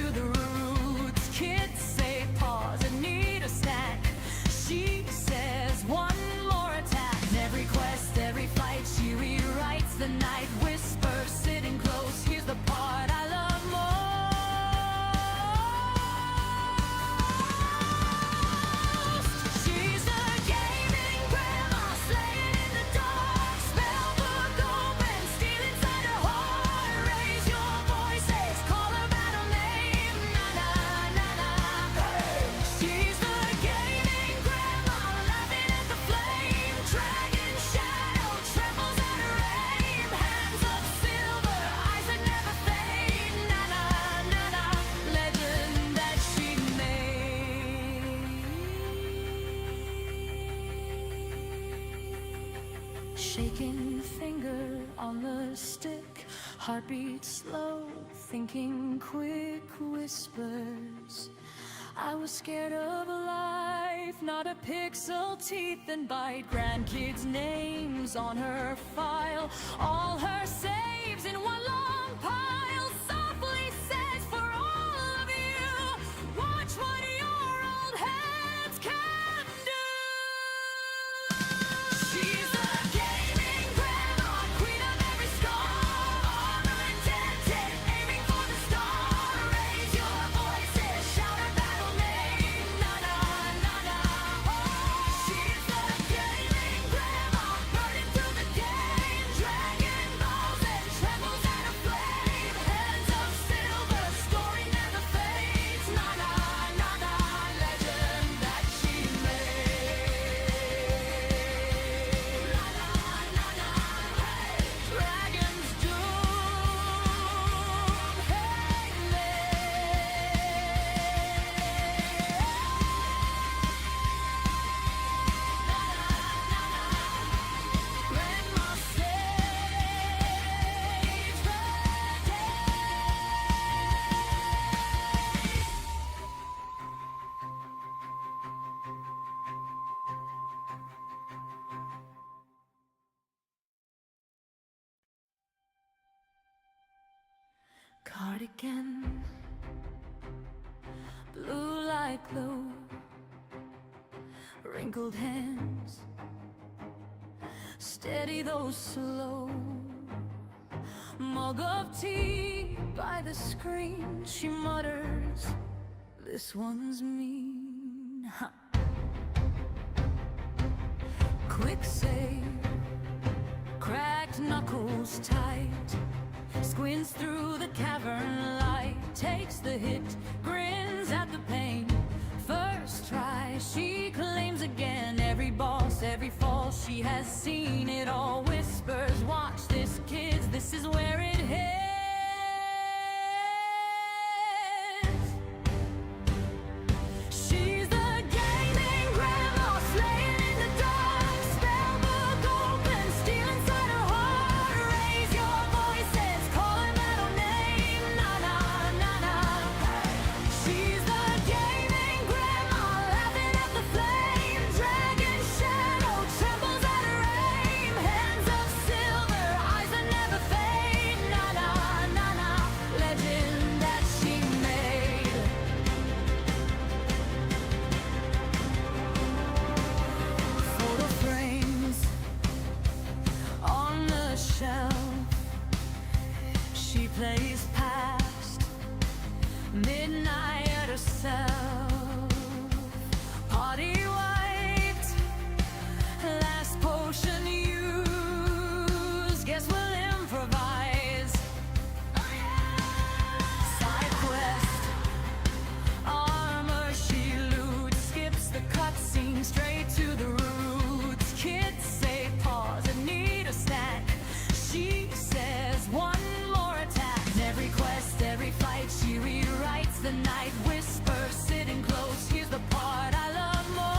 to the roots. Kids say pause and need a snack. She says one more attack. And every quest, every fight, she rewrites the night. Whisper, sitting close, here's the part I love most. She's a gaming grandma, slaying in the dark. Spellbook open, steal inside her heart. Raise your voices, call her battle name. Na na na na. She's the gaming grandma, laughing at the flame. Dragon shadow trembles at her aim. Hands of silver, eyes that never fade. Na na na na. Legend that she made. Shaking finger on the stick, heartbeat slow, thinking quick whispers. I was scared of life, not a pixel, teeth and bite. Grandkids' names on her file, all her saves in one long pile. Softly says for all of you, watch what your old hands can do. She's a gaming grandma, queen of every scar. Armor indented, aiming for the star. Raise your voices, shout her battle name. Na na na na. She's the gaming grandma, burning through the game. Dragon balls and trembles at her flame. Hands of silver, story never fades. Na na na na. Legend that she made. Na na na na. Dragon's doom. Hey, Grandma saves the day. Cardigan, blue light glow, wrinkled hands, steady though slow. Mug of tea by the screen, she mutters, this one's mean. Ha. Quick save, cracked knuckles tight, squints through the cavern light, takes the hit, grins at the pain. First try, she claims again. Every boss, every fall, she has seen it all. Whispers, watch this, kids, this is where it heads. She's the gaming grandma, slaying in the dark. Spellbook open, steal inside her heart. Raise your voices, call her battle name. Na na na na. She's the gaming grandma, laughing at the flame. Dragon shadow trembles at her aim. Hands of silver, eyes that never fade. Na na na na. Legend that she made. Photo frames on the shelf, she plays past midnight herself. Party wiped, last potion used. Guess we'll improvise. Side quest, armor she loots, skips the cutscene straight to the roots. Kids say pause and need a snack. She says one more attack. And every quest, every fight, she rewrites the night. Whisper, sitting close, here's the part I love most.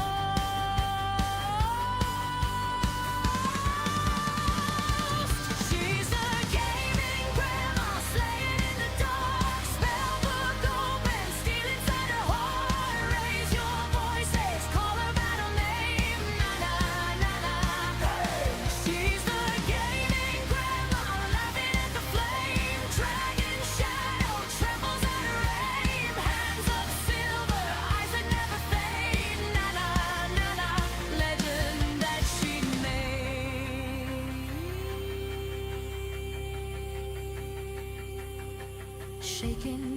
She's a gaming grandma, slaying in the dark. Spellbook open, steal inside her heart. Raise your voices, call her battle name. Na na na na. She's the gaming grandma, laughing at the flame. Dragon shadow trembles at her aim.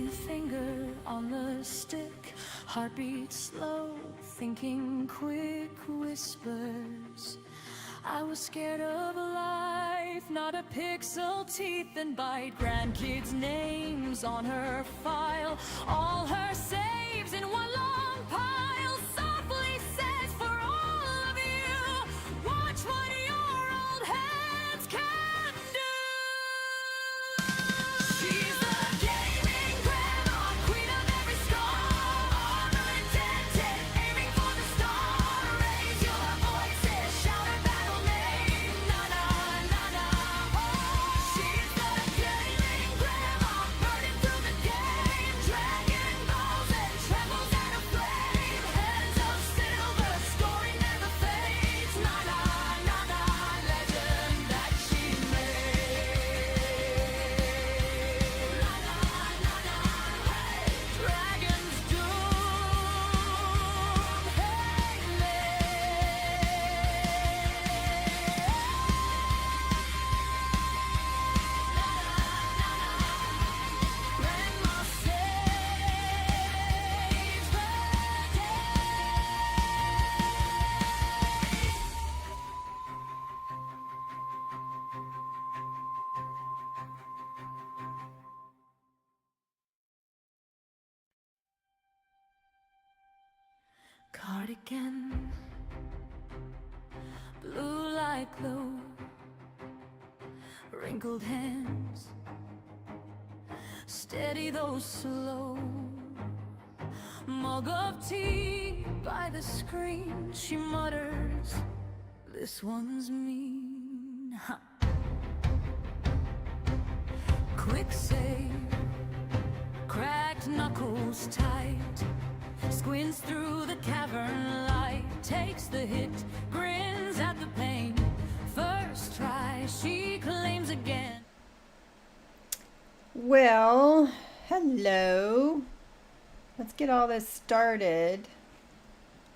Every finger on the stick, heartbeat slow, thinking quick whispers. I was scared of life, not a pixel, teeth and bite. Grandkids' names on her file, all her saves in one long pile. Softly says, for all of you, watch what your old hands can do. She's the gaming grandma, queen of every star. Armor indented, aiming for the star. Raise your voices, shout her battle name. Na na na na. Oh, she's the gaming grandma, burning through the game. Dragon balls and trembles at a flame. Hands of silver, story never fades. Na na na na, legend that she made. Na na na na, hey, dragon's doom, hey, Grandma saves the day. Cardigan, blue like glow, wrinkled hands, steady though slow. Mug of tea by the screen, she mutters, this one's mean. Ha. Quick save, cracked knuckles tight, squints through the cavern light, takes the hit, grins at the pain. First try, she claims again. Well, hello. Let's get all this started.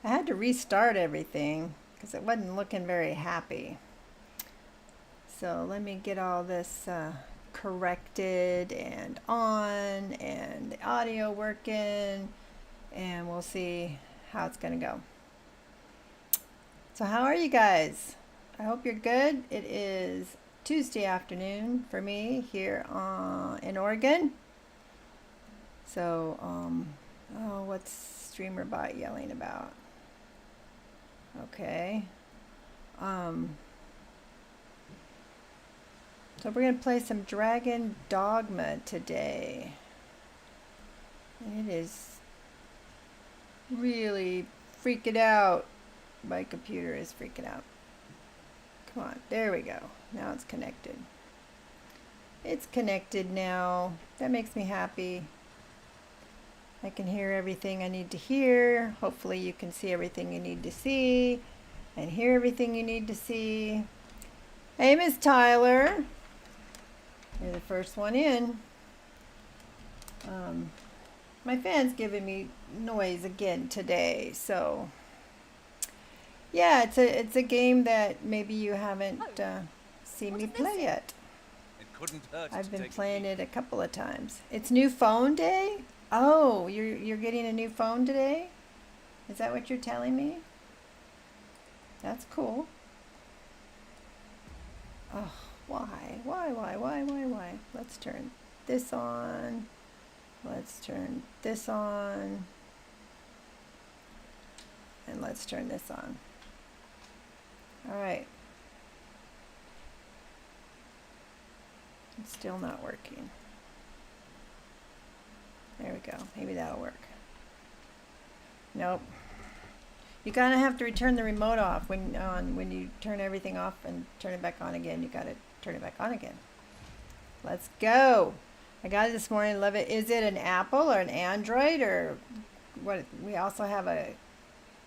I had to restart everything because it wasn't looking very happy. So let me get all this corrected and on, and the audio working, and we'll see how it's going to go. So how are you guys? I hope you're good. It is Tuesday afternoon for me here in Oregon. So, oh, what's StreamerBot yelling about? Okay. So we're going to play some Dragon Dogma today. And it is really freaking out. My computer is freaking out. Come on, there we go. Now it's connected. It's connected now. That makes me happy. I can hear everything I need to hear. Hopefully you can see everything you need to see and hear everything you need to see. Hey, Miss Tyler. You're the first one in. My fan's giving me noise again today, so yeah, it's a game that maybe you haven't seen me play yet. It couldn't hurt. I've been playing it a couple of times. It's new phone day? Oh, you're getting a new phone today? Is that what you're telling me? That's cool. Oh, why? Why? Let's turn this on. Let's turn this on. And let's turn this on. All right. It's still not working. There we go. Maybe that'll work. Nope. You kind of have to return the remote off when you turn everything off and turn it back on again. You got to turn it back on again. Let's go. I got it this morning. Love it. Is it an Apple or an Android or what? We also have a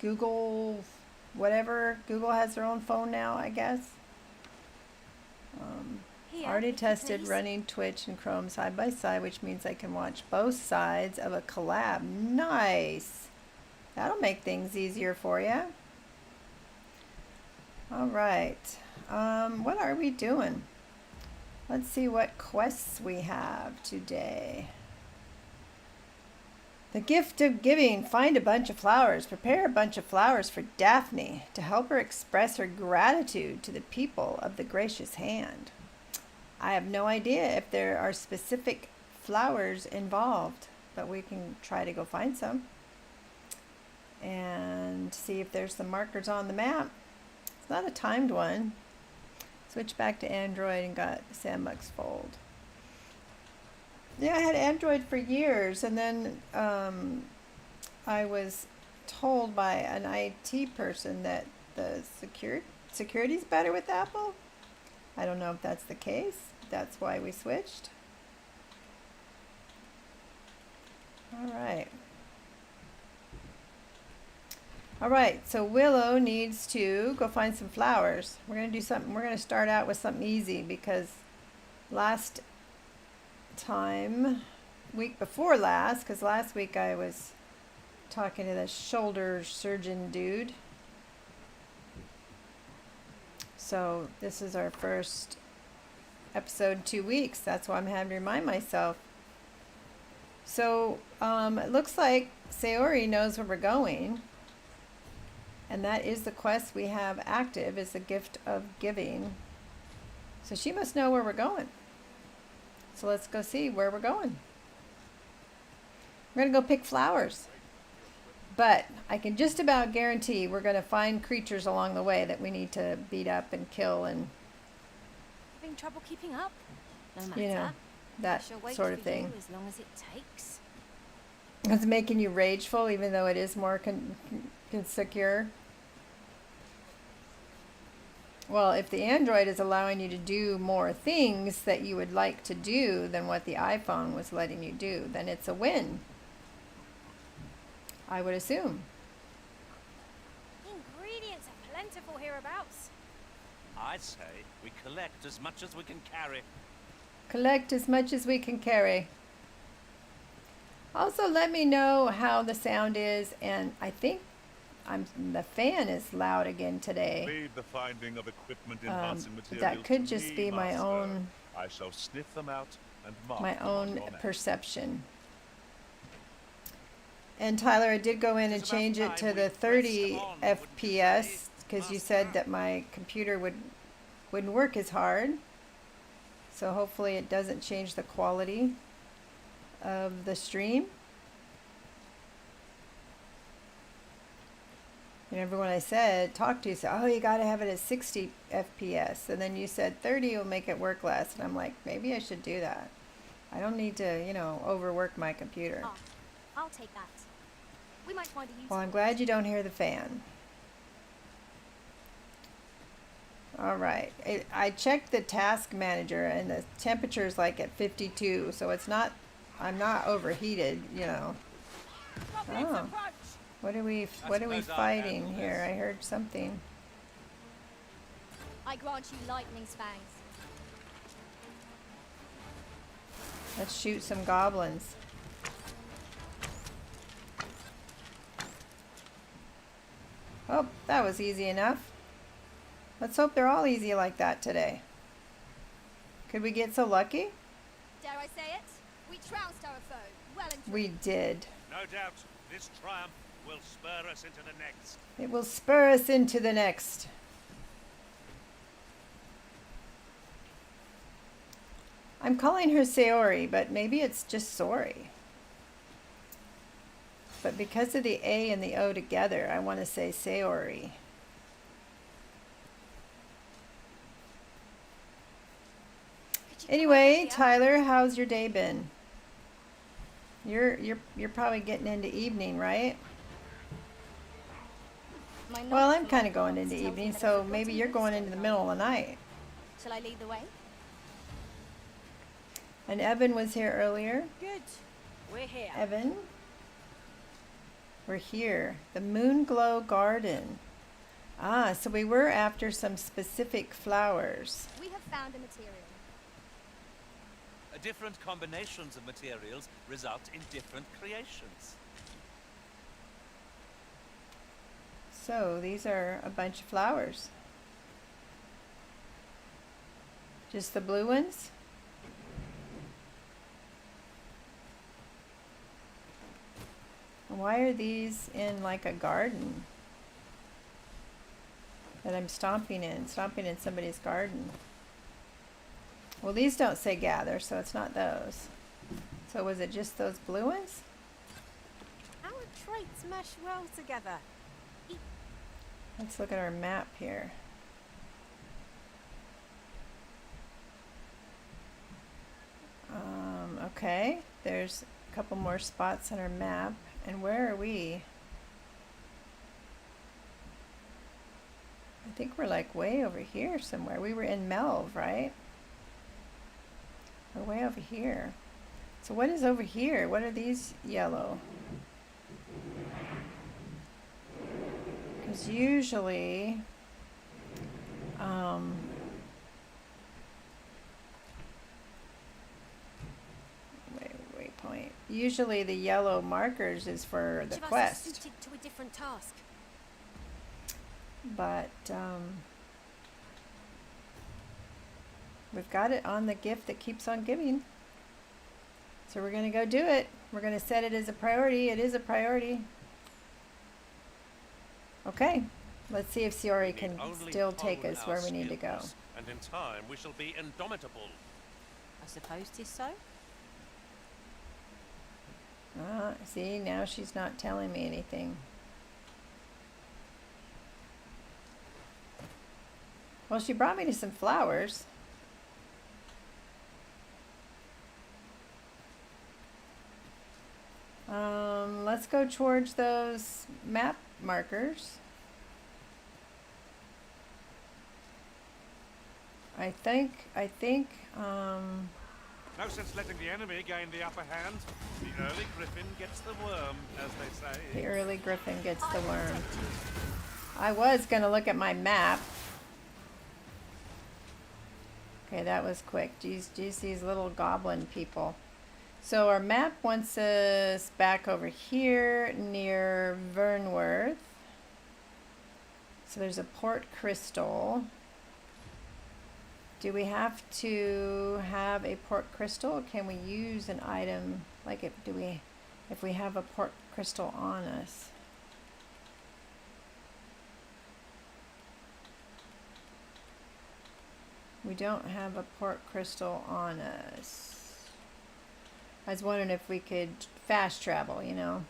Google, whatever. Google has their own phone now, I guess. Already tested running Twitch and Chrome side by side, which means I can watch both sides of a collab. Nice. That'll make things easier for you. All right. What are we doing? Let's see what quests we have today. The gift of giving. Find a bunch of flowers. Prepare a bunch of flowers for Daphne to help her express her gratitude to the people of the gracious hand. I have no idea if there are specific flowers involved, but we can try to go find some and see if there's some markers on the map. It's not a timed one. Switch back to Android and got Sandbox Fold. Yeah, I had Android for years, and then I was told by an IT person that the security's better with Apple. I don't know if that's the case. That's why we switched. All right. All right, so Willow needs to go find some flowers. We're going to do something. We're going to start out with something easy because last time, week before last, because last week I was talking to the shoulder surgeon dude. So this is our first episode 2 weeks. That's why I'm having to remind myself. So it looks like Sayori knows where we're going. And that is the quest we have active, is the gift of giving. So she must know where we're going. So let's go see where we're going. We're going to go pick flowers. But I can just about guarantee we're going to find creatures along the way that we need to beat up and kill and, Having trouble keeping up? No matter. you know, that Shall wait sort of for you thing. as long as it takes. It's making you rageful even though it is more secure. Well, if the Android is allowing you to do more things that you would like to do than what the iPhone was letting you do, then it's a win. I would assume. Ingredients are plentiful hereabouts. I say we collect as much as we can carry. Collect as much as we can carry. Also, let me know how the sound is, and I think the fan is loud again today. Leave the finding of equipment enhancing materials That could to just me, be my Master. own I shall sniff them out and mark my them on own your map. perception. And Tyler, I did go in and change it to the 30 FPS because you said that my computer wouldn't work as hard. So hopefully it doesn't change the quality of the stream. And everyone I talked to said, oh, you got to have it at 60 FPS. And then you said 30 will make it work less. And I'm like, maybe I should do that. I don't need to, overwork my computer. Ah, I'll take that. We might find a use. Well, I'm glad you don't hear the fan. All right. I checked the task manager and the temperature is like at 52. So I'm not overheated, Oh. What are we fighting here? I heard something. I grant you lightning's fangs. Let's shoot some goblins. Oh, that was easy enough. Let's hope they're all easy like that today. Could we get so lucky? Dare I say it? We trounced our foe. Well and truly. We did. No doubt this triumph will spur us into the next. It will spur us into the next. I'm calling her Sayori, but maybe it's just Sori. But because of the A and the O together, I want to say Sayori. Could you Anyway, come over here? Tyler, how's your day been? You're probably getting into evening, right? My Well, knowledge I'm of kind of life going forms into tells me evening, that so a maybe forgotten you're going into wisdom the middle of the night. Shall I lead the way? And Evan was here earlier. Good. We're here. Evan, we're here. The Moonglow Garden. Ah, so we were after some specific flowers. We have found a material. Different combinations of materials result in different creations. So these are a bunch of flowers. Just the blue ones? Why are these in like a garden that I'm stomping in somebody's garden? Well, these don't say gather, so it's not those. So was it just those blue ones? Our traits mesh well together. Let's look at our map here. Okay, there's a couple more spots on our map. And where are we? I think we're like way over here somewhere. We were in Melv, right? We're way over here. So what is over here? What are these yellow? Because usually, waypoint. Usually the yellow markers is for the Each of us is quest. suited to a different task. But we've got it on the gift that keeps on giving. So we're going to go do it. We're going to set it as a priority. It is a priority. Okay. Let's see if Siori We can only still take hone us where our we need to go. skills, and in time we shall be indomitable. I suppose 'tis so. See, now she's not telling me anything. Well, she brought me to some flowers. Let's go towards those map markers. I think, No sense letting the enemy gain the upper hand. The early griffin gets the worm, as they say. the early griffin gets the worm. I was gonna look at my map. Okay, that was quick. Geez, these little goblin people. So our map wants us back over here near Vernworth. So there's a port crystal. Do we have to have a port crystal? Or can we use an item like if we have a port crystal on us? We don't have a port crystal on us. I was wondering if we could fast travel, you know.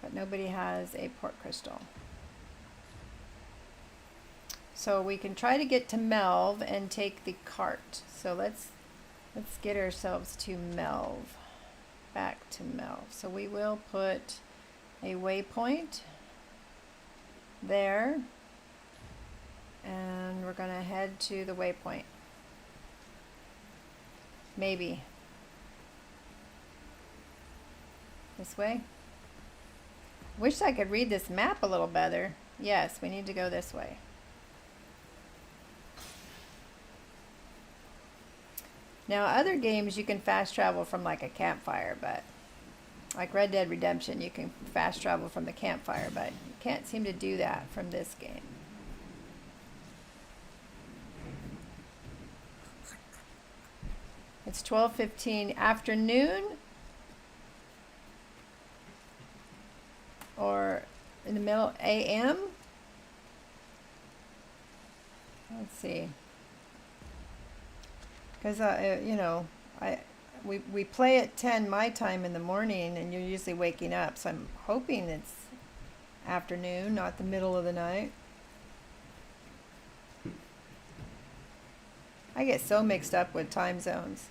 But nobody has a port crystal. So we can try to get to Melv and take the cart. So let's get ourselves to Melv. Back to Melv. So we will put a waypoint there. And we're gonna head to the waypoint. Maybe. This way? Wish I could read this map a little better. Yes, we need to go this way. Now, other games you can fast travel from like a campfire, but like Red Dead Redemption, you can fast travel from the campfire, but you can't seem to do that from this game. It's 12:15 afternoon, or in the middle a.m. Let's see, because you know, we play at 10 my time in the morning, and you're usually waking up, so I'm hoping it's afternoon, not the middle of the night. I get so mixed up with time zones.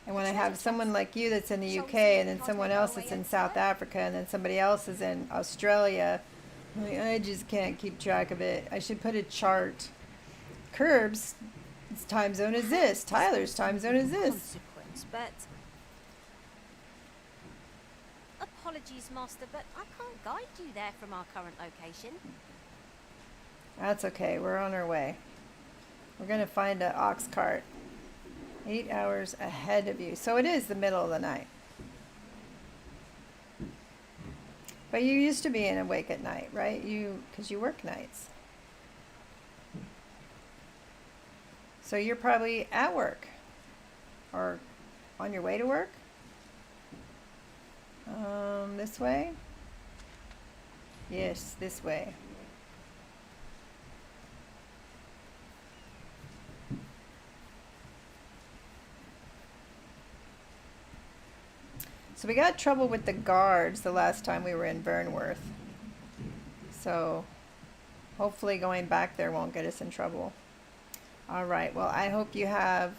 And when I have someone like you that's in the UK, and then someone else that's in South Africa, and then somebody else is in Australia, I just can't keep track of it. I should put a chart. Curb's time zone is this. Tyler's time zone is this. Consequence, but apologies, Master, but I can't guide you there from our current location. That's okay. We're on our way. We're going to find an ox cart. 8 hours ahead of you. So it is the middle of the night. But you used to be awake at night, right? Because you work nights. So you're probably at work or on your way to work. This way? Yes, this way. So we got trouble with the guards the last time we were in Burnworth. So hopefully going back there won't get us in trouble. All right, well, I hope you have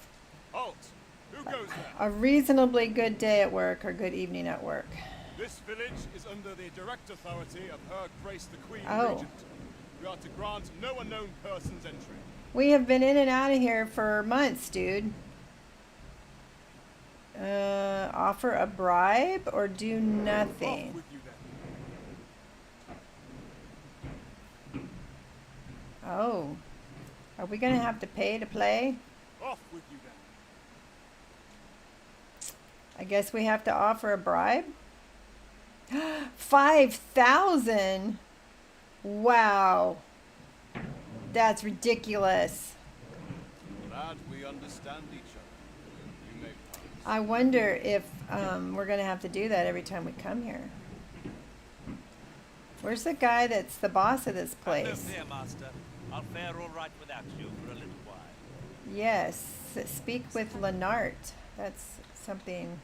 Halt! Who goes there? a reasonably good day at work or good evening at work. This village is under the direct authority of Her Grace the Queen Oh. Regent. We are to grant no unknown persons entry. We have been in and out of here for months, dude. Offer a bribe or do Off nothing? with you then. Oh. Are we gonna have to pay to play? Off with you then. I guess we have to offer a bribe. 5,000. Wow. That's ridiculous. Glad we understand each other. You may pass. I wonder if we're gonna have to do that every time we come here. Where's the guy that's the boss of this No place? fear, Master. I'll fare all right without you for a little while. Yes, speak with Lenart. That's something.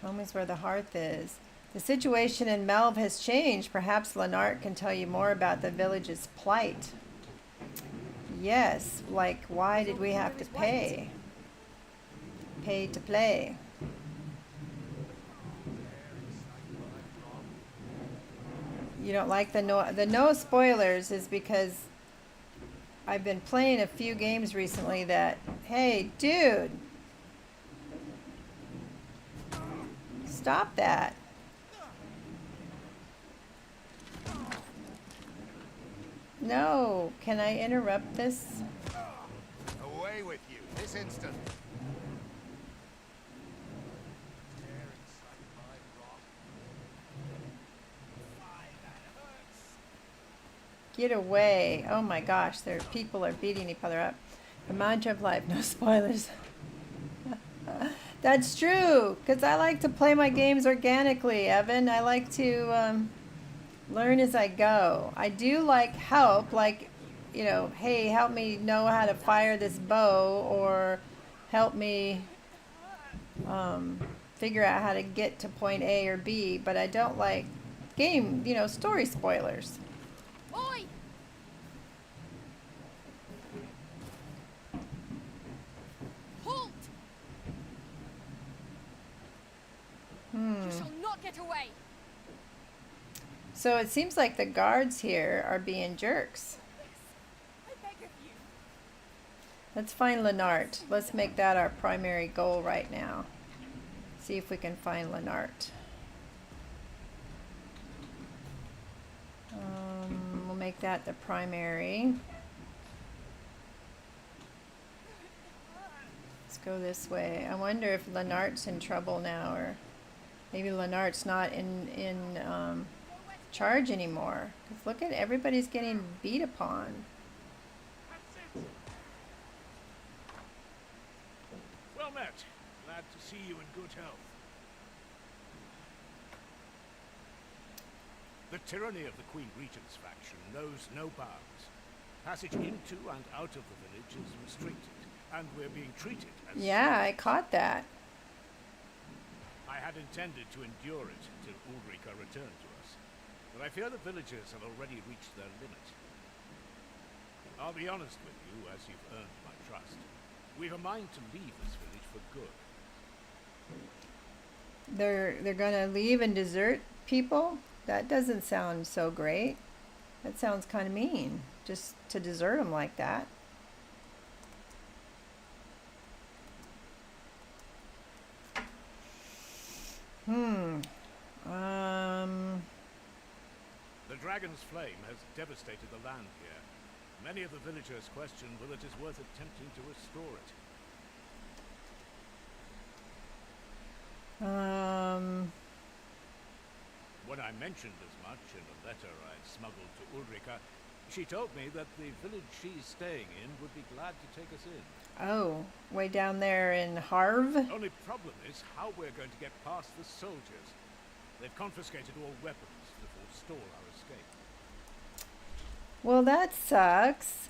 Home is where the hearth is. The situation in Melv has changed. Perhaps Lenart can tell you more about the village's plight. Yes, like why did we have to pay? Pay to play. You don't like the no spoilers is because I've been playing a few games recently that, hey, dude, stop that. No, can I interrupt this? Away with you this instant. Get away. Oh my gosh, people are beating each other up. The mantra of life, no spoilers. That's true, because I like to play my games organically, Evan. I like to learn as I go. I do like help, like, you know, hey, help me know how to fire this bow, or help me figure out how to get to point A or B, but I don't like game, you know, story spoilers. Oi! Halt! You shall not get away! So it seems like the guards here are being jerks. I beg of you. Let's find Lenart. Let's make that our primary goal right now. See if we can find Lenart. We'll make that the primary. Let's go this way. I wonder if Lenart's in trouble now, or maybe Lenart's not in charge anymore. 'Cause look at everybody's getting beat upon. Well met. Glad to see you in good health. The tyranny of the Queen Regent's faction knows no bounds. Passage into and out of the village is restricted, and we're being treated as Yeah, I caught that. I had intended to endure it till Ulrika returned to us, but I fear the villagers have already reached their limit. I'll be honest with you, as you've earned my trust. We've a mind to leave this village for good. They're gonna leave and desert people? That doesn't sound so great. That sounds kind of mean, just to desert them like that. The dragon's flame has devastated the land here. Many of the villagers question whether it is worth attempting to restore it. When I mentioned as much in a letter I smuggled to Ulrika, She told me that the village she's staying in would be glad to take us in. Oh, way down there in Harv? Only problem is how we're going to get past the soldiers. They've confiscated all weapons to forestall our escape. Well, that sucks.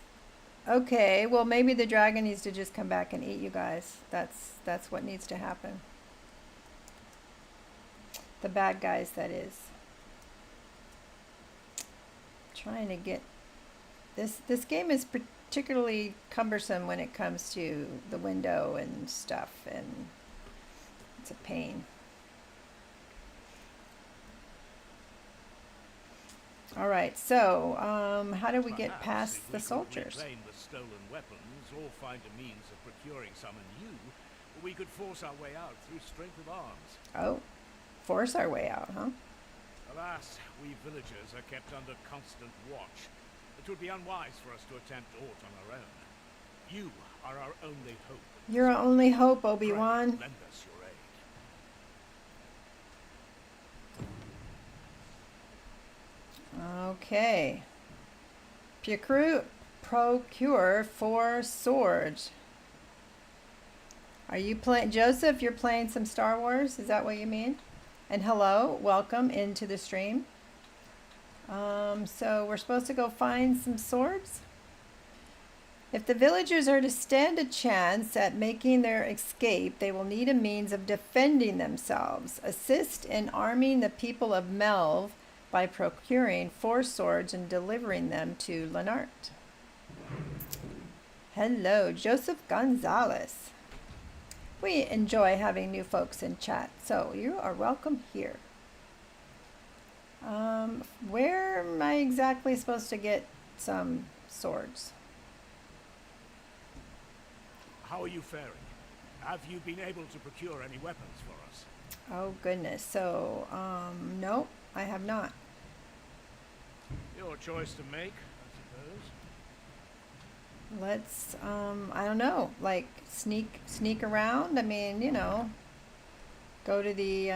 Okay, well maybe the dragon needs to just come back and eat you guys. That's what needs to happen. The bad guys, that is. Trying to get this game is particularly cumbersome when it comes to the window and stuff, and it's a pain. All right, so how do we get Perhaps past if the we could soldiers? reclaim the stolen weapons or find a means of procuring some anew, we could force our way out through strength of arms. Oh, force our way out, huh? Alas, we villagers are kept under constant watch. It would be unwise for us to attempt aught on our own. You are our only hope. You're our only hope, Pray, Obi-Wan. lend us your aid. Okay. Procure 4 swords. Are you playing, Joseph? You're playing some Star Wars? Is that what you mean? And hello, welcome into the stream. So we're supposed to go find some swords. If the villagers are to stand a chance at making their escape, they will need a means of defending themselves. Assist in arming the people of Melv by procuring 4 swords and delivering them to Lenart. Hello, Joseph Gonzalez. We enjoy having new folks in chat, so you are welcome here. Where am I exactly supposed to get some swords? How are you faring? Have you been able to procure any weapons for us? Oh goodness, so, nope, I have not. Your choice to make, I suppose. Let's, I don't know, like sneak around. I mean, you know, go to the,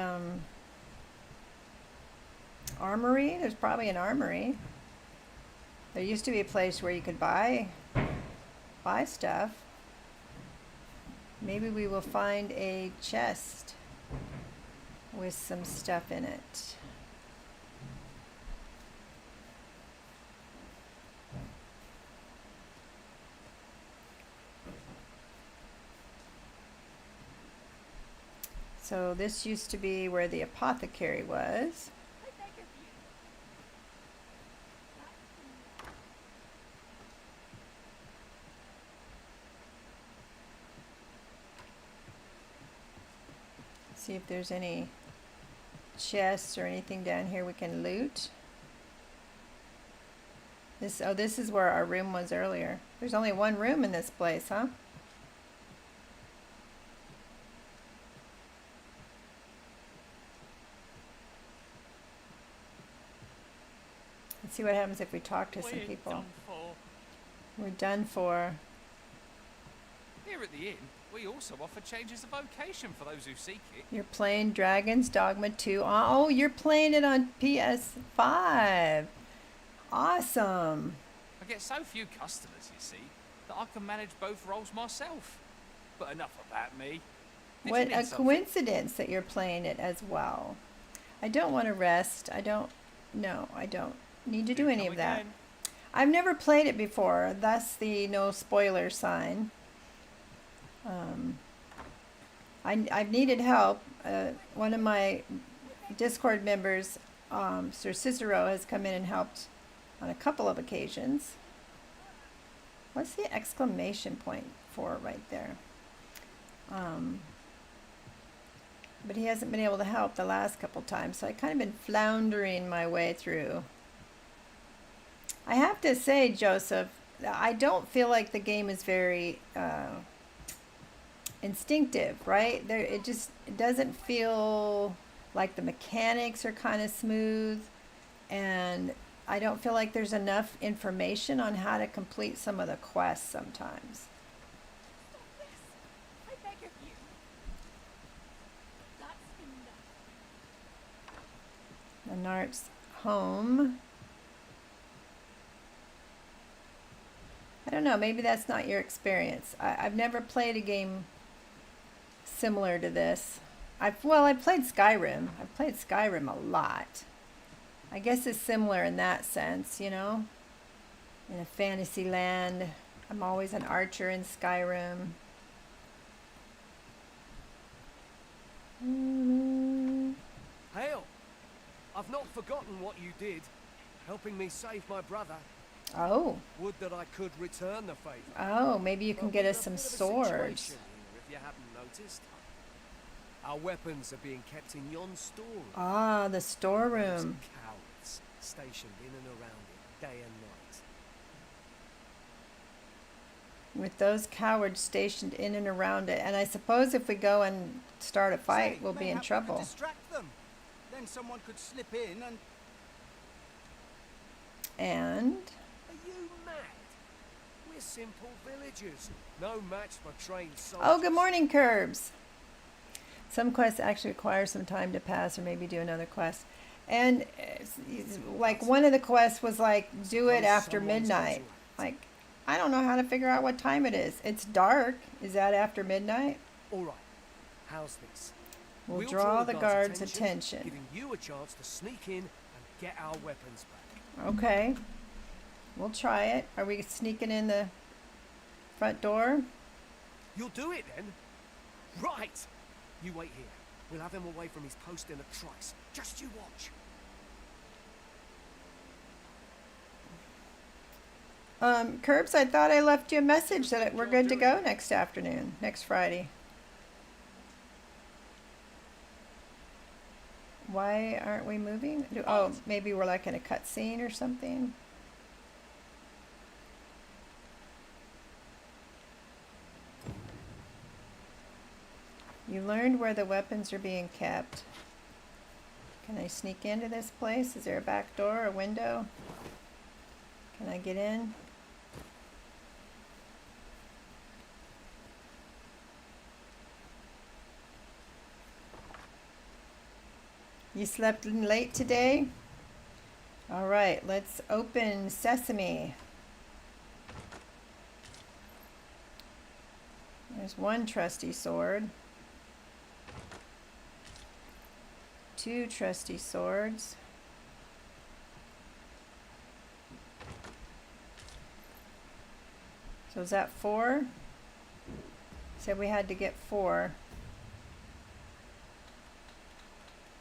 armory. There's probably an armory. There used to be a place where you could buy stuff. Maybe we will find a chest with some stuff in it. So this used to be where the apothecary was. See if there's any chests or anything down here we can loot. This is where our room was earlier. There's only one room in this place, huh? Let's see what happens if we talk to some people. We're done for. Here at the inn, we also offer changes of vocation for those who seek it. You're playing Dragon's Dogma 2. Oh, you're playing it on PS5. Awesome. I get so few customers, you see, that I can manage both roles myself. But enough about me. Did What you a need something? coincidence that you're playing it as well. I don't want to rest. I don't need to do any come of that. again. I've never played it before. That's the no spoiler sign. I've needed help. One of my Discord members, Sir Cicero, has come in and helped on a couple of occasions. What's the exclamation point for right there? But he hasn't been able to help the last couple times, so I kind of been floundering my way through. I have to say, Joseph, I don't feel like the game is very instinctive, right? It doesn't feel like the mechanics are kind of smooth, and I don't feel like there's enough information on how to complete some of the quests sometimes. I beg of you. That's enough. Lenart's home. I don't know, maybe that's not your experience. I've never played a game similar to this. I played Skyrim. I've played Skyrim a lot. I guess it's similar in that sense, you know? In a fantasy land. I'm always an archer in Skyrim. Hail! I've not forgotten what you did, helping me save my brother. Oh. Would that I could return the favor. Oh, maybe you can But get we're us in some a bit of a swords. situation here, if you haven't noticed. Our weapons are being kept in yon storeroom. Ah, the Those storeroom. cowards stationed in and around it, day and night. With those cowards stationed in and around it. And I suppose if we go and start a fight, we'll be in trouble. Distract them. Then someone could slip in and... And Are you mad? We're simple villagers, no match for trained soldiers. oh, good morning, Curbs. Some quests actually require some time to pass, or maybe do another quest. And like one of the quests was like, do it after midnight. Like, I don't know how to figure out what time it is. It's dark. Is that after midnight? All right, how's this? We'll draw the guards' attention. Giving you a chance to sneak in and get our weapons back. Okay. We'll try it. Are we sneaking in the front door? You'll do it then? Right! You wait here. We'll have him away from his post in a trice. Just you watch. Curbs, I thought I left you a message that we're good to go next afternoon, next Friday. Why aren't we moving? Oh, maybe we're like in a cutscene or something. You learned where the weapons are being kept. Can I sneak into this place? Is there a back door, a window? Can I get in? You slept in late today? All right, let's open Sesame. There's one trusty sword. 2 trusty swords. So is that 4? Said we had to get 4.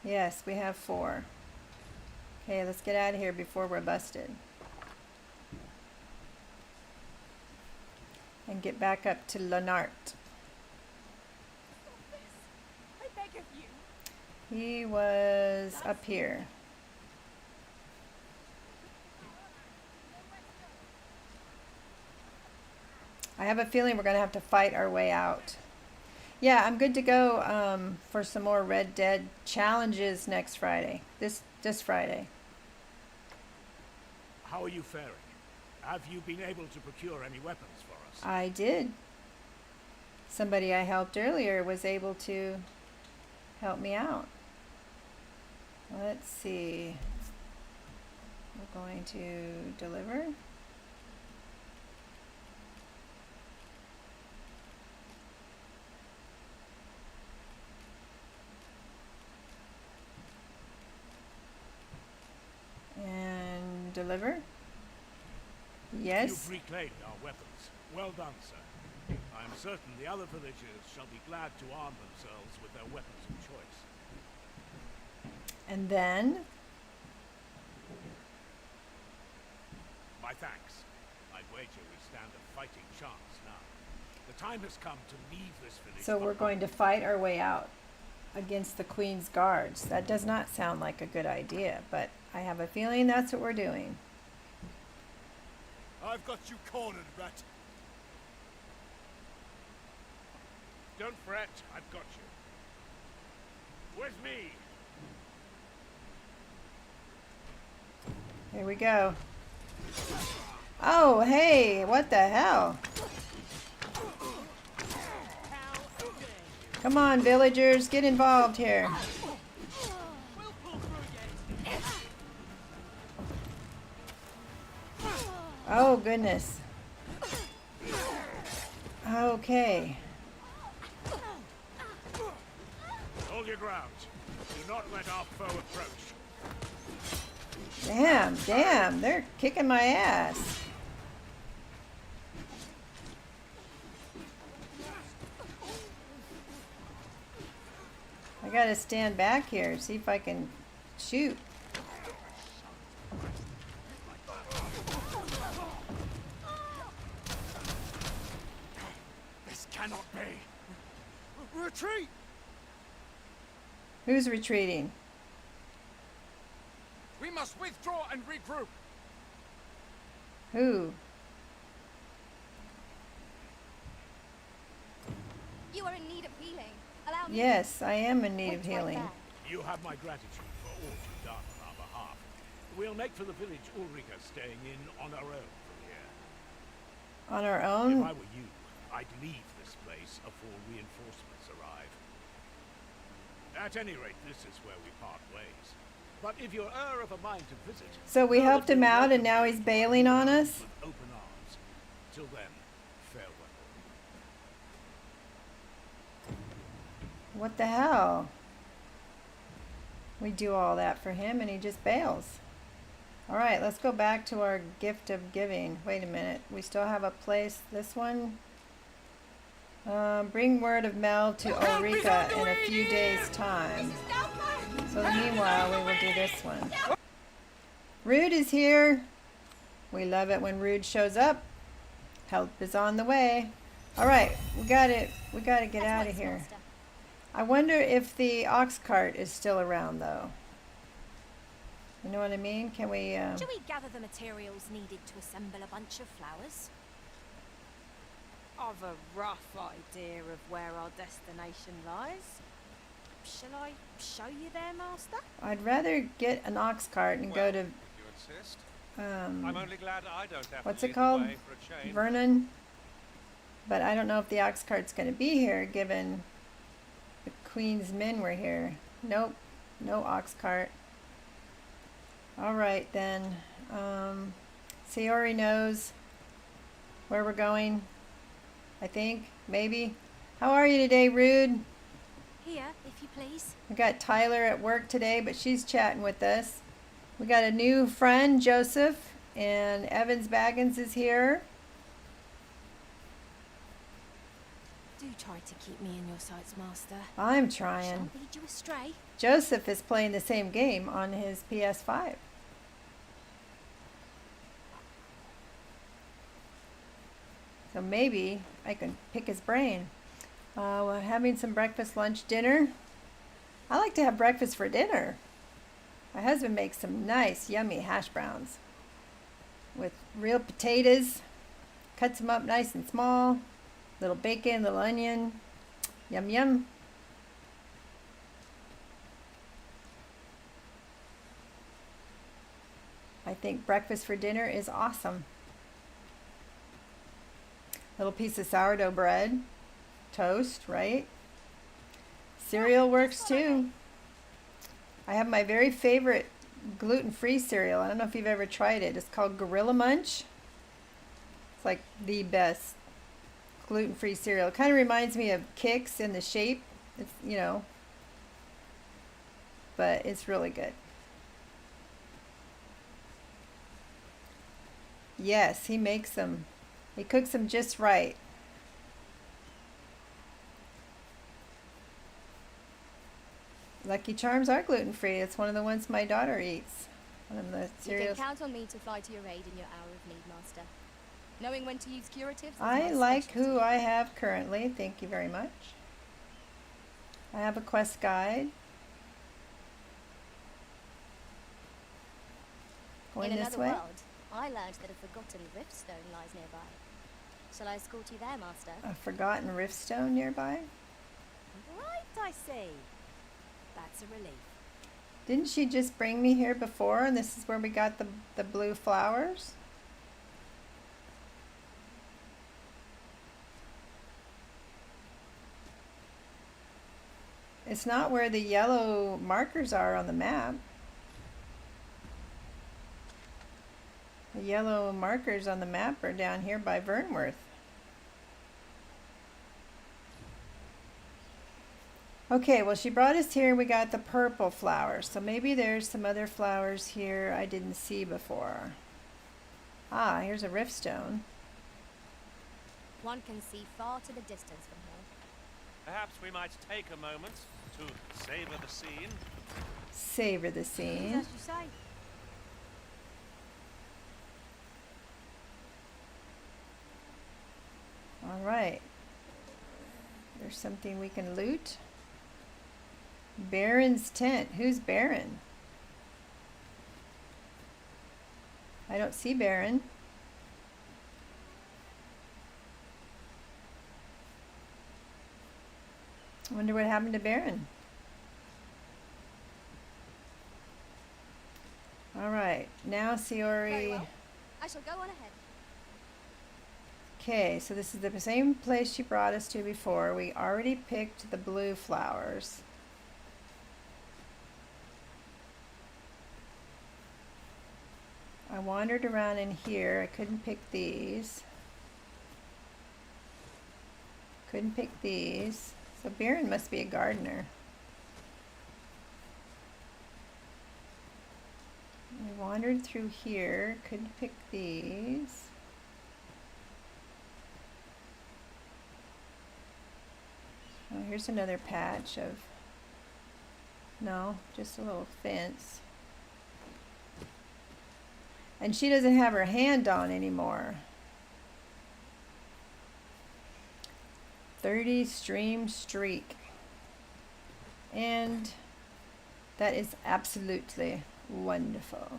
Yes, we have 4. Okay, let's get out of here before we're busted. And get back up to Lenart. I beg of you. He was up here. I have a feeling we're going to have to fight our way out. Yeah, I'm good to go for some more Red Dead challenges next Friday. This Friday. How are you faring? Have you been able to procure any weapons for us? I did. Somebody I helped earlier was able to help me out. Let's see. We're going to deliver. And deliver. Yes. You've reclaimed our weapons. Well done, sir. I am certain the other villagers shall be glad to arm themselves with their weapons of choice. And then My thanks. I'd wager we stand a fighting chance now. The time has come to leave this village. so we're going to fight our way out against the Queen's guards. That does not sound like a good idea, but I have a feeling that's what we're doing. I've got you cornered, rat. Don't fret, I've got you. With me. Here we go. Oh, hey, what the hell? Come on, villagers, get involved here. Oh, goodness. Okay. Hold your ground. Do not let our foe approach. Damn, they're kicking my ass. I gotta stand back here, see if I can shoot. This cannot be. Retreat! Who's retreating? We must withdraw and regroup. Who? You are in need of healing. Allow me. Yes, I am in need Wait of right healing. there. You have my gratitude for all you've done on our behalf. We'll make for the village Ulrika staying in on our own from here. On our If I own? were you, I'd leave this place before reinforcements arrive. At any rate, this is where we part ways. But if you're of a mind to visit... So we know helped that him you're out and welcome now to he's our bailing on home us? with open arms. Till then, farewell. What the hell? We do all that for him and he just bails. Alright, let's go back to our gift of giving. Wait a minute. We still have a place. This one? Bring word of Mel to Ulrika in a few days' time. So meanwhile, we will do this one. Rude is here. We love it when Rude shows up. Help is on the way. Alright, we gotta get out of here. I wonder if the ox cart is still around though. You know what I mean? Can we, Shall we gather the materials needed to assemble a bunch of flowers? I've a rough idea of where our destination lies. Shall I show you there, Master? I'd rather get an ox cart and go to, You insist? I'm only glad I don't have what's to it lead called? the way for a change. Vernon. But I don't know if the ox cart's going to be here given the Queen's men were here. Nope, no ox cart. Alright then. Sayori knows where we're going. I think, maybe. How are you today, Rude? Here, if you please. We got Tyler at work today, but she's chatting with us. We got a new friend, Joseph, and Evans Baggins is here. Do try to keep me in your sights, Master. I'm trying. Shan't lead you astray. Joseph is playing the same game on his PS5. So maybe I can pick his brain. We're having some breakfast, lunch, dinner. I like to have breakfast for dinner. My husband makes some nice, yummy hash browns with real potatoes. Cuts them up nice and small. Little bacon, little onion. Yum, yum. I think breakfast for dinner is awesome. Little piece of sourdough bread. Toast, right? Cereal works too. I have my very favorite gluten-free cereal. I don't know if you've ever tried it. It's called Gorilla Munch. It's like the best gluten-free cereal. It kind of reminds me of Kix in the shape. It's, you know, but it's really good. Yes, he makes them. He cooks them just right. Lucky Charms are gluten-free. It's one of the ones my daughter eats. One of the You can cereals. count on me to fly to your aid in your hour of need, Master. Knowing when to use curatives is I my like specialty. who I have currently. Thank you very much. I have a quest guide. Going In this another way. world, I learned that a forgotten riftstone lies nearby. Shall I escort you there, Master? A forgotten riftstone nearby. Right, I see. That's a relief. Didn't she just bring me here before and this is where we got the blue flowers? It's not where the yellow markers are on the map. The yellow markers on the map are down here by Vernworth. Okay, well, she brought us here and we got the purple flowers. So maybe there's some other flowers here I didn't see before. Ah, here's a riftstone. One can see far to the distance from here. Perhaps we might take a moment to savor the scene. Savor the scene. As you say. All right. There's something we can loot. Baron's tent. Who's Baron? I don't see Baron. I wonder what happened to Baron. All right, now Very Siori. well. I shall go on ahead. Okay, so this is the same place she brought us to before. We already picked the blue flowers. I wandered around in here. I couldn't pick these. Couldn't pick these. So Baron must be a gardener. I wandered through here. Couldn't pick these. Oh, here's another patch of, no, just a little fence. And she doesn't have her hand on anymore. 30 stream streak. And that is absolutely wonderful.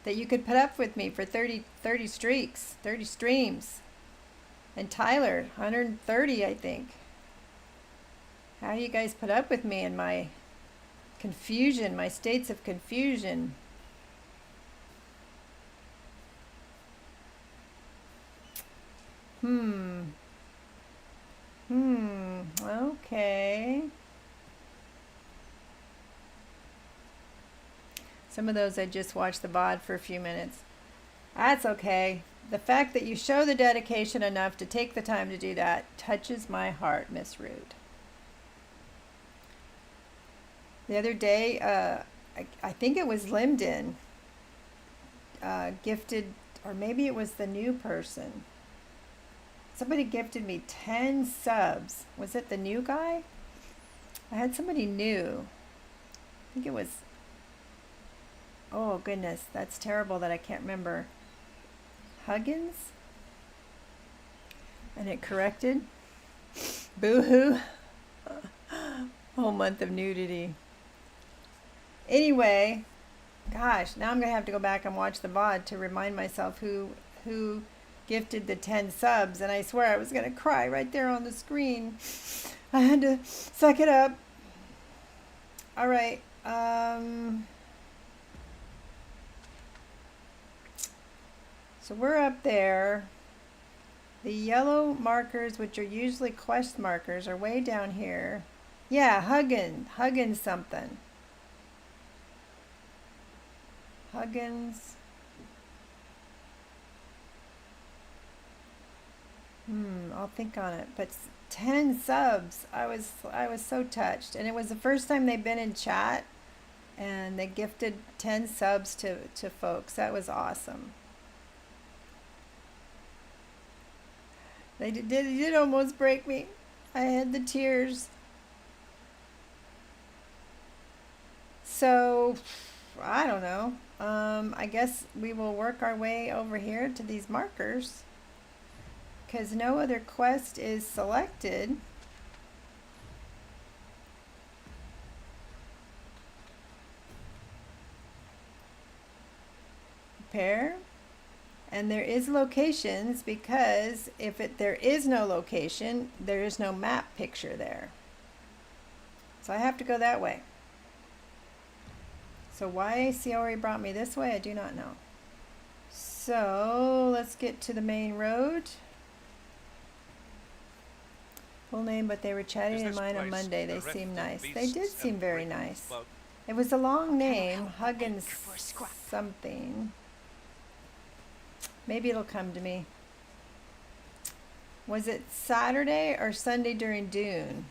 That you could put up with me for 30 streaks, 30 streams. And Tyler, 130, I think. How do you guys put up with me and my confusion, my states of confusion? Okay. Some of those I just watched the VOD for a few minutes. That's okay. The fact that you show the dedication enough to take the time to do that touches my heart, Miss Root. The other day, I think it was Limden gifted, or maybe it was the new person. Somebody gifted me 10 subs. Was it the new guy? I had somebody new. I think it was, oh goodness, that's terrible that I can't remember. Huggins? And it corrected. Boo-hoo. Whole month of nudity. Anyway, gosh, now I'm going to have to go back and watch the VOD to remind myself who gifted the 10 subs. And I swear I was going to cry right there on the screen. I had to suck it up. All right. So we're up there. The yellow markers, which are usually quest markers, are way down here. Yeah, Huggins something. Huggins. I'll think on it. But 10 subs. I was so touched. And it was the first time they've been in chat. And they gifted 10 subs to folks. That was awesome. They did almost break me. I had the tears. So, I don't know. I guess we will work our way over here to these markers. Because no other quest is selected. Prepare. And there is locations, because if there is no location, there is no map picture there. So I have to go that way. So why Siori brought me this way, I do not know. So let's get to the main road. Full name, but they were chatting in mine on Monday. They seem nice. They did seem very nice. Well, It was a long name, Huggins something. Maybe it'll come to me. Was it Saturday or Sunday during Dune?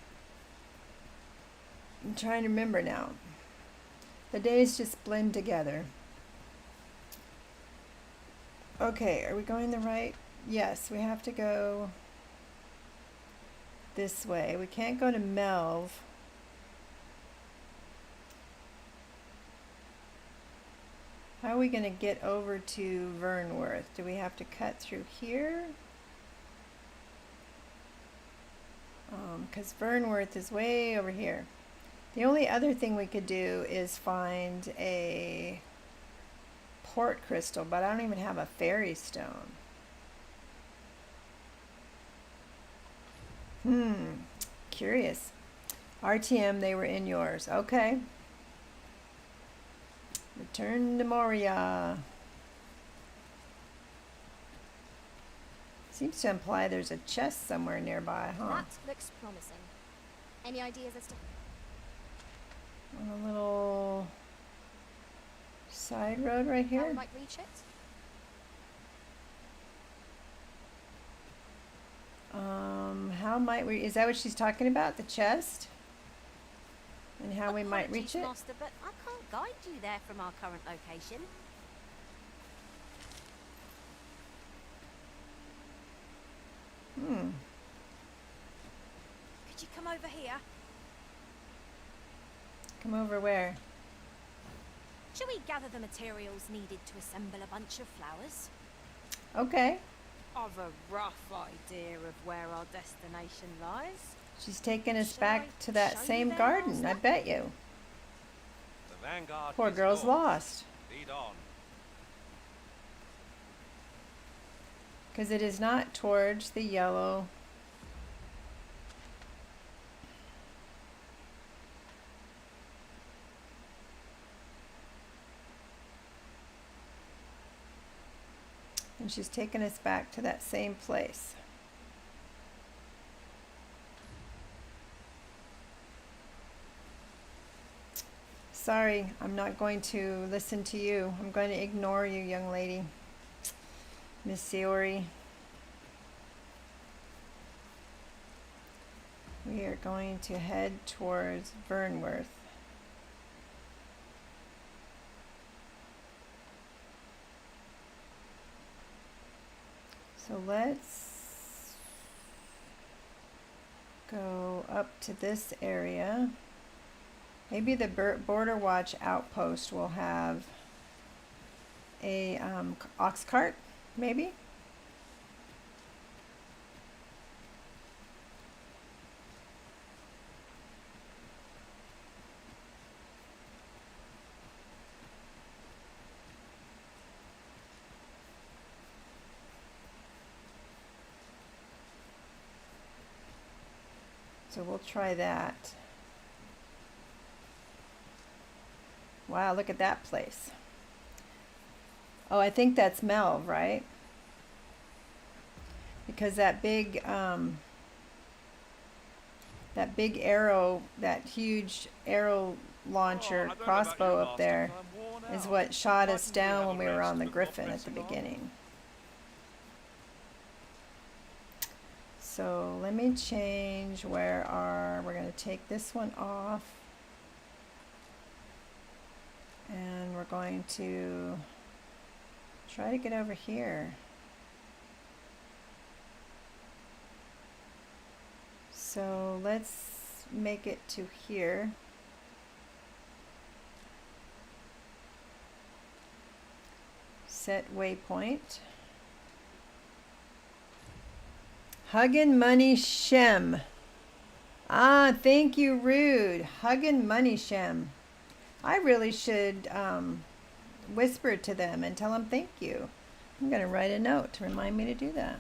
I'm trying to remember now. The days just blend together. Okay, are we going the right? Yes, we have to go this way. We can't go to Melv. How are we going to get over to Vernworth? Do we have to cut through here? Because Vernworth is way over here. The only other thing we could do is find a port crystal, but I don't even have a fairy stone. Curious. RTM, they were in yours. Okay. Return to Moria. Seems to imply there's a chest somewhere nearby, huh? That looks promising. Any ideas as to... On a little side road right how here. we might reach it? How might we, is that what she's talking about? The chest? And how we might reach it? Master, but I can't guide you there from our current location. Could you come over here? Come over where? Shall we gather the materials needed to assemble a bunch of flowers? Okay. I've a rough idea of where our destination lies. She's taking us Shall I back to that show you same there, garden, I Master? bet you. The vanguard Poor is girl's yours. lost. Lead on. Because it is not towards the yellow. And she's taking us back to that same place. Sorry, I'm not going to listen to you. I'm going to ignore you, young lady. Miss Seori. We are going to head towards Vernworth. So let's go up to this area. Maybe the Border Watch outpost will have a ox cart, maybe? So we'll try that. Wow, look at that place. Oh, I think that's Melv, right? Because that big arrow, that huge arrow launcher crossbow up there is what shot us down when we were on the Griffin at the beginning. So let me change where we're going to take this one off. And we're going to try to get over here. So let's make it to here. Set waypoint. Huggin' Money Shem. Ah, thank you, Rude. Huggin' Money Shem. I really should whisper to them and tell them thank you. I'm going to write a note to remind me to do that.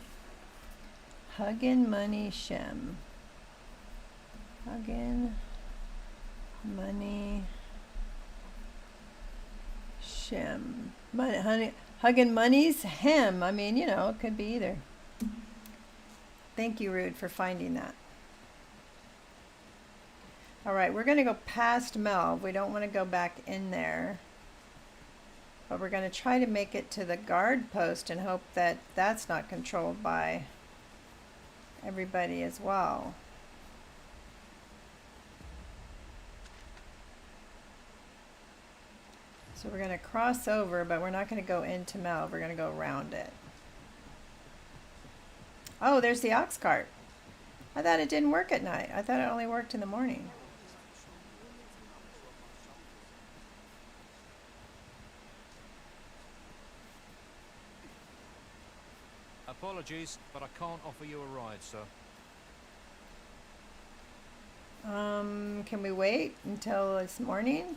Huggin' Money Shem. Huggin' Money Shem. Huggin' Money's Hem. I mean, you know, it could be either. Thank you, Rude, for finding that. All right, we're going to go past Melv. We don't want to go back in there. But we're going to try to make it to the guard post and hope that that's not controlled by everybody as well. So we're going to cross over, but we're not going to go into Mel. We're going to go around it. Oh, there's the ox cart. I thought it didn't work at night. I thought it only worked in the morning. Apologies, but I can't offer you a ride, sir. Can we wait until this morning?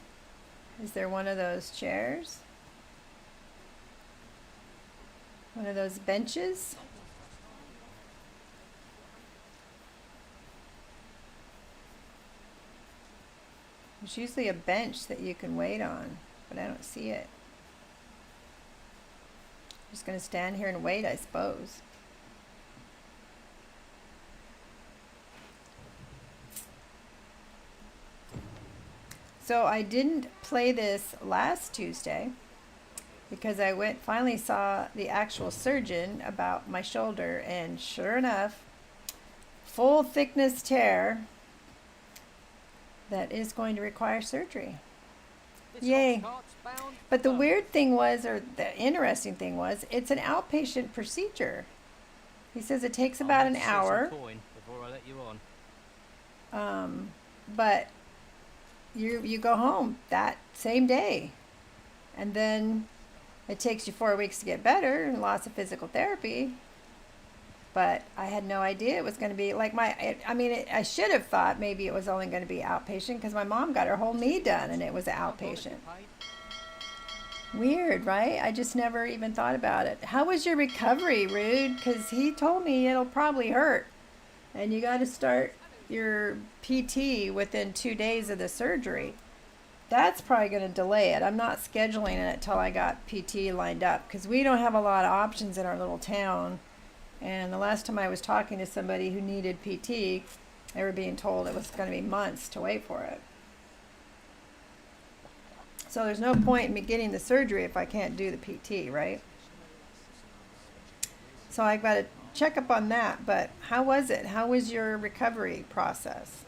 Is there one of those chairs? One of those benches? There's usually a bench that you can wait on, but I don't see it. Just gonna stand here and wait, I suppose. So I didn't play this last Tuesday because I finally saw the actual surgeon about my shoulder, and sure enough, full thickness tear that is going to require surgery. Yay. But the weird thing was, or the interesting thing was, it's an outpatient procedure. He says it takes about an hour. Before I let you on. But you go home that same day, and then it takes you 4 weeks to get better and lots of physical therapy. But I had no idea it was going to be like I should have thought maybe it was only going to be outpatient because my mom got her whole knee done and it was outpatient. Weird, right? I just never even thought about it. How was your recovery, Rude? Because he told me it'll probably hurt. And you got to start your PT within 2 days of the surgery. That's probably going to delay it. I'm not scheduling it till I got PT lined up because we don't have a lot of options in our little town. And the last time I was talking to somebody who needed PT, they were being told it was going to be months to wait for it. So there's no point in me getting the surgery if I can't do the PT, right? So I got to check up on that. But how was it? How was your recovery process?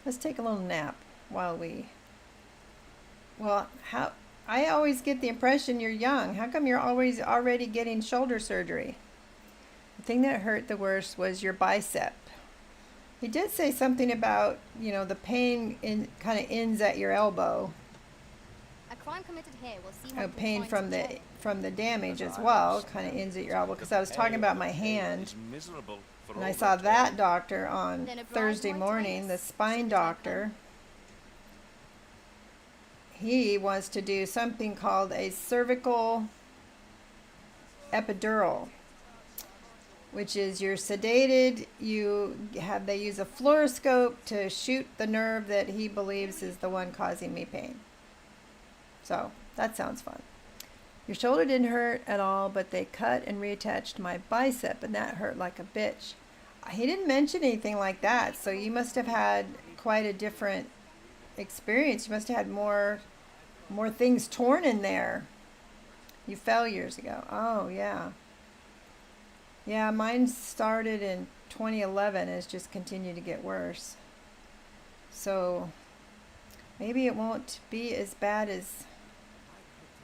Let's take a little nap while we... Well, I always get the impression you're young. How come you're always already getting shoulder surgery? The thing that hurt the worst was your bicep. He did say something about, the pain kind of ends at your elbow. A crime committed here. We'll see what Pain from the damage as well kind of ends at your elbow. Because I was talking about my hand, and I saw that doctor on Thursday morning, the spine doctor. He wants to do something called a cervical epidural, which is you're sedated. They use a fluoroscope to shoot the nerve that he believes is the one causing me pain. So that sounds fun. Your shoulder didn't hurt at all, but they cut and reattached my bicep, and that hurt like a bitch. He didn't mention anything like that, so you must have had quite a different experience. You must have had more things torn in there. You fell years ago. Oh, yeah. Yeah, mine started in 2011 and has just continued to get worse. So maybe it won't be as bad as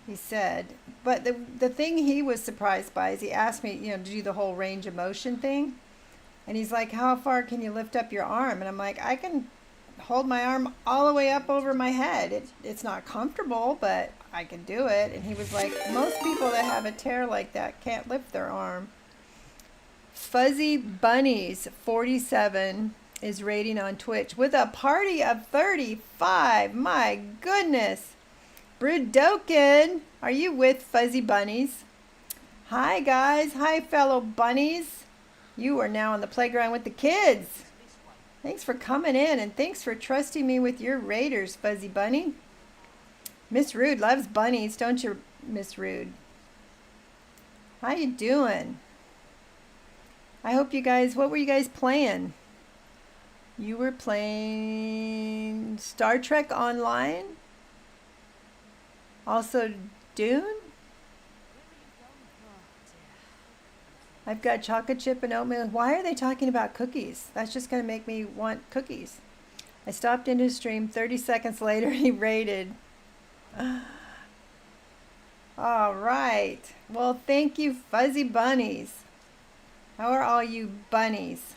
he said. But the thing he was surprised by is he asked me, to do the whole range of motion thing. And he's like, how far can you lift up your arm? And I'm like, I can hold my arm all the way up over my head. It's not comfortable, but I can do it. And he was like, most people that have a tear like that can't lift their arm. Fuzzy Bunnies 47 is rating on Twitch with a party of 35. My goodness. Brudokin, are you with Fuzzy Bunnies? Hi guys. Hi fellow bunnies. You are now on the playground with the kids. Thanks for coming in, and thanks for trusting me with your raiders, Fuzzy Bunny. Miss Rude loves bunnies, don't you, Miss Rude? How you doing? I hope you guys, what were you guys playing? You were playing Star Trek Online? Also Dune? I've got chocolate chip and oatmeal. Why are they talking about cookies? That's just going to make me want cookies. I stopped into his stream. 30 seconds later, he raided. All right. Well, thank you, Fuzzy Bunnies. How are all you bunnies?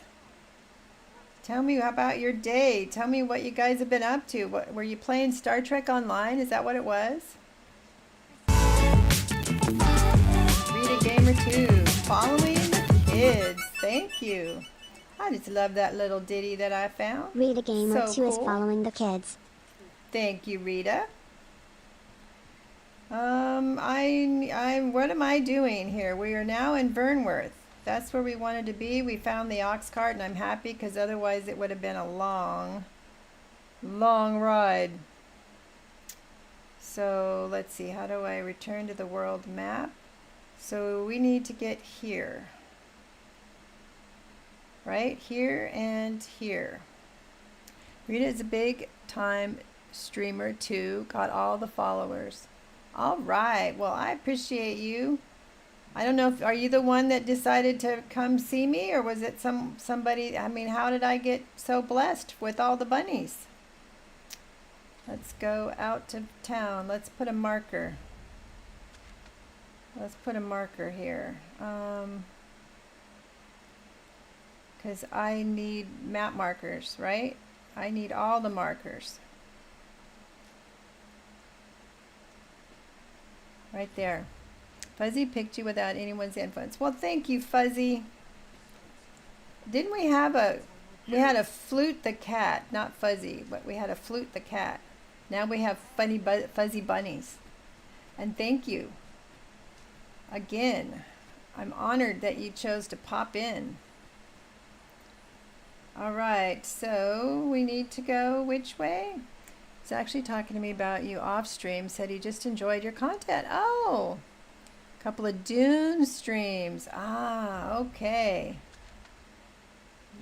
Tell me about your day. Tell me what you guys have been up to. What, were you playing Star Trek Online? Is that what it was? Rita Gamer 2. Following the kids. Thank you. I just love that little ditty that I found. Rita Gamer So 2 is cool. following the kids. Thank you, Rita. What am I doing here? We are now in Burnworth. That's where we wanted to be. We found the ox cart, and I'm happy because otherwise it would have been a long, long ride. So let's see, how do I return to the world map? So we need to get here. Right here and here. Rita is a big time streamer too. Got all the followers. All right. Well, I appreciate you. I don't know if are you the one that decided to come see me, or was it somebody? I mean, how did I get so blessed with all the bunnies? Let's go out to town. Let's put a marker. Let's put a marker here. Because I need map markers, right? I need all the markers. Right there. Fuzzy picked you without anyone's influence. Well, thank you, Fuzzy. Didn't we have we had a Flute the cat, not Fuzzy, but we had a Flute the cat. Now we have fuzzy bunnies. And thank you. Again, I'm honored that you chose to pop in. All right, so we need to go which way? He's actually talking to me about you off stream. Said he just enjoyed your content. Oh, a couple of Dune streams. Ah, okay.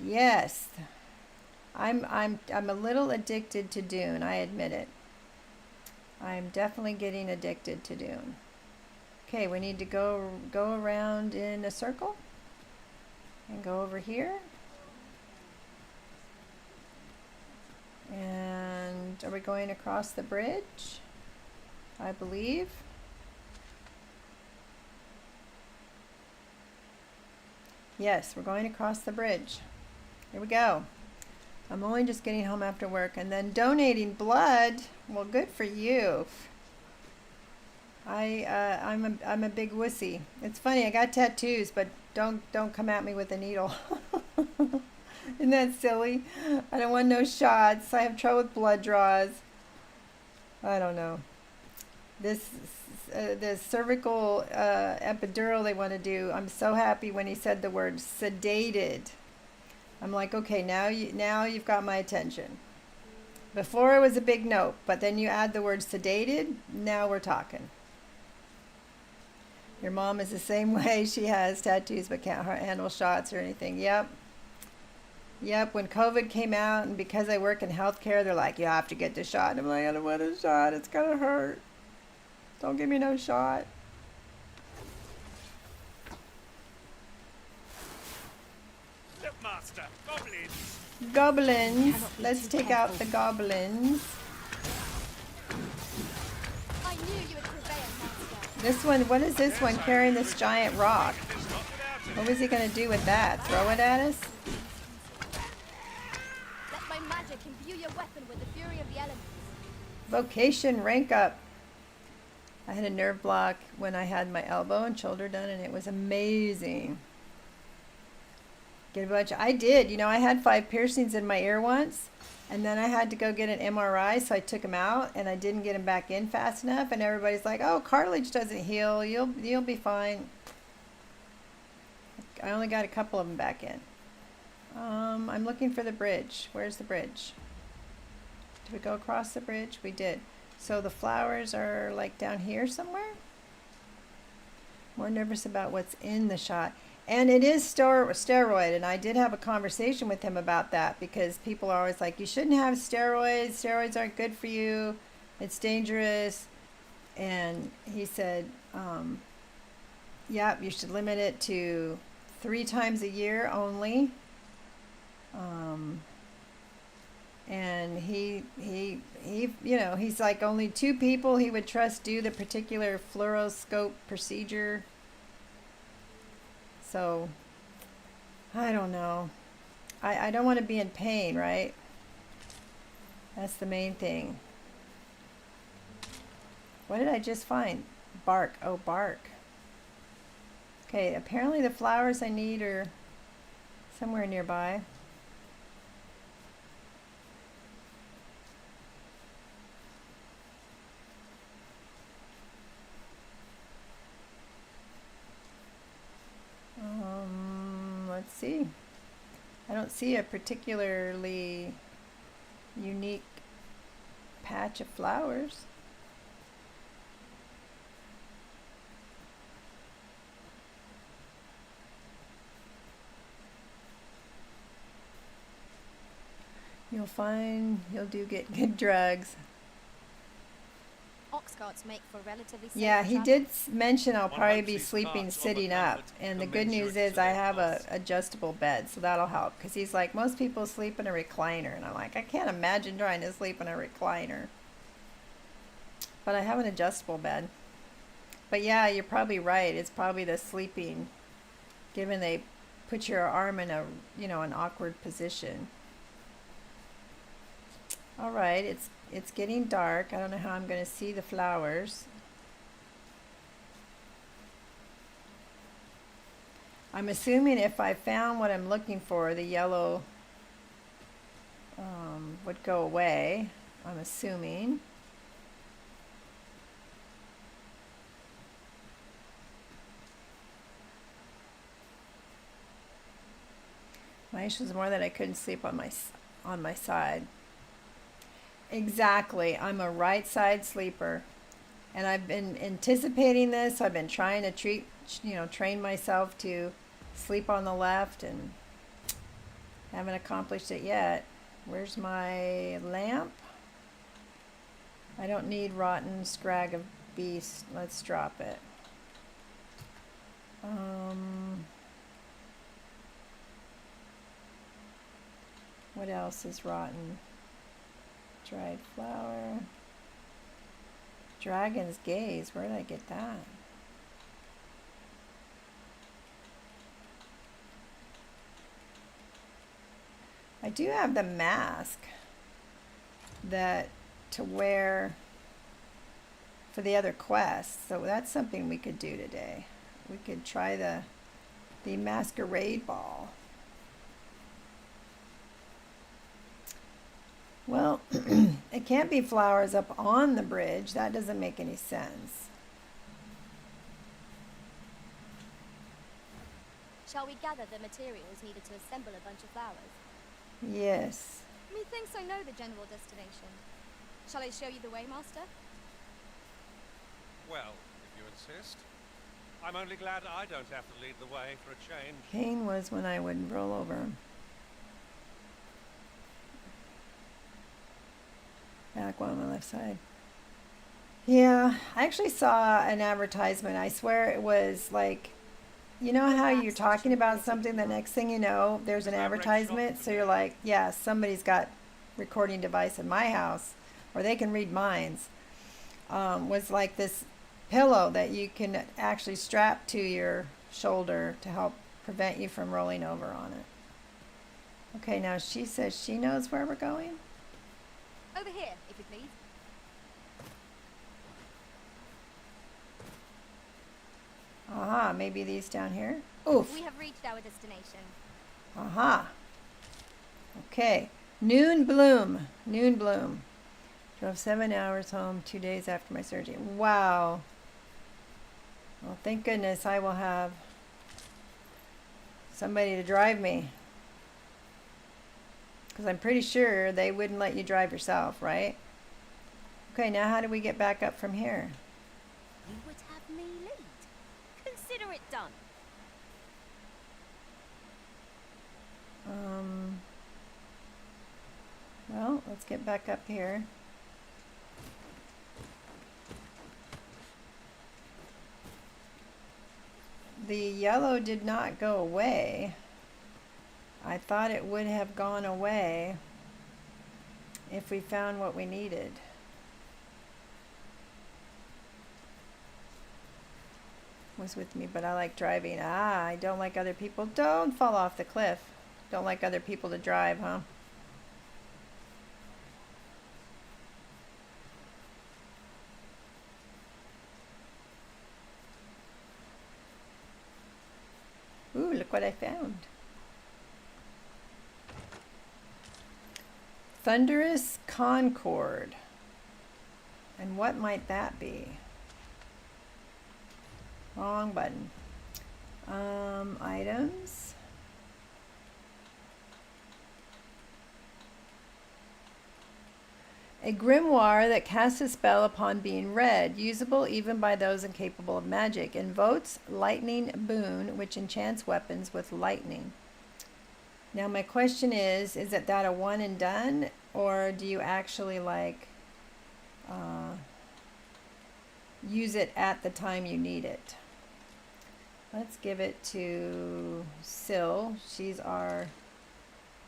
Yes, I'm a little addicted to Dune. I admit it. I'm definitely getting addicted to Dune. Okay, we need to go around in a circle and go over here. And are we going across the bridge? I believe. Yes, we're going across the bridge. Here we go. I'm only just getting home after work and then donating blood. Well, good for you. I'm a big wussy. It's funny, I got tattoos, but don't come at me with a needle. Isn't that silly? I don't want no shots. I have trouble with blood draws. I don't know. This cervical epidural they want to do. I'm so happy when he said the word sedated. I'm like, okay, now you've got my attention. Before it was a big nope, but then you add the word sedated. Now we're talking. Your mom is the same way. She has tattoos but can't handle shots or anything. Yep. When COVID came out, and because I work in healthcare, they're like, you have to get the shot. And I'm like, I don't want a shot. It's going to hurt. Don't give me no shot. Look, Master, goblins. Goblins. Let's take out the goblins. I knew you would prevail, Master. This one, what is this one carrying this giant rock? What was he going to do with that? Throw it at us? Let my magic imbue your weapon with the fury of the elements. Vocation rank up. I had a nerve block when I had my elbow and shoulder done, and it was amazing. Get a bunch. I did. You know, I had 5 piercings in my ear once, and then I had to go get an MRI, so I took them out, and I didn't get them back in fast enough. And everybody's like, "Oh, cartilage doesn't heal. You'll be fine." I only got a couple of them back in. I'm looking for the bridge. Where's the bridge? Did we go across the bridge? We did. So the flowers are like down here somewhere? More nervous about what's in the shot. And it is steroid, and I did have a conversation with him about that, because people are always like, you shouldn't have steroids. Steroids aren't good for you. It's dangerous. And he said, yeah, you should limit it to 3 times a year only. And he, you know, he's like only 2 people he would trust do the particular fluoroscope procedure. So, I don't know. I don't want to be in pain, right? That's the main thing. What did I just find? Bark. Oh, bark. Okay, apparently the flowers I need are somewhere nearby. Let's see. I don't see a particularly unique patch of flowers. You'll do get good drugs. Ox carts make for relatively safe Yeah, he travel. did mention I'll One probably hopes be these sleeping carts sitting offer up. comfort And the good news commensurate is to I their have a costs. adjustable bed, so that'll help. Because he's like, most people sleep in a recliner. And I'm like, I can't imagine trying to sleep in a recliner. But I have an adjustable bed. But yeah, you're probably right. It's probably the sleeping, given they put your arm in a, you know, an awkward position. All right, it's getting dark. I don't know how I'm going to see the flowers. I'm assuming if I found what I'm looking for, the yellow would go away. I'm assuming. My issue was more that I couldn't sleep on my side. Exactly. I'm a right side sleeper. And I've been anticipating this. I've been trying to train myself to sleep on the left and haven't accomplished it yet. Where's my lamp? I don't need rotten scrag of beast. Let's drop it. What else is rotten? Dried flower. Dragon's gaze. Where did I get that? I do have the mask that to wear for the other quests, so that's something we could do today. We could try the masquerade ball. Well, it can't be flowers up on the bridge. That doesn't make any sense. Shall we gather the materials needed to assemble a bunch of flowers? Yes. Methinks I know the general destination. Shall I show you the way, Master? Well, if you insist. I'm only glad I don't have to lead the way for a change. Pain was when I would roll over. Back one on my left side. Yeah, I actually saw an advertisement. I swear it was like, you know how you're talking about something, the next thing you know, there's an advertisement. So you're like, yeah, somebody's got recording device in my house, or they can read minds. Was like this pillow that you can actually strap to your shoulder to help prevent you from rolling over on it. Okay, now she says she knows where we're going. Over here, if you please. Aha, maybe these down here. Oof. We have reached our destination. Aha. Okay. Noon bloom. Noon bloom. Drove 7 hours home 2 days after my surgery. Wow. Well, thank goodness I will have somebody to drive me. Because I'm pretty sure they wouldn't let you drive yourself, right? Okay, now how do we get back up from here? You would have me lead. Consider it done. Well, let's get back up here. the yellow did not go away. I thought it would have gone away if we found what we needed. Was with me, but I like driving. Ah, I don't like other people. Don't fall off the cliff. Don't like other people to drive, huh? Ooh, look what I found. Thunderous Concord. And what might that be? Wrong button. Items. A grimoire that casts a spell upon being read, usable even by those incapable of magic. Invokes lightning boon, which enchants weapons with lightning. Now my question is it that a one and done, or do you actually like use it at the time you need it? Let's give it to Syl. She's our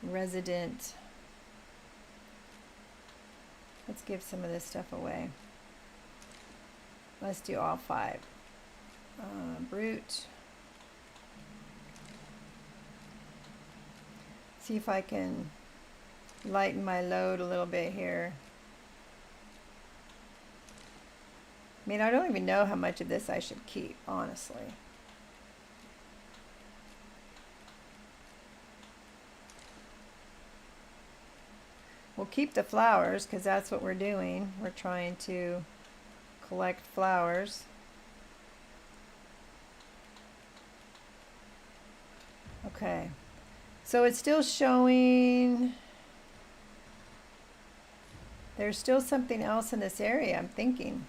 resident. Let's give some of this stuff away. Let's do all 5. Brute. See if I can lighten my load a little bit here. I mean, I don't even know how much of this I should keep, honestly. We'll keep the flowers because that's what we're doing. We're trying to collect flowers. Okay. So it's still showing there's still something else in this area, I'm thinking.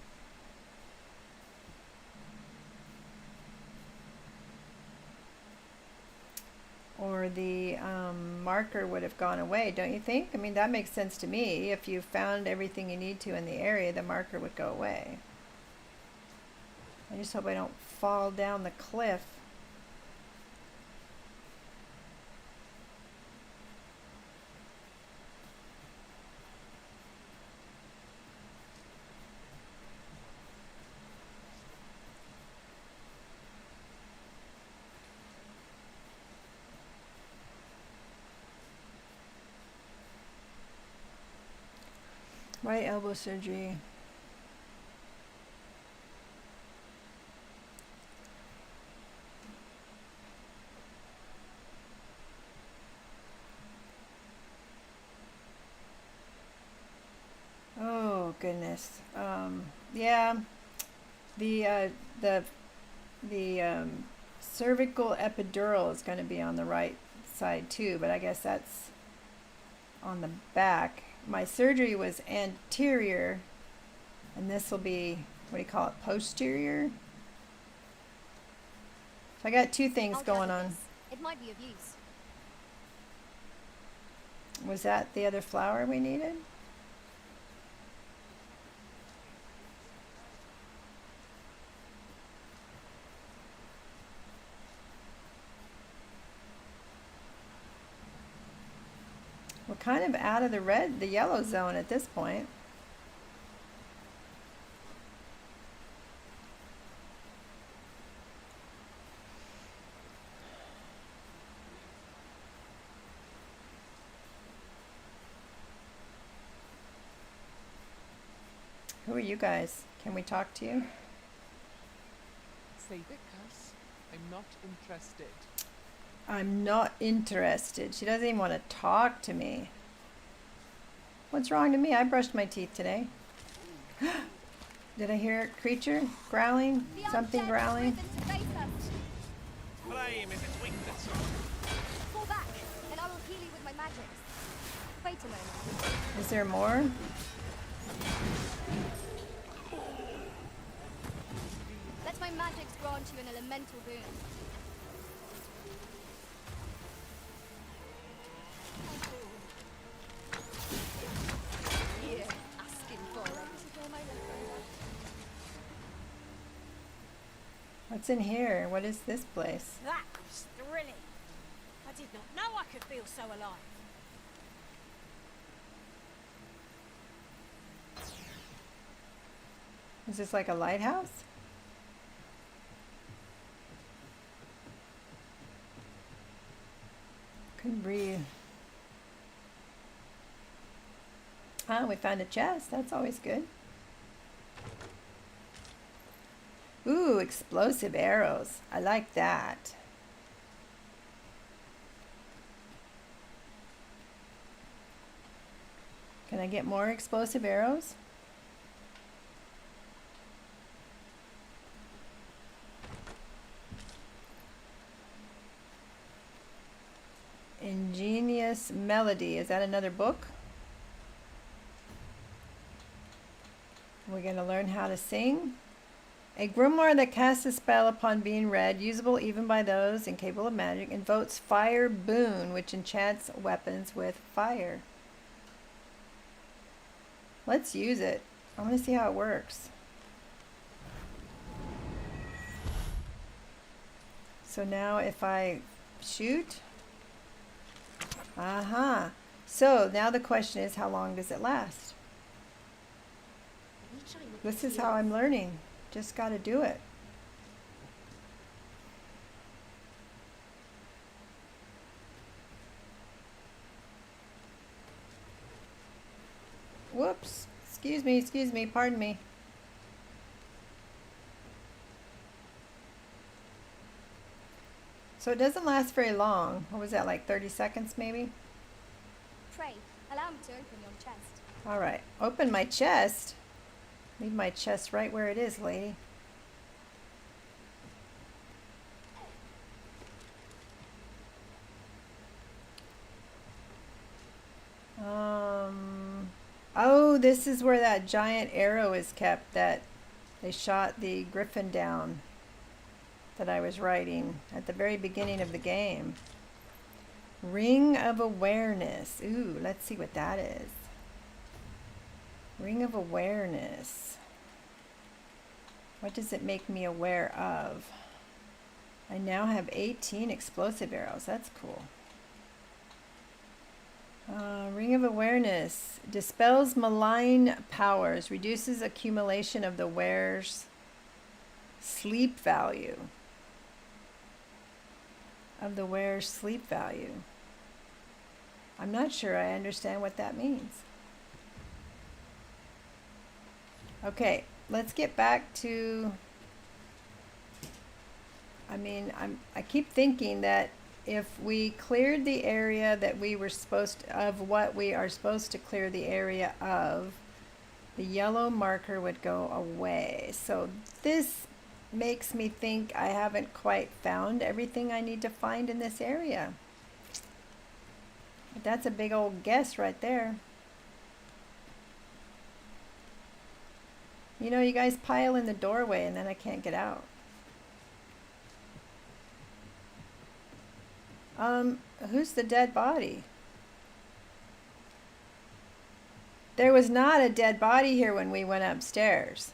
Or the marker would have gone away, don't you think? I mean, that makes sense to me. If you found everything you need to in the area, the marker would go away. I just hope I don't fall down the cliff. Right elbow surgery. Oh goodness. Yeah. The cervical epidural is going to be on the right side too, but I guess that's on the back. My surgery was anterior, and this will be, what do you call it, posterior? So I got 2 things going on. It might be of use. Was that the other flower we needed? We're kind of out of the yellow zone at this point. Who are you guys? Can we talk to you? Save it, Cass. I'm not interested. I'm not interested. She doesn't even want to talk to me. What's wrong to me? I brushed my teeth today. Did I hear a creature growling? Something growling? Flame is its weakness. Fall back, and I will heal you with my magics. Wait a moment. Is there more? Let my magics grant you an elemental boon. What's in here? What is this place? That was thrilling. I did not know I could feel so alive. Is this like a lighthouse? Couldn't breathe. Ah, we found a chest. That's always good. Ooh, explosive arrows. I like that. Can I get more explosive arrows? Ingenious Melody. Is that another book? We're going to learn how to sing. A grimoire that casts a spell upon being read, usable even by those incapable of magic, invokes Fire Boon, which enchants weapons with fire. Let's use it. I want to see how it works. So now if I shoot, so now the question is, how long does it last? This is how I'm learning. Just got to do it. Whoops. Excuse me, pardon me. So it doesn't last very long. What was that, like 30 seconds maybe? Pray, allow me to open your chest. All right, open my chest. Leave my chest right where it is, lady. Oh, this is where that giant arrow is kept that they shot the griffin down that I was writing at the very beginning of the game. Ring of Awareness. Ooh, let's see what that is. Ring of Awareness. What does it make me aware of? I now have 18 explosive arrows. That's cool. Ring of Awareness. Dispels malign powers. Reduces accumulation of the wearer's sleep value. I'm not sure I understand what that means. Okay, let's get back to, I keep thinking that if we cleared the area that we were what we are supposed to clear the area of, the yellow marker would go away. So this makes me think I haven't quite found everything I need to find in this area. But that's a big old guess right there. You know, you guys pile in the doorway and then I can't get out. Who's the dead body? There was not a dead body here when we went upstairs.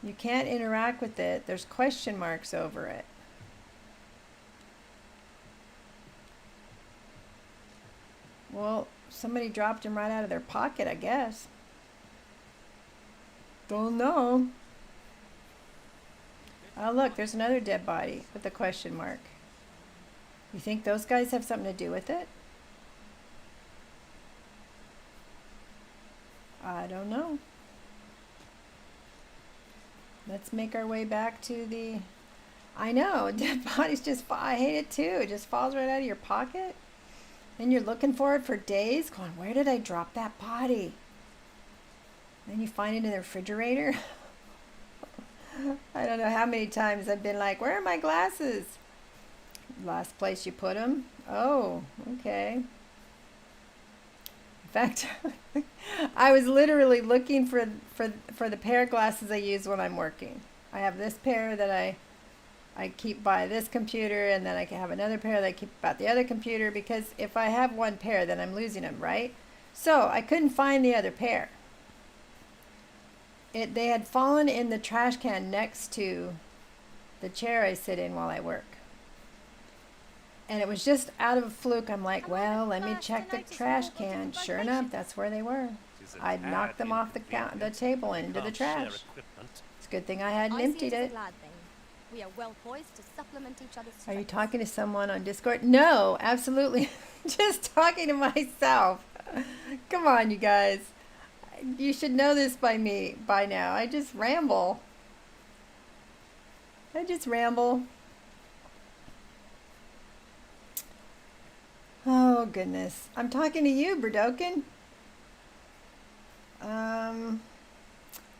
You can't interact with it. There's question marks over it. Well, somebody dropped him right out of their pocket, I guess. Don't know. Oh, look, there's another dead body with a question mark. You think those guys have something to do with it? I don't know. Let's make our way back to the... I know, dead bodies just fall. I hate it too. It just falls right out of your pocket. And you're looking for it for days, going, where did I drop that body? And you find it in the refrigerator. I don't know how many times I've been like, where are my glasses? Last place you put them? Oh, okay. In fact, I was literally looking for the pair of glasses I use when I'm working. I have this pair that I keep by this computer, and then I can have another pair that I keep about the other computer, because if I have one pair, then I'm losing them, right? So I couldn't find the other pair. they had fallen in the trash can next to the chair I sit in while I work. And it was just out of a fluke. I'm like, well, let me check the trash can. Sure enough, that's where they were. I'd knocked them off the table and into the trash. It's a good thing I hadn't emptied it. We are well poised to supplement each other's Are you strengths. talking to someone on Discord? No, absolutely. Just talking to myself. Come on, you guys. You should know this by now. I just ramble. Oh, goodness. I'm talking to you, Berdoken.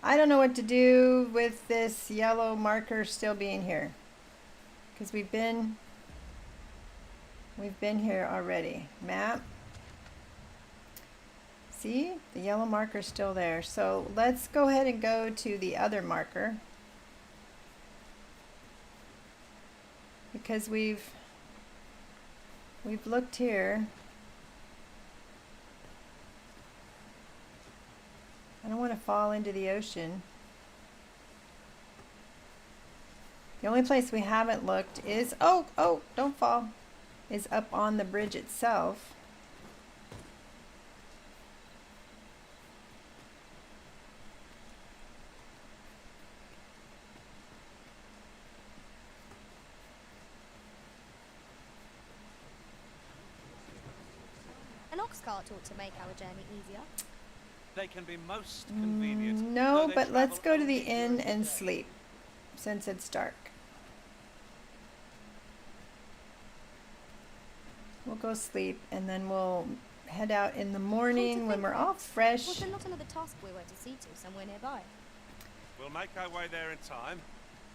I don't know what to do with this yellow marker still being here. Because we've been here already. Map. See? The yellow marker's still there. So let's go ahead and go to the other marker. Because we've looked here. I don't want to fall into the ocean. The only place we haven't looked is, oh, don't fall, is up on the bridge itself. An ox cart ought to make our journey easier. They can be most convenient. No, though they but let's travel go to the only inn during the and day. sleep, since it's dark. We'll go sleep, and then we'll head out in the morning when we're all Was fresh. there not another task we were to see to somewhere nearby? We'll make our way there in time.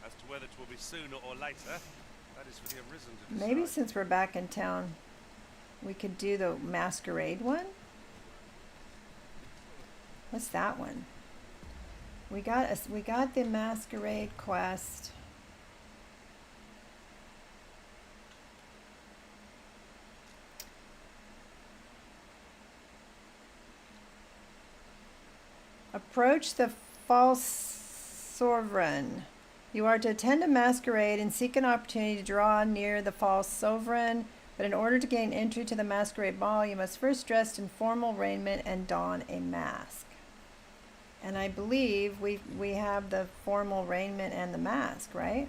As to whether it will be sooner or later, that is for the Arisen to decide. Maybe since we're back in town, we could do the masquerade one. What's that one? We got the masquerade quest. Approach the false sovereign. You are to attend a masquerade and seek an opportunity to draw near the false sovereign. But in order to gain entry to the masquerade ball, you must first dress in formal raiment and don a mask. And I believe we have the formal raiment and the mask, right?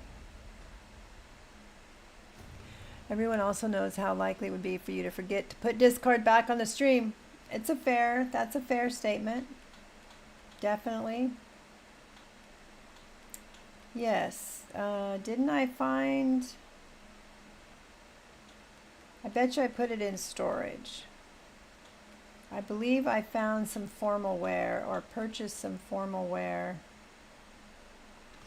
Everyone also knows how likely it would be for you to forget to put Discord back on the stream. That's a fair statement. Definitely. Yes. Didn't I find... I bet you I put it in storage. I believe I found some formal wear or purchased some formal wear.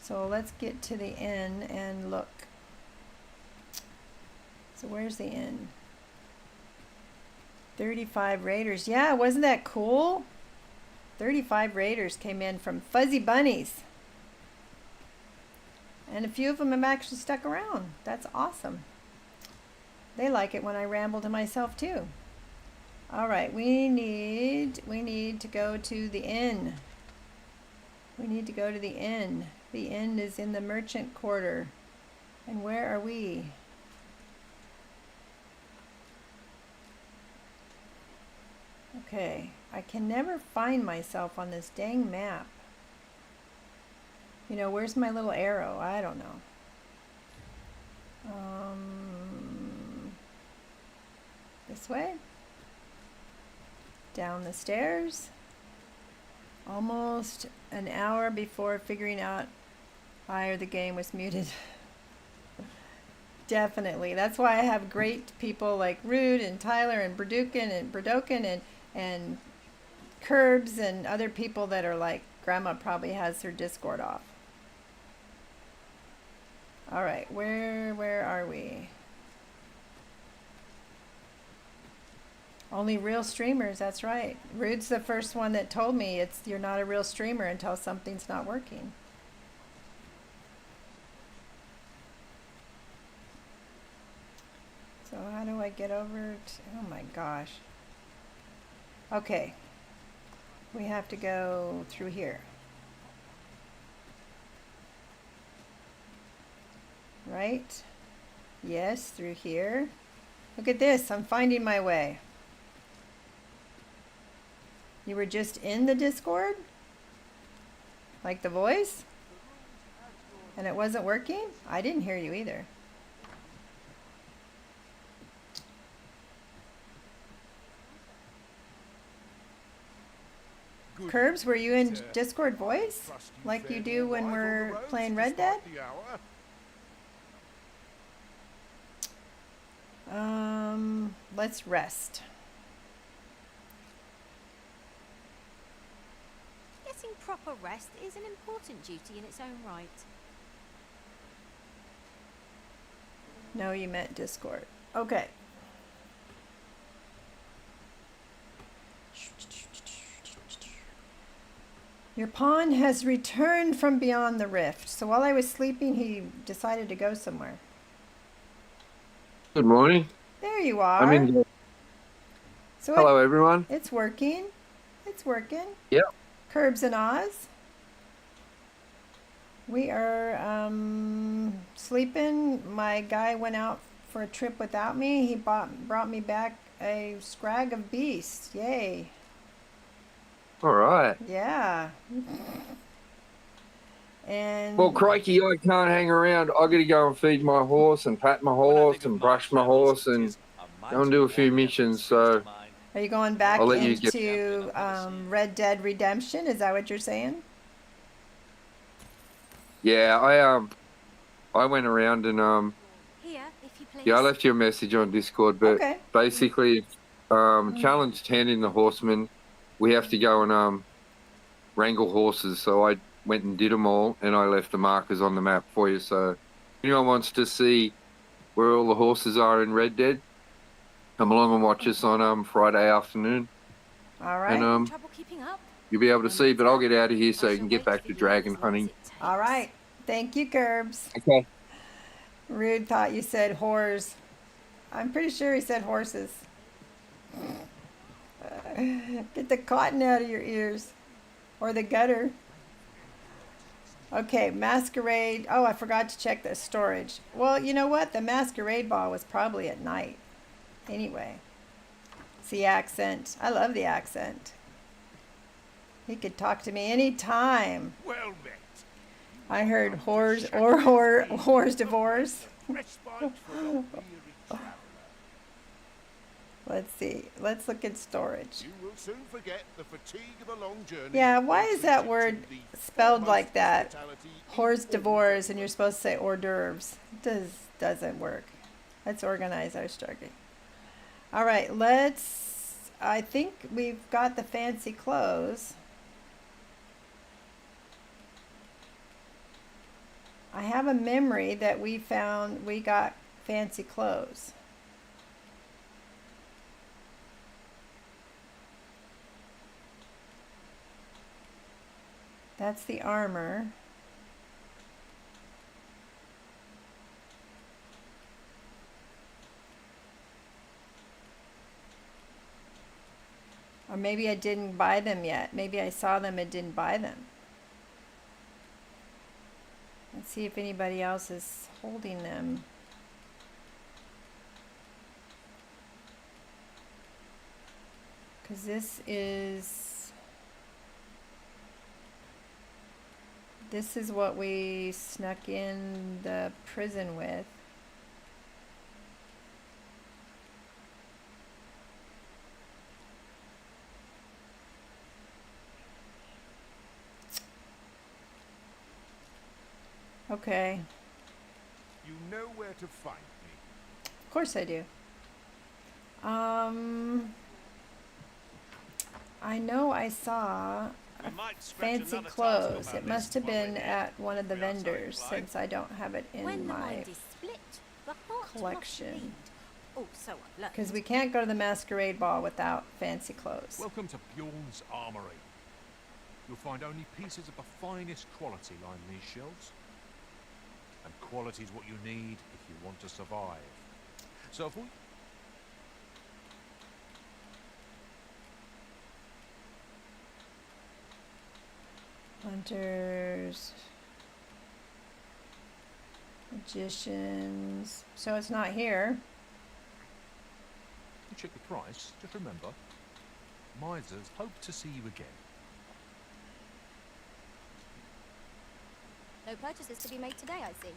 So let's get to the inn and look. So where's the inn? 35 raiders. Yeah, wasn't that cool? 35 raiders came in from Fuzzy Bunnies. And a few of them have actually stuck around. That's awesome. They like it when I ramble to myself too. All right, we need to go to the inn. We need to go to the inn. The inn is in the merchant quarter. And where are we? Okay, I can never find myself on this dang map. You know, where's my little arrow? I don't know. This way? Down the stairs. Almost an hour before figuring out the game was muted. Definitely. That's why I have great people like Rude and Tyler and Berdoken and Curbs and other people that are like, Grandma probably has her Discord off. All right, where are we? Only real streamers, that's right. Rude's the first one that told me you're not a real streamer until something's not working. So how do I get over to, oh my gosh. Okay. We have to go through here. right? Yes, through here. Look at this. I'm finding my way. You were just in the Discord? Like the voice? And it wasn't working? I didn't hear you either. Curbs, were you in Discord voice? Like you do when we're playing Red Dead? Let's rest. Getting proper rest is an important duty in its own right. No, you meant Discord. Okay. Your pawn has returned from beyond the rift. So while I was sleeping, he decided to go somewhere. Good morning. There you are. I'm in. So Hello, everyone. It's working. It's working. Yep. Curbs and Oz. We are sleeping. My guy went out for a trip without me. He brought me back a scrag of beasts. Yay. All right. Yeah. And well, crikey, I can't hang around. I got to go and feed my horse and pat my horse and brush my horse and go and do a few missions. So are you going back I'll let you into Red Dead Redemption? Is that what you're saying? Yeah, I went around and Here, if you please. yeah, I left you a message on Discord, but okay. Basically, challenge 10 in the Horsemen, we have to go and wrangle horses. So I went and did them all, and I left the markers on the map for you. So if anyone wants to see where all the horses are in Red Dead, come along and watch us on Friday afternoon. All right. And Trouble keeping up? you'll be able to see, but I'll get out of here so you can get back to dragon hunting. All right. Thank you, Curbs. Okay. Rude thought you said whores. I'm pretty sure he said horses. Get the cotton out of your ears. Or the gutter. Okay, masquerade. Oh, I forgot to check the storage. Well, you know what? The masquerade ball was probably at night. Anyway. It's the accent. I love the accent. He could talk to me anytime. Well met. I heard whores or whores divorce. Let's see. Let's look at storage. You will soon forget the fatigue of a long journey. Yeah, why is that word spelled like that? Hors d'oeuvres, and you're supposed to say hors d'oeuvres. It doesn't work. Let's organize our struggling. All right, I think we've got the fancy clothes. I have a memory that we got fancy clothes. That's the armor. Or maybe I didn't buy them yet. Maybe I saw them and didn't buy them. Let's see if anybody else is holding them. Because this is what we snuck in the prison with. Okay. You know where to find me. Of course I do. I know I saw fancy clothes. It must have been at one of the vendors since I don't have it in my collection. Oh, so I've learned. Because we can't go to the masquerade ball without fancy clothes. Welcome to Bjorn's Armory. You'll find only pieces of the finest quality line these shelves. And quality's what you need if you want to survive. So if we... Hunters. Magicians. So it's not here. You check the price. Just remember, misers hope to see you again. No purchases to be made today, I see.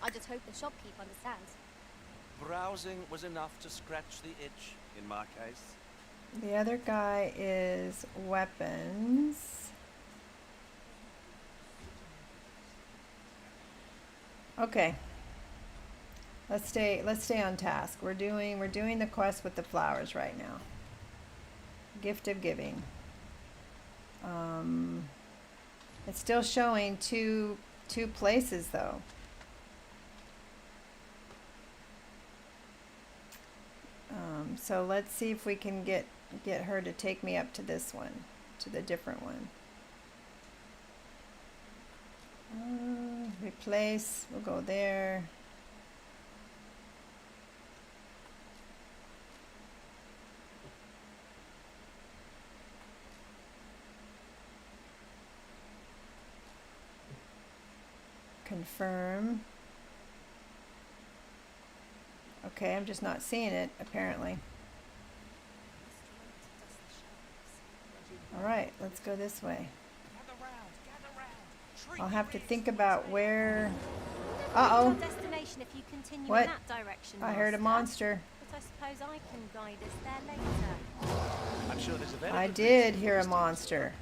I just hope the shopkeep understands. Browsing was enough to scratch the itch, in my case. The other guy is weapons. Okay. Let's stay on task. We're doing the quest with the flowers right now. Gift of giving. It's still showing two places though. So let's see if we can get her to take me up to this one, to the different one. Replace, we'll go there. Confirm. Okay, I'm just not seeing it, apparently. Alright, let's go this way. I'll have to think about where... Uh-oh. Destination if you continue What? in that direction, I heard a monster. But I suppose I can guide us there later. I'm sure there's a very I good did reason hear a for us to- monster.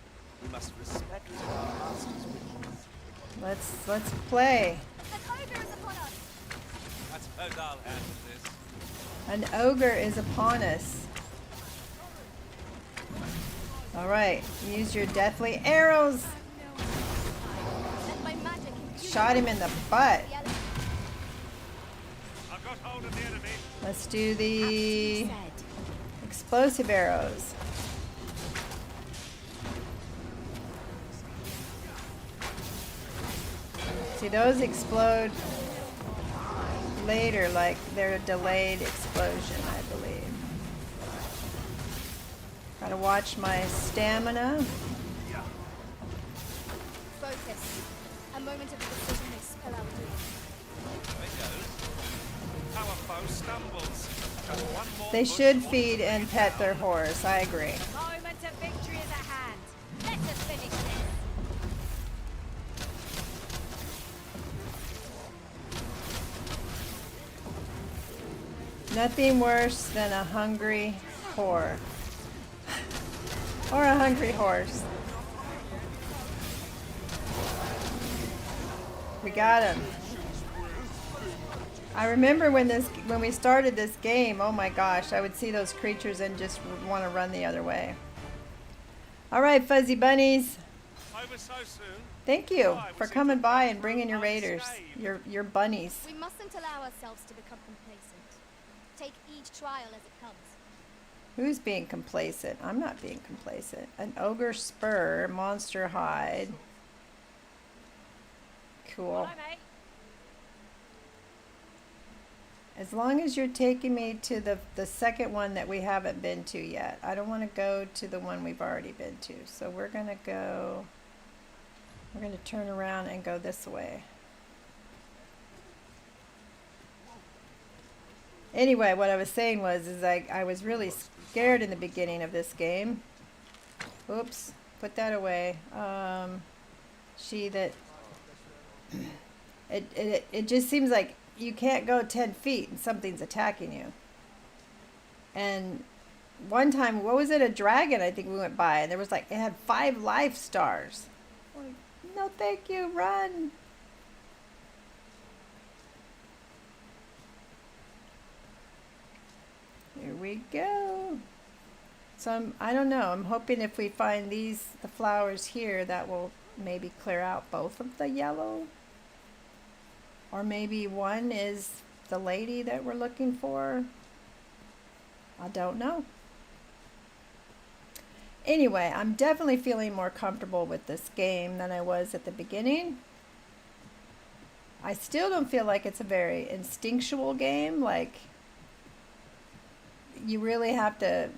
We must respect our master's wishes. Let's play. I suppose I'll handle this. An ogre is upon us. Alright, use your deathly arrows. Shot him in the butt. I've got hold of the enemy. Let's do the explosive arrows. See, those explode later, like they're a delayed explosion, I believe. Gotta watch my stamina. Focus. A moment of decision may spell out doom. There it goes. Our foe stumbles. Just one more They push should towards feed the and pet their horse, I agree. Moment of victory is at hand. Let us finish this. Nothing worse than a hungry whore. Or a hungry horse. We got him. I remember when we started this game, oh my gosh, I would see those creatures and just want to run the other way. Alright, fuzzy bunnies. Over so soon. Thank you for coming by and bringing your raiders, your bunnies. We mustn't allow ourselves to become complacent. Take each trial as it comes. Who's being complacent? I'm not being complacent. An ogre spur, monster hide. Cool. As long as you're taking me to the second one that we haven't been to yet. I don't want to go to the one we've already been to. So we're going to turn around and go this way. Anyway, what I was saying was I was really scared in the beginning of this game. Oops, put that away. It just seems like you can't go 10 feet and something's attacking you. And one time, what was it, a dragon I think we went by, and there was like, it had 5 life stars. Like, no thank you, run. Here we go. So I don't know, I'm hoping if we find the flowers here, that will maybe clear out both of the yellow. Or maybe one is the lady that we're looking for. I don't know. Anyway, I'm definitely feeling more comfortable with this game than I was at the beginning. I still don't feel like it's a very instinctual game. Like, you really have to,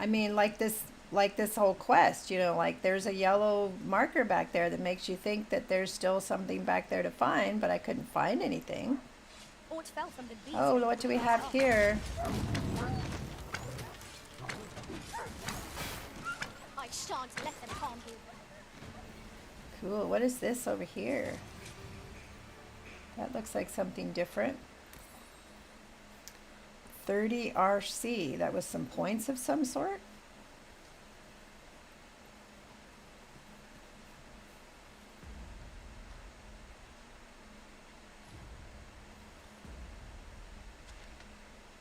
I mean, like this like this whole quest, you know, like there's a yellow marker back there that makes you think that there's still something back there to find, but I couldn't find anything. Or it fell from the beast. Oh, what do we have here? I shan't let them harm you. Cool. What is this over here? That looks like something different. 30 RC. That was some points of some sort.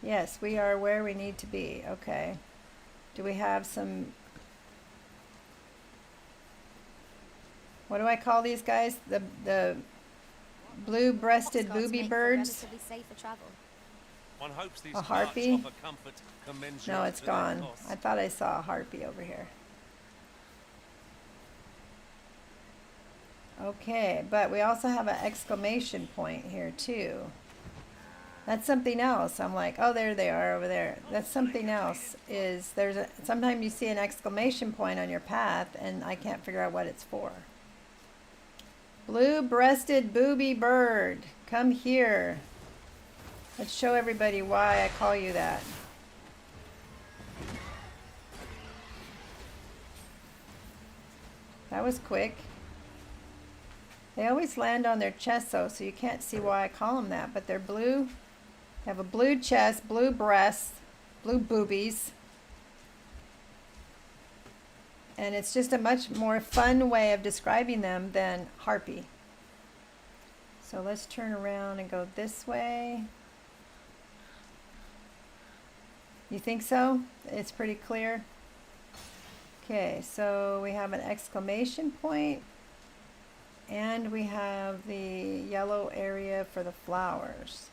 Yes, we are where we need to be. Okay. Do we have some... What do I call these guys? The blue-breasted Foxguards booby make for birds? relatively safer travel. One hopes these A harpy? carts offer comfort commensurate No, it's to their gone. costs. I thought I saw a harpy over here. Okay, but we also have an exclamation point here too. That's something else. I'm like, oh, there they are over there. That's something else. Sometimes you see an exclamation point on your path and I can't figure out what it's for. Blue-breasted booby bird, come here. Let's show everybody why I call you that. That was quick. They always land on their chest though, so you can't see why I call them that, but they're blue. They have a blue chest, blue breasts, blue boobies. And it's just a much more fun way of describing them than harpy. So let's turn around and go this way. You think so? It's pretty clear. Okay, so we have an exclamation point and we have the yellow area for the flowers.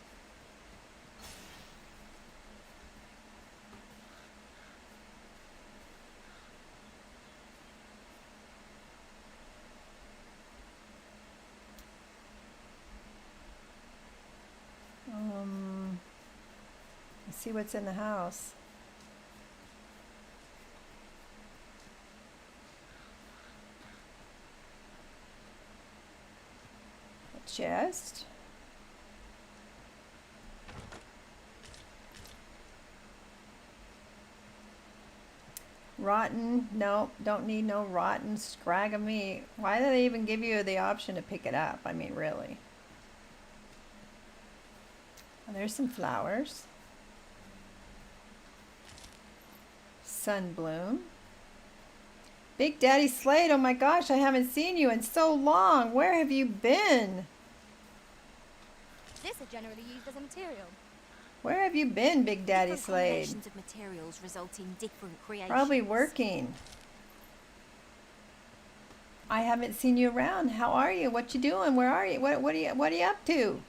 Let's see what's in the house. A chest. Rotten. No, don't need no rotten scrag of meat. Why do they even give you the option to pick it up? I mean, really. Oh, there's some flowers. Sunbloom. Big Daddy Slade, oh my gosh, I haven't seen you in so long. Where have you been? This is generally used as a material. Where have you been, Big Daddy Different Slade? combinations of materials result in different creations. Probably working. I haven't seen you around. How are you? What you doing? Where are you? What are you up to?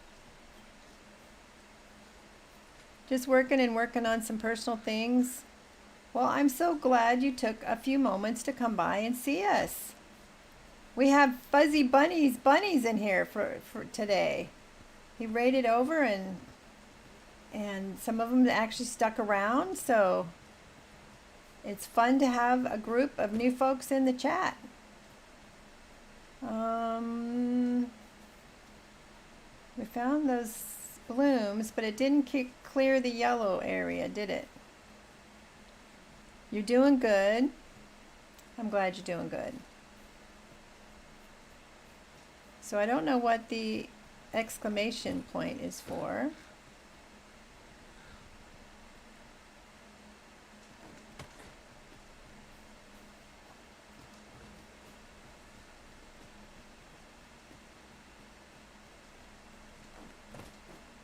Just working and working on some personal things. Well, I'm so glad you took a few moments to come by and see us. We have fuzzy bunnies in here for today. He raided over and some of them actually stuck around, so it's fun to have a group of new folks in the chat. We found those blooms, but it didn't clear the yellow area, did it? You're doing good. I'm glad you're doing good. So I don't know what the exclamation point is for.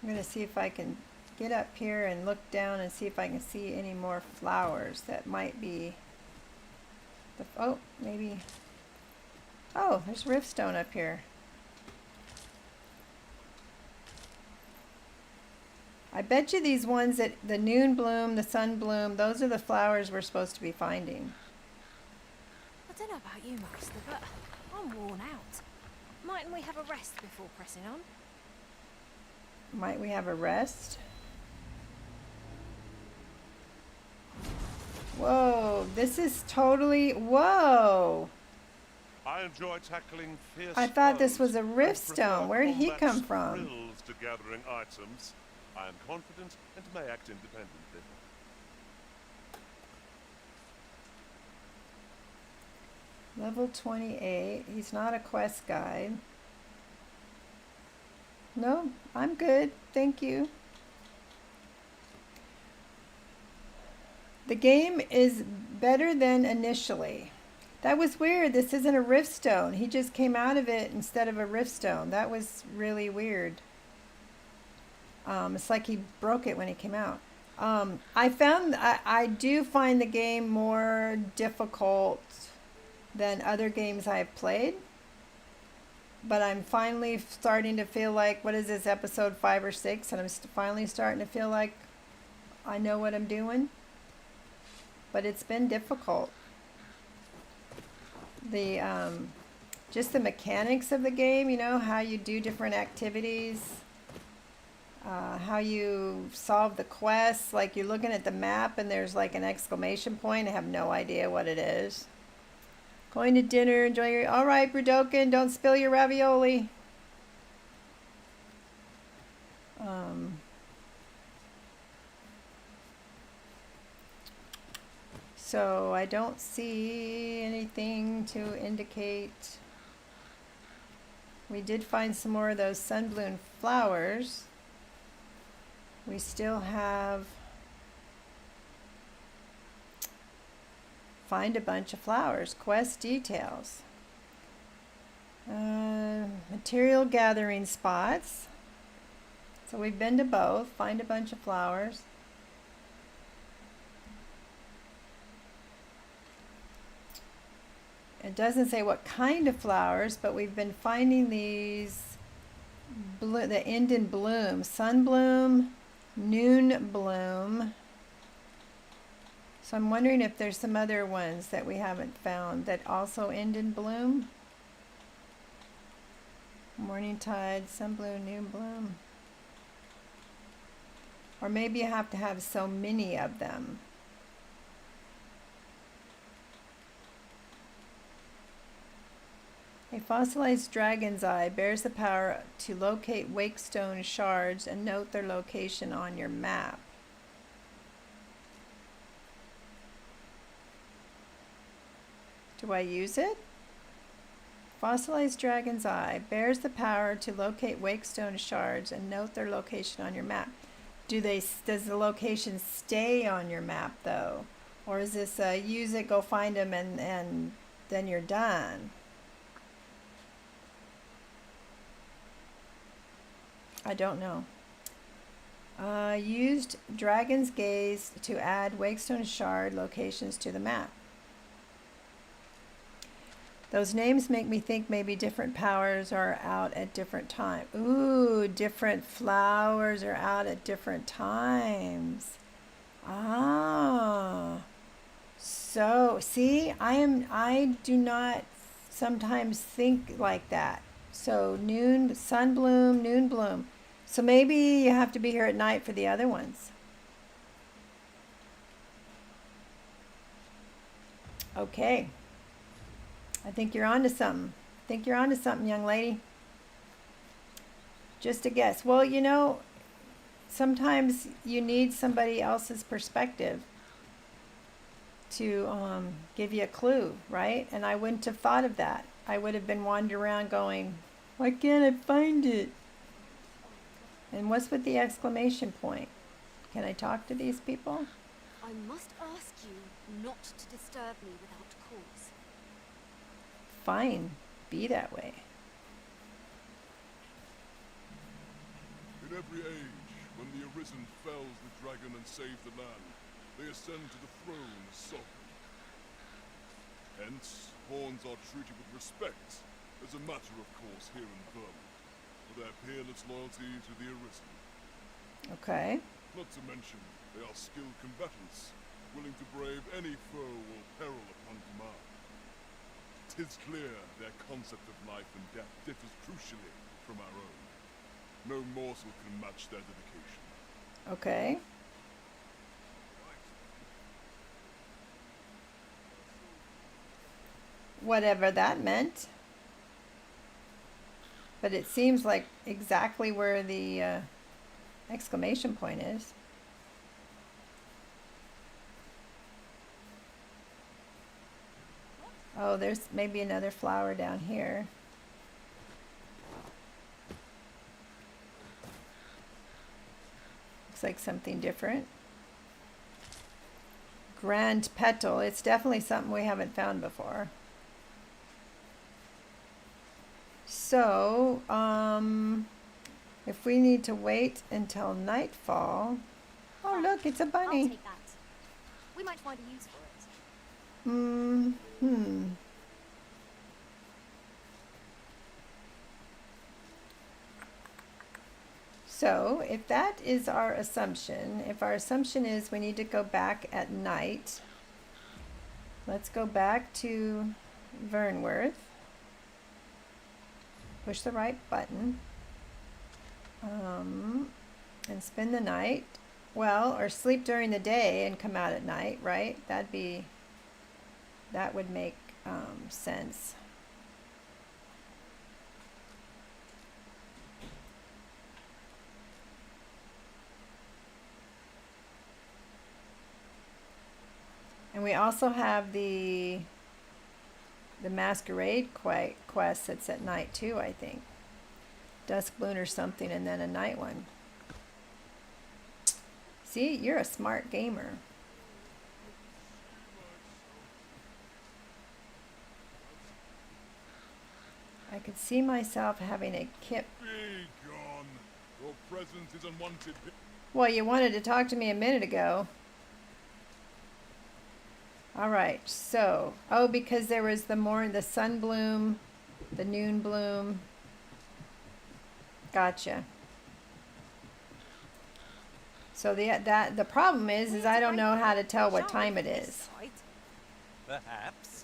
I'm going to see if I can get up here and look down and see if I can see any more flowers that might be oh, maybe. Oh, there's riftstone up here. I bet you these ones that the noon bloom, the sun bloom, those are the flowers we're supposed to be finding. I don't know about you, Master, but I'm worn out. Mightn't we have a rest before pressing on? Might we have a rest? Whoa. So this is totally, whoa. I enjoy tackling fierce I thought this foes was a and rift prefer stone. Where did he combat's come from? thrills to gathering items. I am confident and may act independently. Level 28. He's not a quest guide. No, I'm good. Thank you. The game is better than initially. That was weird. This isn't a rift stone. He just came out of it instead of a rift stone. That was really weird. It's like he broke it when he came out. I do find the game more difficult than other games I've played. But I'm finally starting to feel like, what is this, episode 5 or 6? And I'm finally starting to feel like I know what I'm doing. But it's been difficult. The just the mechanics of the game, you know, how you do different activities, how you solve the quests. Like you're looking at the map and there's like an exclamation point. I have no idea what it is. Going to dinner, enjoy your... All right, Brudokin, don't spill your ravioli. So I don't see anything to indicate. We did find some more of those sunbloom flowers. We still have... Find a bunch of flowers. Quest details. Material gathering spots. So we've been to both. Find a bunch of flowers. It doesn't say what kind of flowers, but we've been finding these, the end in bloom. Sunbloom, noon bloom. So I'm wondering if there's some other ones that we haven't found that also end in bloom. Morning tide, sunbloom, noon bloom. Or maybe you have to have so many of them. A fossilized dragon's eye bears the power to locate wakestone shards and note their location on your map. Do I use it? Fossilized dragon's eye bears the power to locate wakestone shards and note their location on your map. Does the location stay on your map though? Or is this use it, go find them, and then you're done? I don't know. Used Dragon's Gaze to add wakestone shard locations to the map. Those names make me think maybe different powers are out at different times. Ooh, different flowers are out at different times. Ah. So, see, I do not sometimes think like that. So, noon, sunbloom, noon bloom. So maybe you have to be here at night for the other ones. Okay. I think you're onto something. I think you're onto something, young lady. Just a guess. Well, you know, sometimes you need somebody else's perspective to give you a clue, right? And I wouldn't have thought of that. I would have been wandering around going, why can't I find it? And what's with the exclamation point? Can I talk to these people? I must ask you not to disturb me without cause. Fine. Be that way. In every age, when the Arisen fells the dragon and saves the land, they ascend to the throne as sovereign. Hence, Horns are treated with respect, as a matter of course here in Vermont, for their peerless loyalty to the Arisen. Okay. Not to mention, they are skilled combatants, willing to brave any foe or peril upon command. 'Tis clear their concept of life and death differs crucially from our own. No morsel can match their dedication. Okay. whatever that meant. But it seems like exactly where the exclamation point is. Oh, there's maybe another flower down here. Looks like something different. Grand petal. It's definitely something we haven't found before. So, if we need to wait until nightfall. Oh, look, it's a I'll bunny. take that. We might find a use for it. So, if that is our assumption, if our assumption is we need to go back at night, let's go back to Vernworth. Push the right button. And spend the night. Well, or sleep during the day and come out at night, right? That would make sense. And we also have the masquerade quest that's at night too, I think. Dusk Bloon or something, and then a night one. See, you're a smart gamer. I could see myself having a kip. Be gone. Your presence is unwanted. Well, you wanted to talk to me a minute ago. All right, so, oh, because there was the sun bloom, the noon bloom. Gotcha. So the problem is I don't know how to tell what time it is. Perhaps.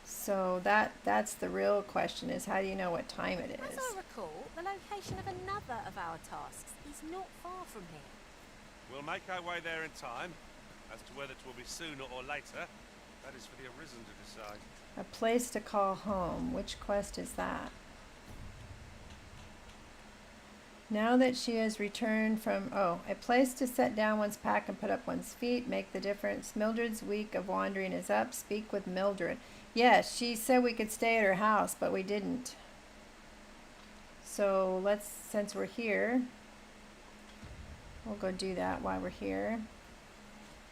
So that's the real question, is how do you know what time it As is? I recall, the location of another of our tasks is not far from here. We'll make our way there in time. As to whether it will be sooner or later, that is for the Arisen to decide. A place to call home. Which quest is that? Now that she has returned from, a place to set down one's pack and put up one's feet, make the difference. Mildred's week of wandering is up. Speak with Mildred. Yes, she said we could stay at her house, but we didn't. So since we're here, we'll go do that while we're here.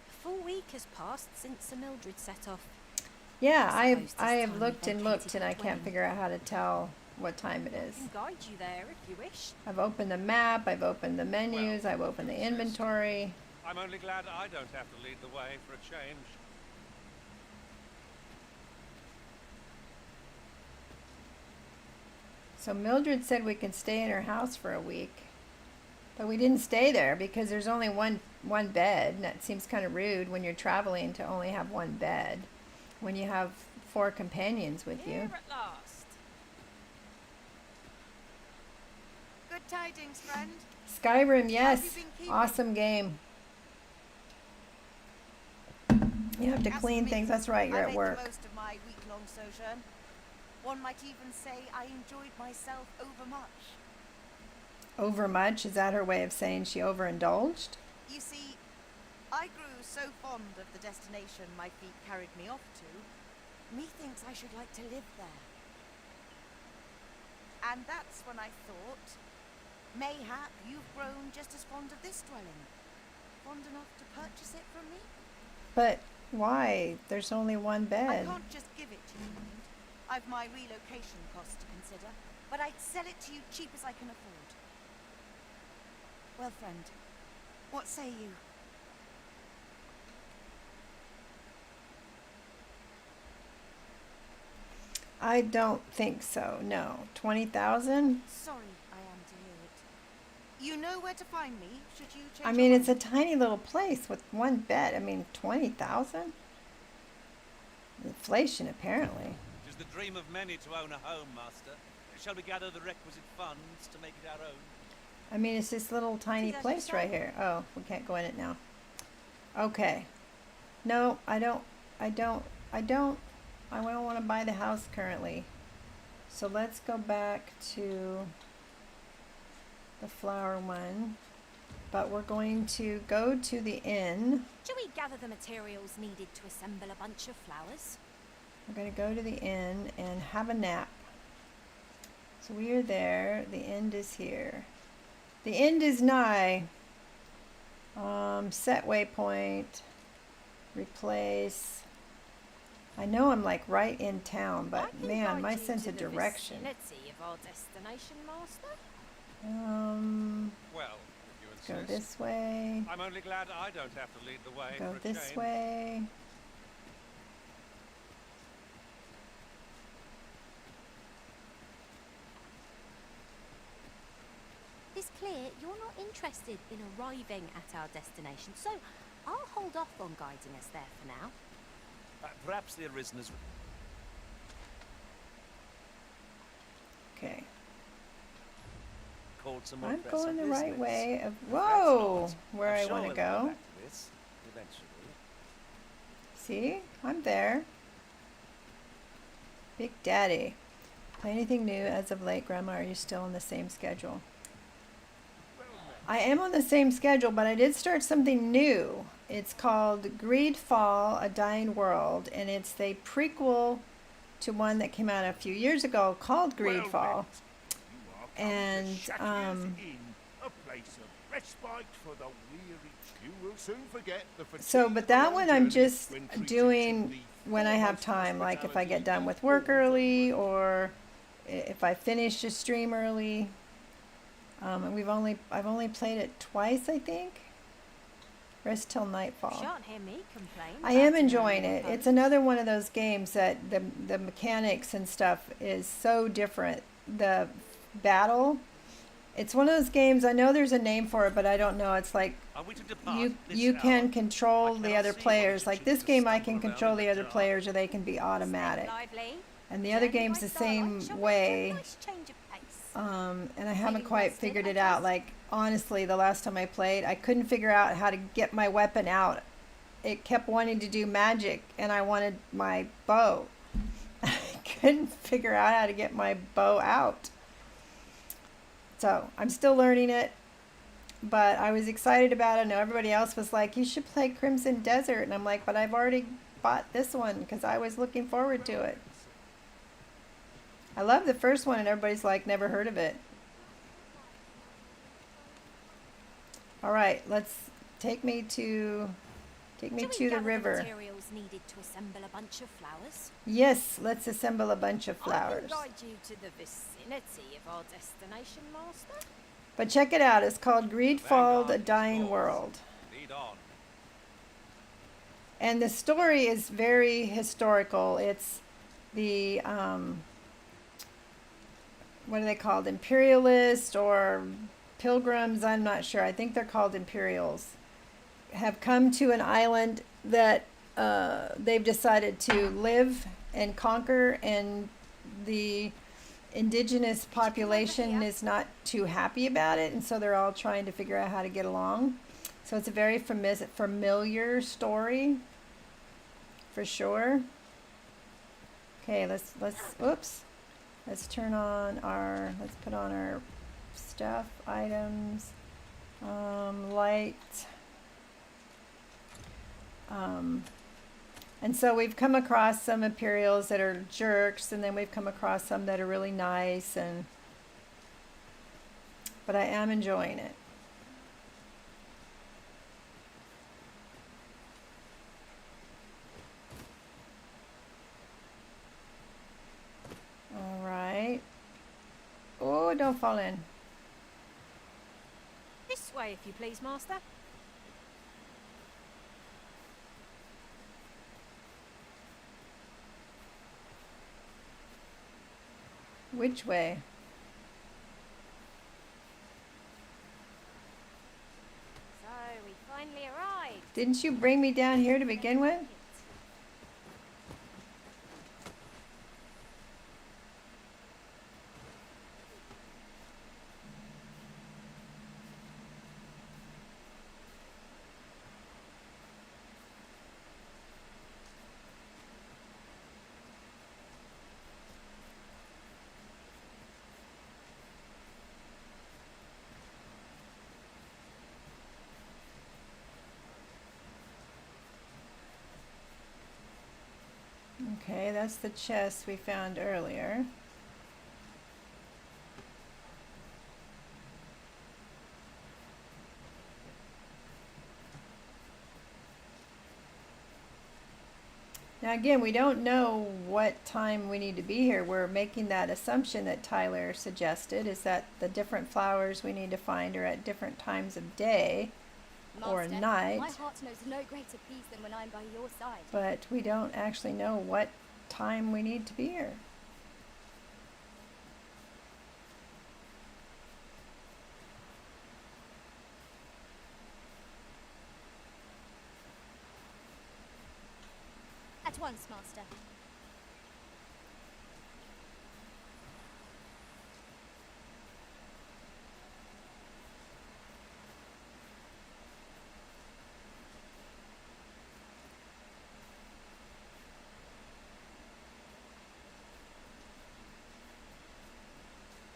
A full week has passed since Sir Mildred set off. Yeah, I suppose this have time looked we and vacated looked and I the can't dwelling. figure out how to tell what time it I is. can guide you there if you wish. I've opened the map, I've opened the menus, I've opened the inventory. I'm only glad I don't have to lead the way for a change. So Mildred said we could stay in her house for a week. But we didn't stay there because there's only one bed, and that seems kind of rude when you're traveling to only have one bed when you have 4 companions with you. Here at last. Good tidings, friend. Skyrim, How have you yes. been keeping? Awesome game. You have to As clean for me, things. That's right, you're I at made work. the most of my week-long sojourn. One might even say I enjoyed myself overmuch. Overmuch? Is that her way of saying she overindulged? You see, I grew so fond of the destination my feet carried me off to, methinks I should like to live there. And that's when I thought, mayhap you've grown just as fond of this dwelling. Fond enough to purchase it from me? But why? There's only one I bed. can't just give it to you, mind. I've my relocation costs to consider, but I'd sell it to you cheap as I can afford. Well, friend, what say you? I don't think so, no. 20,000? Sorry I am to hear it. You know where to find me, should you change I your mean, it's a mind? tiny little place with one bed. I mean, 20,000? Inflation, apparently. It is the dream of many to own a home, Master. Shall we gather the requisite funds to make it our own? I mean, it's this little tiny that place right yourself? here. Oh, we can't go in it now. Okay. No, I don't want to buy the house currently. So let's go back to the flower one. But we're going to go to the inn. Shall we gather the materials needed to assemble a bunch of flowers? We're going to go to the inn and have a nap. So we are there. The end is here. The end is nigh. Set waypoint. Replace. I know I'm like right in town, but man, my sense of direction. Vicinity of our destination, Master? Well, if you Go insist. this way. I'm only glad I don't have to lead the way. Go for a this change. way. It's clear you're not interested in arriving at our destination, so I'll hold off on guiding us there for now. Perhaps the Arisen has... Okay. called some more I'm pressing going the right business. way of Perhaps whoa, not. where I'm I sure want to we'll come go. back to this eventually. See? I'm there. Big Daddy. Play anything new as of late, Grandma? Are you still on the same schedule? I am on the same schedule, but I did start something new. It's called Greedfall, A Dying World, and it's the prequel to one that came out a few years ago called Greedfall. And a place of respite for the weary. You will soon forget the so, but that one I'm just doing when I have time, like if I get done with work early or if I finish a stream early. And I've only played it twice, I think. Rest till nightfall. Shan't hear me complain. I am enjoying it. It's another one of those games that the mechanics and stuff is so different. The battle, it's one of those games, I know there's a name for it, but I don't know. It's like you can control the other players. Like this game, I can control the other players, or they can be automatic. And the other game's the same way. And I haven't quite figured it out. Like, honestly, the last time I played, I couldn't figure out how to get my weapon out. It kept wanting to do magic, and I wanted my bow. I couldn't figure out how to get my bow out. So, I'm still learning it, but I was excited about it. I know everybody else was like, you should play Crimson Desert. And I'm like, but I've already bought this one because I was looking forward to it. I love the first one, and everybody's like, never heard of it. All right, let's take me to the river. Materials needed to assemble a bunch of flowers? Yes, let's assemble a bunch of flowers. I can guide you to the vicinity of our destination, Master. But check it out. It's called Greedfall, A Dying World. Lead on. And the story is very historical. It's the what are they called? Imperialists or pilgrims? I'm not sure. I think they're called Imperials. Have come to an island that they've decided to live and conquer, and the indigenous population is not too happy about it, and so they're all trying to figure out how to get along. So it's a very familiar story, for sure. Okay, let's turn on our, let's put on our stuff, items, light. And so we've come across some Imperials that are jerks, and then we've come across some that are really nice, but I am enjoying it. All right. Oh, don't fall in. This way, if you please, Master. Which way? So, we finally arrived. Didn't you bring me down here to begin with? Okay, that's the chest we found earlier. Now again, we don't know what time we need to be here. We're making that assumption that Tyler suggested, is that the different flowers we need to find are at different times of day or Master, night. my heart knows no greater peace than when I'm by your side. But we don't actually know what time we need to be here. At once, Master.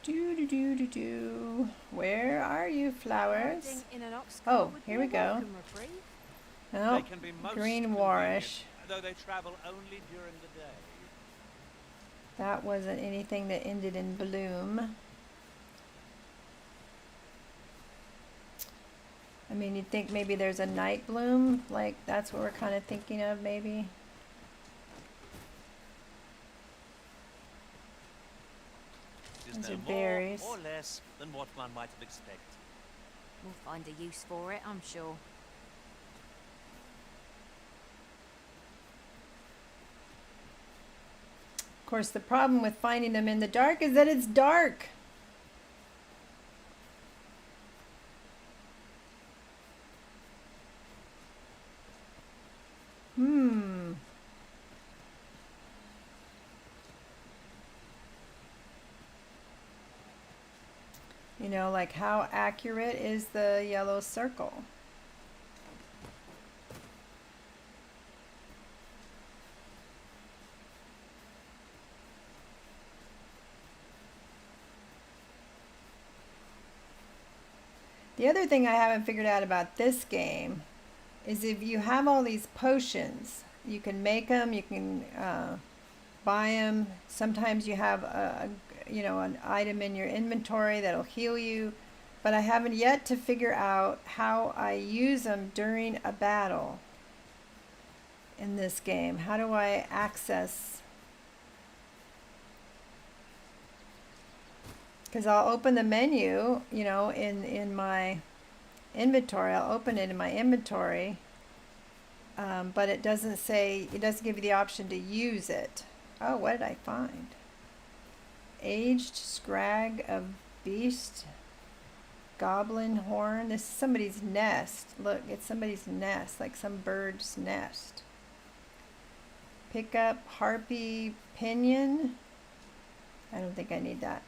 Do do do do do. Where are you, flowers? Riding in an ox Oh, cart would here be we a go. welcome reprieve. Oh, They can be most green convenient, warish. though they travel only during the day. That wasn't anything that ended in bloom. I mean, you'd think maybe there's a night bloom, like that's what we're kind of thinking of, maybe. It is Those no are more berries. or less than what one might have expected. We'll find a use for it, I'm sure. Of course, the problem with finding them in the dark is that it's dark. You know, like how accurate is the yellow circle? The other thing I haven't figured out about this game is if you have all these potions, you can make them, you can buy them. Sometimes you have an item in your inventory that'll heal you, but I haven't yet to figure out how I use them during a battle in this game. How do I access? Because I'll open the menu, you know, in my inventory. I'll open it in my inventory, but it doesn't say, it doesn't give you the option to use it. Oh, what did I find? Aged scrag of beast, goblin horn. This is somebody's nest. Look, it's somebody's nest, like some bird's nest. Pick up harpy pinion. I don't think I need that.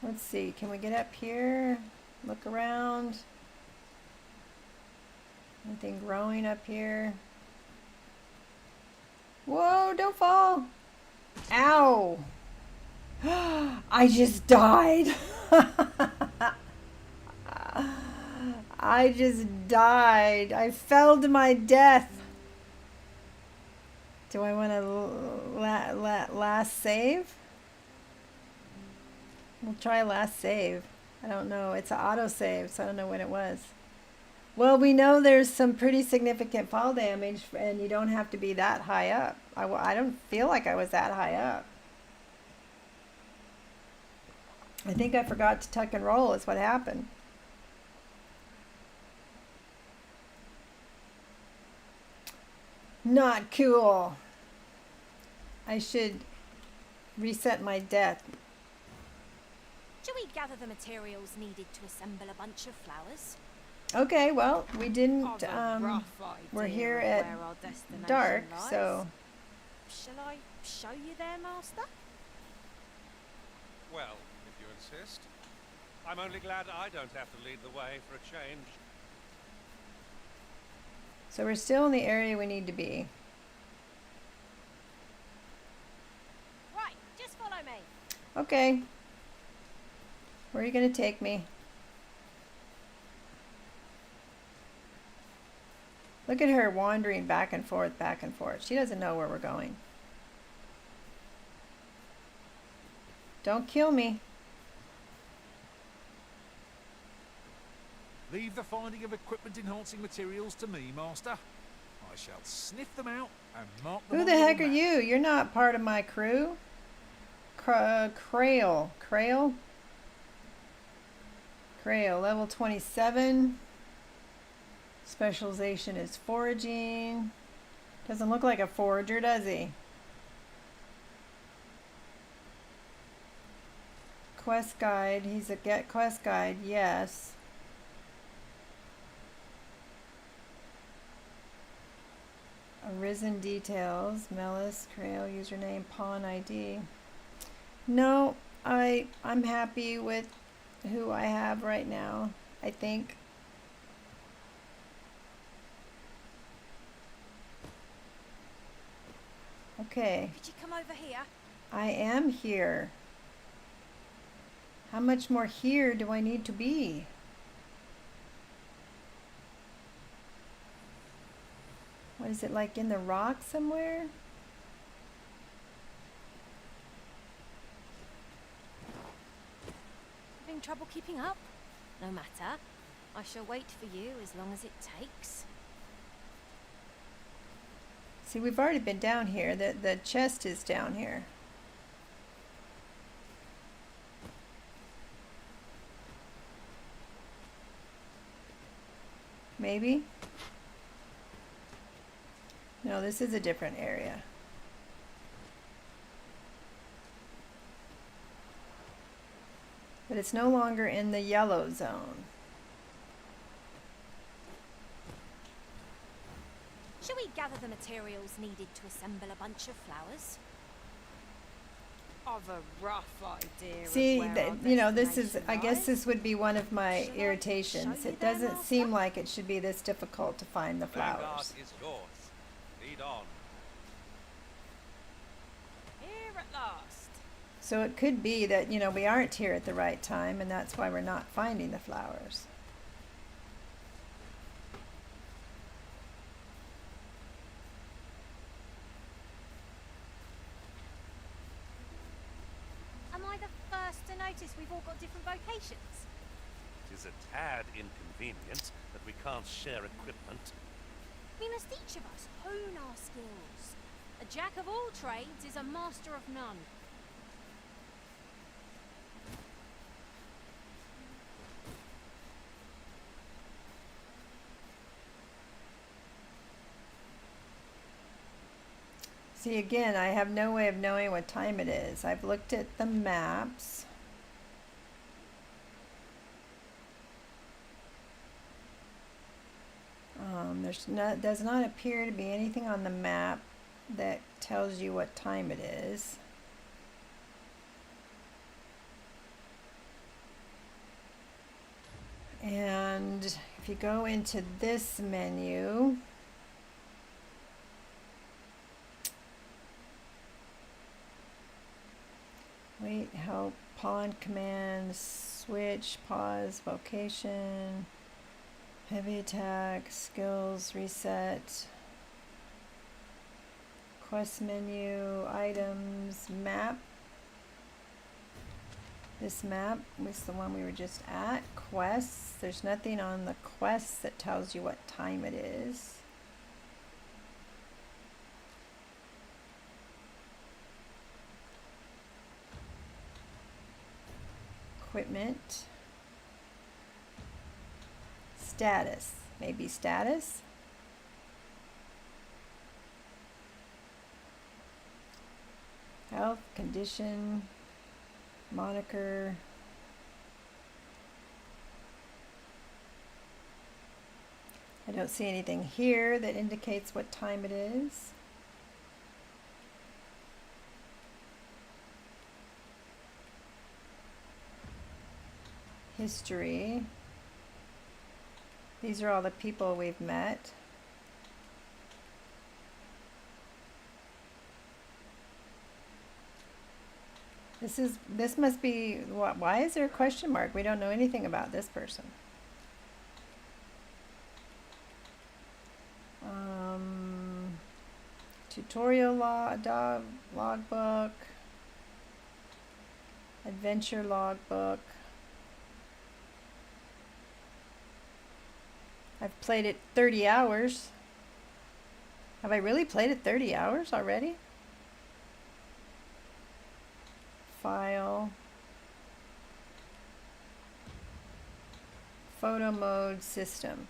Let's see, can we get up here? Look around. Anything growing up here? Whoa, don't fall. Ow. I just died. I just died. I fell to my death. Do I want to last save? We'll try last save. I don't know. It's an auto save, so I don't know when it was. Well, we know there's some pretty significant fall damage, and you don't have to be that high up. I don't feel like I was that high up. I think I forgot to tuck and roll is what happened. Not cool. I should reset my death. Shall we gather the materials needed to assemble a bunch of flowers? Okay, well, we didn't, I've a rough we're idea here of at where our destination dark, lies. so. Shall I show you there, Master? Well, if you insist. I'm only glad I don't have to lead the way for a change. So we're still in the area we need to be. Right, just follow me. Okay. Where are you going to take me? Look at her wandering back and forth, back and forth. She doesn't know where we're going. Don't kill me. Leave the finding of equipment-enhancing materials to me, Master. I shall sniff them out and mark them Who on the your heck are map. you? You're not part of my crew. Krail. Krail? Krail, level 27. Specialization is foraging. Doesn't look like a forager, does he? Quest guide. He's a get quest guide, yes. Arisen details. Melis, Krail, username, pawn ID. No, I'm happy with who I have right now, I think. Okay. Could you come over here? I am here. How much more here do I need to be? What is it, like in the rock somewhere? Having trouble keeping up? No matter. I shall wait for you as long as it takes. See, we've already been down here. The chest is down here. Maybe? No, this is a different area. But it's no longer in the yellow zone. Shall we gather the materials needed to assemble a bunch of flowers? I've a rough idea. See, of where our you know, this is, destination I guess lies. this would be one of my Shall I irritations. show you It there, doesn't Master? seem like it should be this difficult to find the Vanguard flowers. is yours. Lead on. Here at last. So it could be that, you know, we aren't here at the right time and that's why we're not finding the flowers. Am I the first to notice we've all got different vocations? It is a tad inconvenient that we can't share equipment. We must each of us hone our skills. A jack of all trades is a master of none. See, again, I have no way of knowing what time it is. I've looked at the maps. Does not appear to be anything on the map that tells you what time it is. And if you go into this menu, wait, help, pawn command, switch, pause, vocation, heavy attack, skills, reset, quest menu, items, map. This map was the one we were just at. Quests, there's nothing on the quests that tells you what time it is. Equipment. Status, maybe status. Health, condition, moniker. I don't see anything here that indicates what time it is. History. These are all the people we've met. This must be, why is there a question mark? We don't know anything about this person. Tutorial logbook, adventure logbook. I've played it 30 hours. Have I really played it 30 hours already? File. Photo mode system.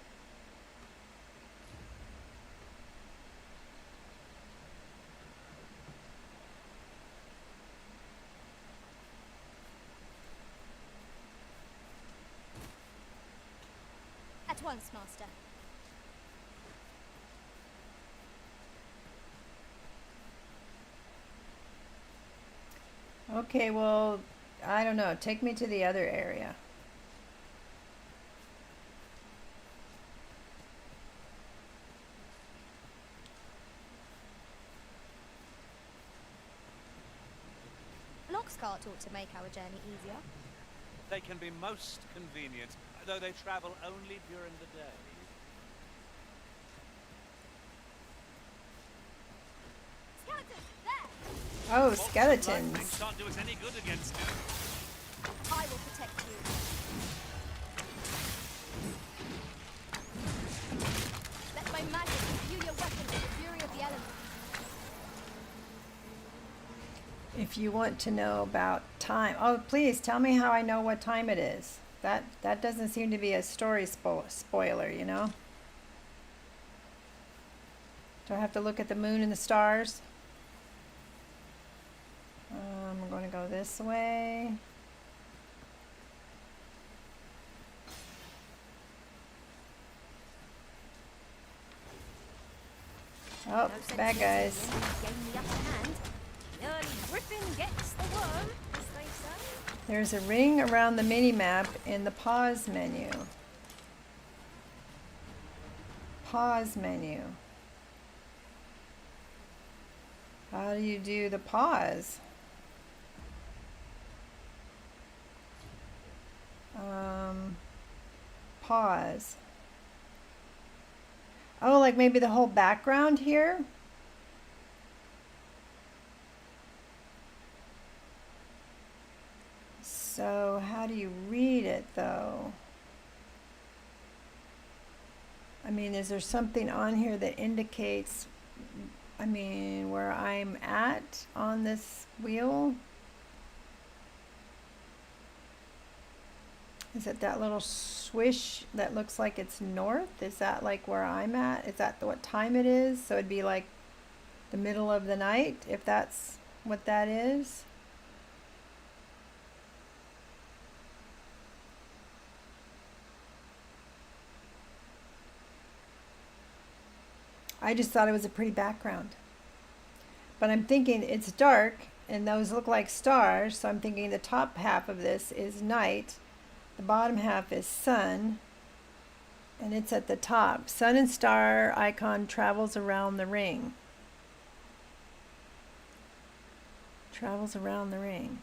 At once, Master. Okay, well, I don't know. Take me to the other area. An ox cart ought to make our journey easier. They can be most convenient, though they travel only during the day. Skeletons, there! Oh, skeletons. Lightning can't do us any good against it. I will protect you. Let my magic imbue your weapon with the fury of the elements. If you want to know about time, oh, please tell me how I know what time it is. That doesn't seem to be a story spoiler, you know? Do I have to look at the moon and the stars? I'm going to go this way. Oh, bad guys. The early griffin gets the worm, as they say. There's a ring around the mini-map in the pause menu. Pause menu. How do you do the pause? Pause. Oh, like maybe the whole background here? So how do you read it though? I mean, is there something on here that indicates, I mean, where I'm at on this wheel? Is it that little swish that looks like it's north? Is that like where I'm at? Is that what time it is? So it'd be like the middle of the night, if that's what that is. I just thought it was a pretty background. But I'm thinking it's dark and those look like stars, so I'm thinking the top half of this is night. The bottom half is sun, and it's at the top. Sun and star icon travels around the ring. Travels around the ring.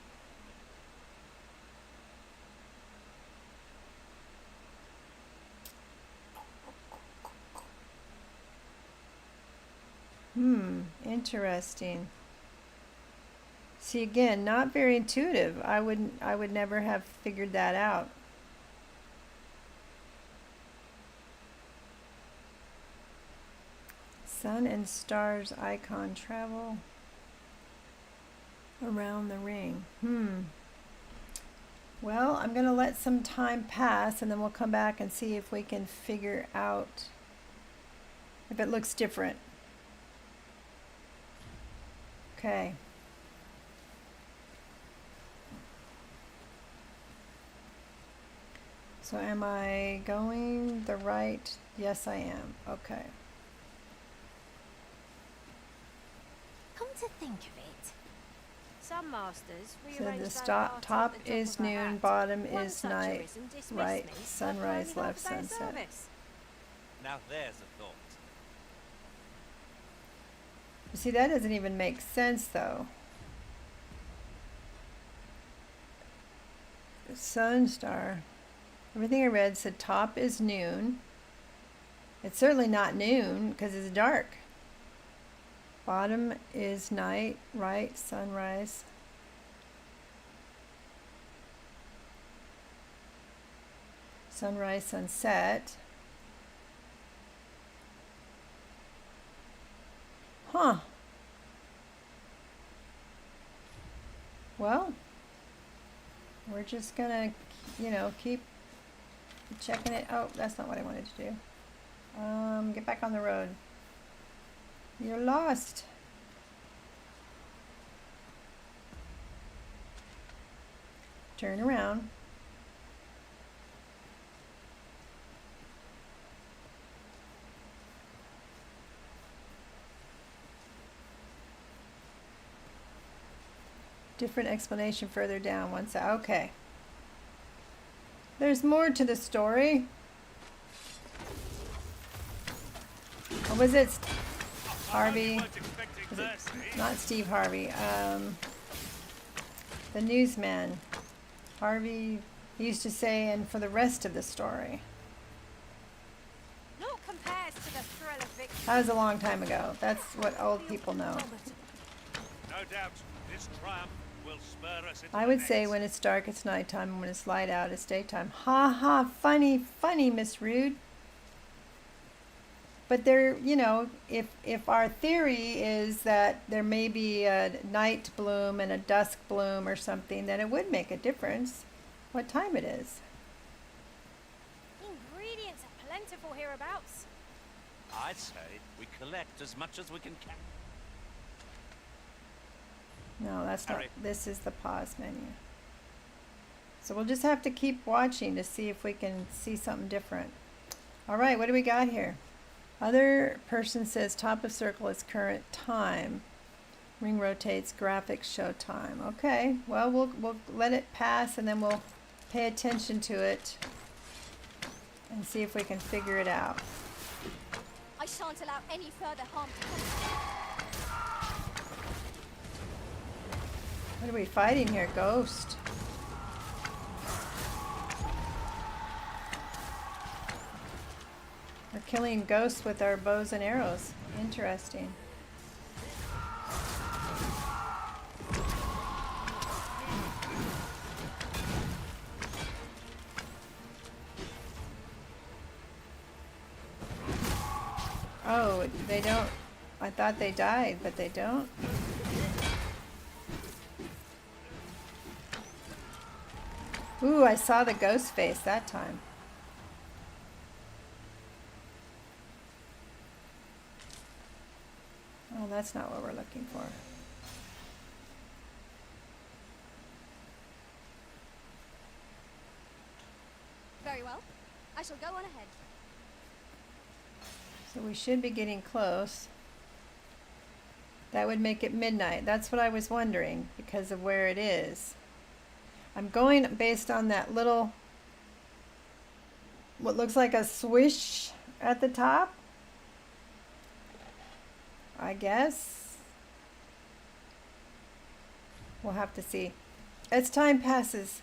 Interesting. See, again, not very intuitive. I would never have figured that out. Sun and stars icon travel around the ring. Well, I'm going to let some time pass and then we'll come back and see if we can figure out if it looks different. Okay. So am I going the right? Yes, I am. Okay. Come to think of it, Some masters So rearrange the their top party top at the top is of a noon, hat. bottom One is such night, arisen dismissed right, me after sunrise, only left, half a day of sunset. service. Now there's a thought. You see, that doesn't even make sense though. Sun star. Everything I read said top is noon. It's certainly not noon because it's dark. Bottom is night, right, sunrise. Sunrise, sunset. Huh. Well, we're just gonna, you know, keep checking it. Oh, that's not what I wanted to do. Get back on the road. You're lost. Turn around. Different explanation further down. Okay. There's more to the story. What was it? Harvey? Was it not Steve Harvey? The newsman. Harvey used to say, and for the rest of the story. Naught compares to the thrill of victory. That was a long time ago. That's what old people know. No doubt, this triumph will spur us into I would say when it's dark, it's nighttime, and when it's light out, it's daytime. Ha ha, funny, funny, Miss Rude. But there, you know, if our theory is that there may be a night bloom and a dusk bloom or something, then it would make a difference what time it is. Ingredients are plentiful hereabouts. I'd say we collect as much as we can catch. No, that's not. Harry. This is the pause menu. So we'll just have to keep watching to see if we can see something different. All right, what do we got here? Other person says top of circle is current time. Ring rotates, graphics show time. Okay, well, we'll let it pass and then we'll pay attention to it and see if we can figure it out. I shan't allow any further harm to come. What are we fighting here? Ghost. We're killing ghosts with our bows and arrows. Interesting. Oh, they don't. I thought they died, but they don't. Ooh, I saw the ghost face that time. Oh, that's not what we're looking for. Very well. I shall go on ahead. So we should be getting close. That would make it midnight. That's what I was wondering because of where it is. I'm going based on that little, what looks like a swish at the top, I guess. We'll have to see. As time passes,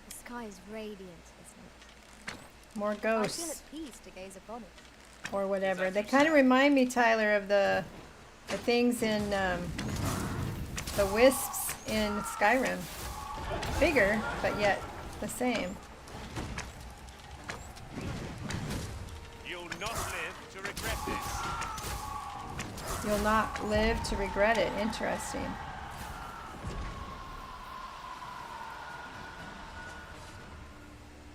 The sky is radiant, isn't it? more I feel ghosts at peace to gaze upon it. or whatever. They kind of remind me, Tyler, of the things in the wisps in Skyrim. Bigger, but yet the same. You'll not live to regret this. You'll not live to regret it. Interesting.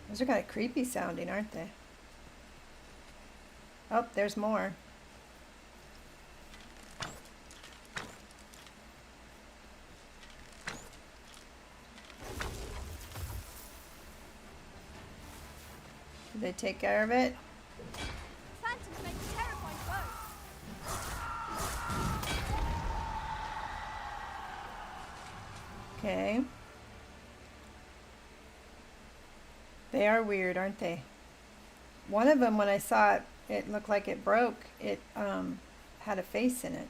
Those are kind of creepy sounding, aren't they? Oh, there's more. Did they take care of it? Phantoms make terrifying foes. Okay. They are weird, aren't they? One of them, when I saw it, it looked like it broke. It had a face in it.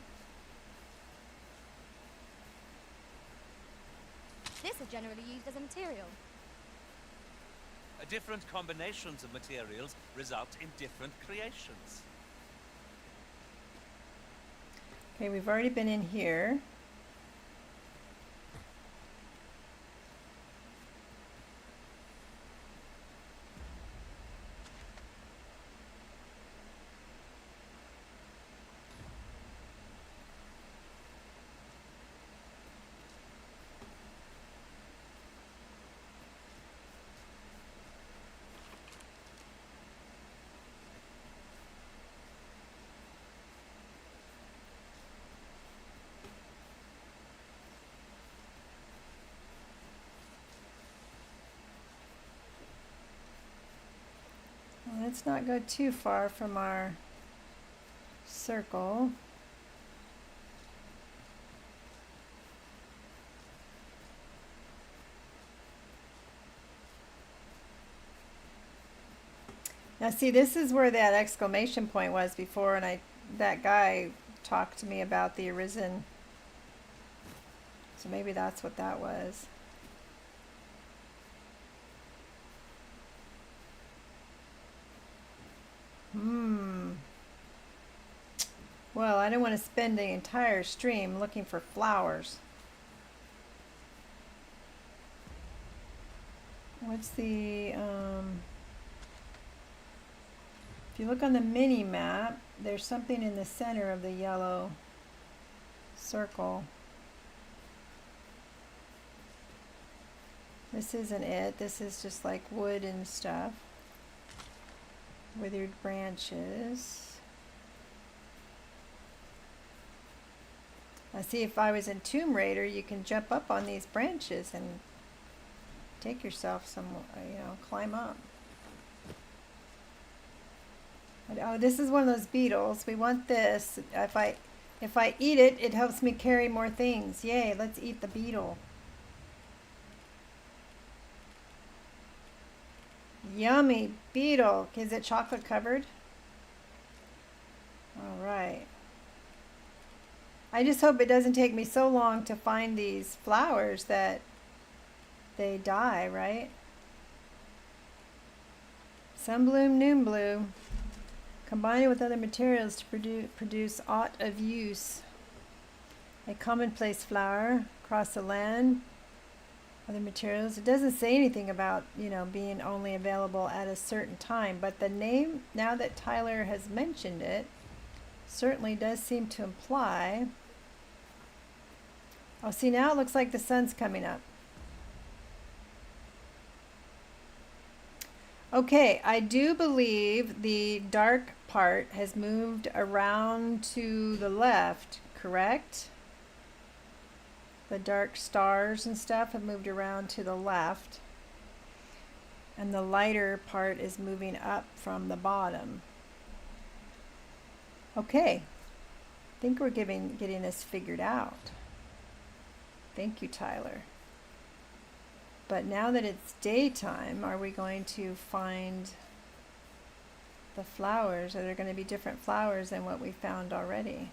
This is generally used as a material. Different combinations of materials result in different creations. Okay, we've already been in here. Let's not go too far from our circle. Now see, this is where that exclamation point was before, and that guy talked to me about the Arisen. So maybe that's what that was. Well, I don't want to spend the entire stream looking for flowers. What's the, if you look on the mini map, there's something in the center of the yellow circle. This isn't it. This is just like wood and stuff. Withered branches. I see, if I was in Tomb Raider, you can jump up on these branches and take yourself some, climb up. Oh, this is one of those beetles. We want this. If I eat it, it helps me carry more things. Yay, let's eat the beetle. Yummy beetle. Is it chocolate covered? All right. I just hope it doesn't take me so long to find these flowers that they die, right? Sunbloom, Noombloom. Combine it with other materials to produce aught of use. A commonplace flower across the land. Other materials. It doesn't say anything about, being only available at a certain time, but the name, now that Tyler has mentioned it, certainly does seem to imply. Oh, see, now it looks like the sun's coming up. Okay, I do believe the dark part has moved around to the left, correct? The dark stars and stuff have moved around to the left. And the lighter part is moving up from the bottom. Okay, I think we're getting this figured out. Thank you, Tyler. But now that it's daytime, are we going to find the flowers? Are there going to be different flowers than what we found already?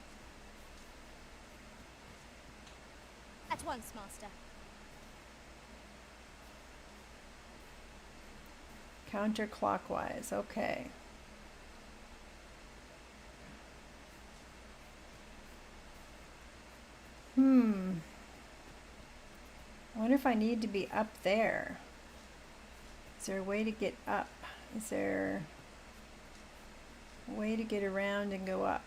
At once, Master. Counterclockwise, okay. I wonder if I need to be up there. Is there a way to get up? Is there a way to get around and go up?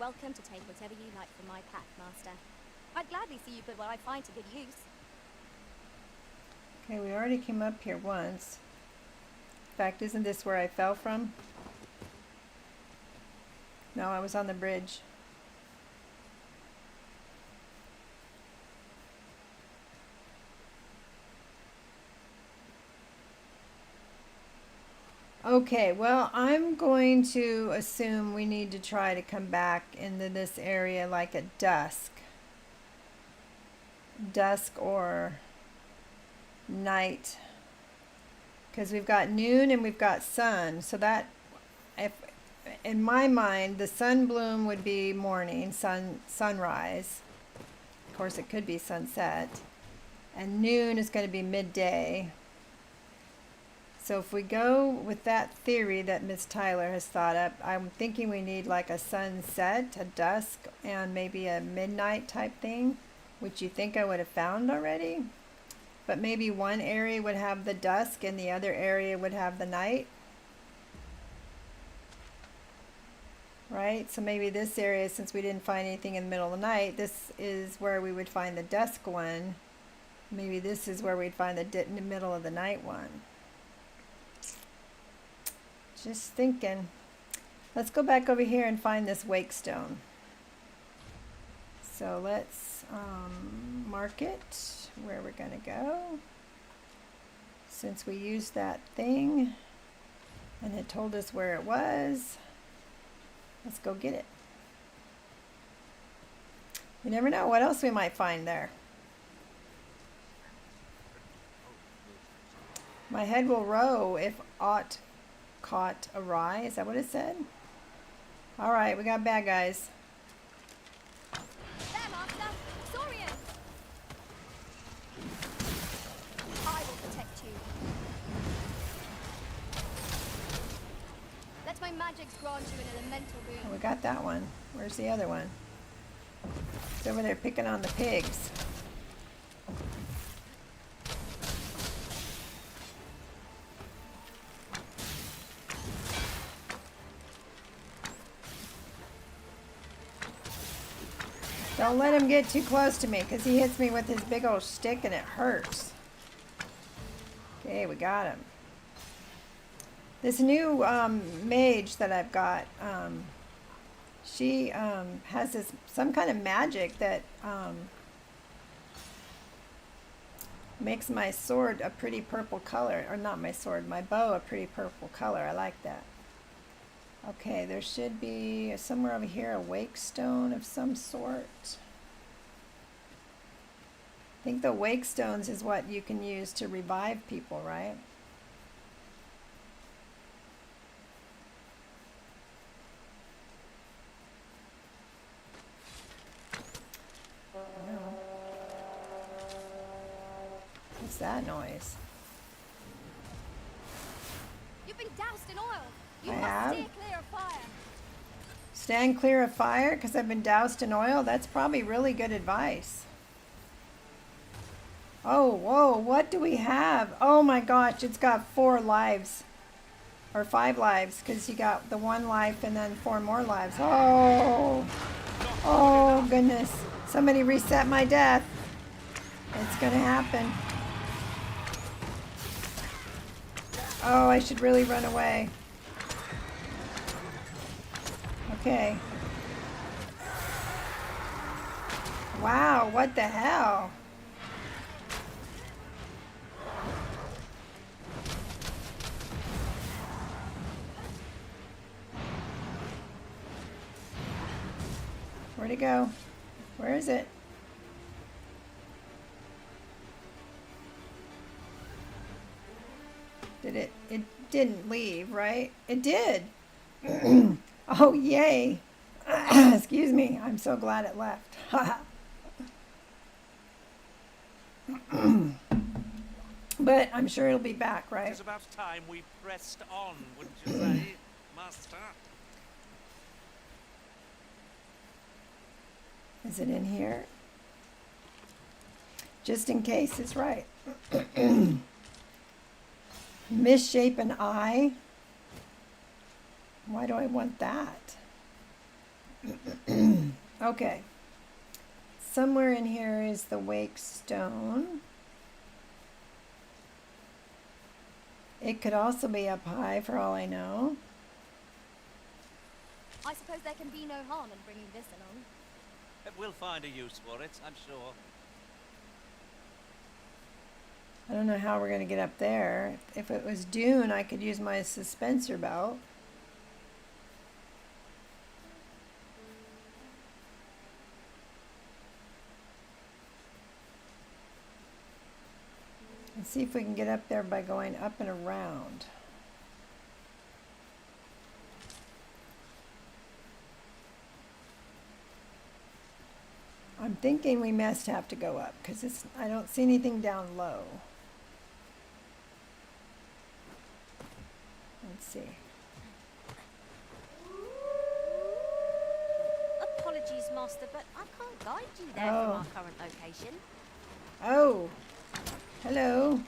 welcome to take whatever you like from my pack, Master. I'd gladly see you put what I find to good use. Okay, we already came up here once. In fact, isn't this where I fell from? No, I was on the bridge. Okay, well, I'm going to assume we need to try to come back into this area like at dusk. Dusk or night. Because we've got noon and we've got sun. So that, if in my mind, the sun bloom would be morning, sunrise. Of course, it could be sunset. And noon is going to be midday. So if we go with that theory that Miss Tyler has thought up, I'm thinking we need like a sunset, a dusk, and maybe a midnight type thing, which you think I would have found already. But maybe one area would have the dusk and the other area would have the night. Right? So maybe this area, since we didn't find anything in the middle of the night, this is where we would find the dusk one. Maybe this is where we'd find the in the middle of the night one. Just thinking. Let's go back over here and find this wake stone. So let's mark it where we're going to go. Since we used that thing and it told us where it was, let's go get it. You never know what else we might find there. My head will row if aught caught awry. Is that what it said? All right, we got bad guys. There, Master! Saurian! I will protect you. Let my magics grant you an elemental boon. Oh, we got that one. Where's the other one? It's over there picking on the pigs. Don't let him get too close to me because he hits me with his big old stick and it hurts. Okay, we got him. This new mage that I've got, she has some kind of magic that makes my sword a pretty purple color. Or not my sword, my bow a pretty purple color. I like that. Okay, there should be somewhere over here a wake stone of some sort. I think the wake stones is what you can use to revive people, right? No. What's that noise? You've been doused in oil. You I must have? steer clear of fire. Stand clear of fire because I've been doused in oil? That's probably really good advice. Oh, whoa, what do we have? Oh my gosh, it's got 4 lives. Or 5 lives because you got the 1 life and then 4 more lives. Oh, oh goodness. Somebody reset my death. It's going to happen. Oh, I should really run away. Okay. Wow, what the hell? Where'd it go? Where is it? Did it? It didn't leave, right? It did. Oh, yay. Excuse me. I'm so glad it left. But I'm sure it'll be back, right? It's about time we pressed on, wouldn't you say, Master? Is it in here? Just in case it's right. Misshapen eye. Why do I want that? Okay. Somewhere in here is the wake stone. It could also be up high for all I know. I suppose there can be no harm in bringing this along. We'll find a use for it, I'm sure. I don't know how we're going to get up there. If it was dune, I could use my suspensor belt. Let's see if we can get up there by going up and around. I'm thinking we must have to go up because I don't see anything down low. Let's see. Apologies, Master, but I can't guide you there from our current location. Oh, hello.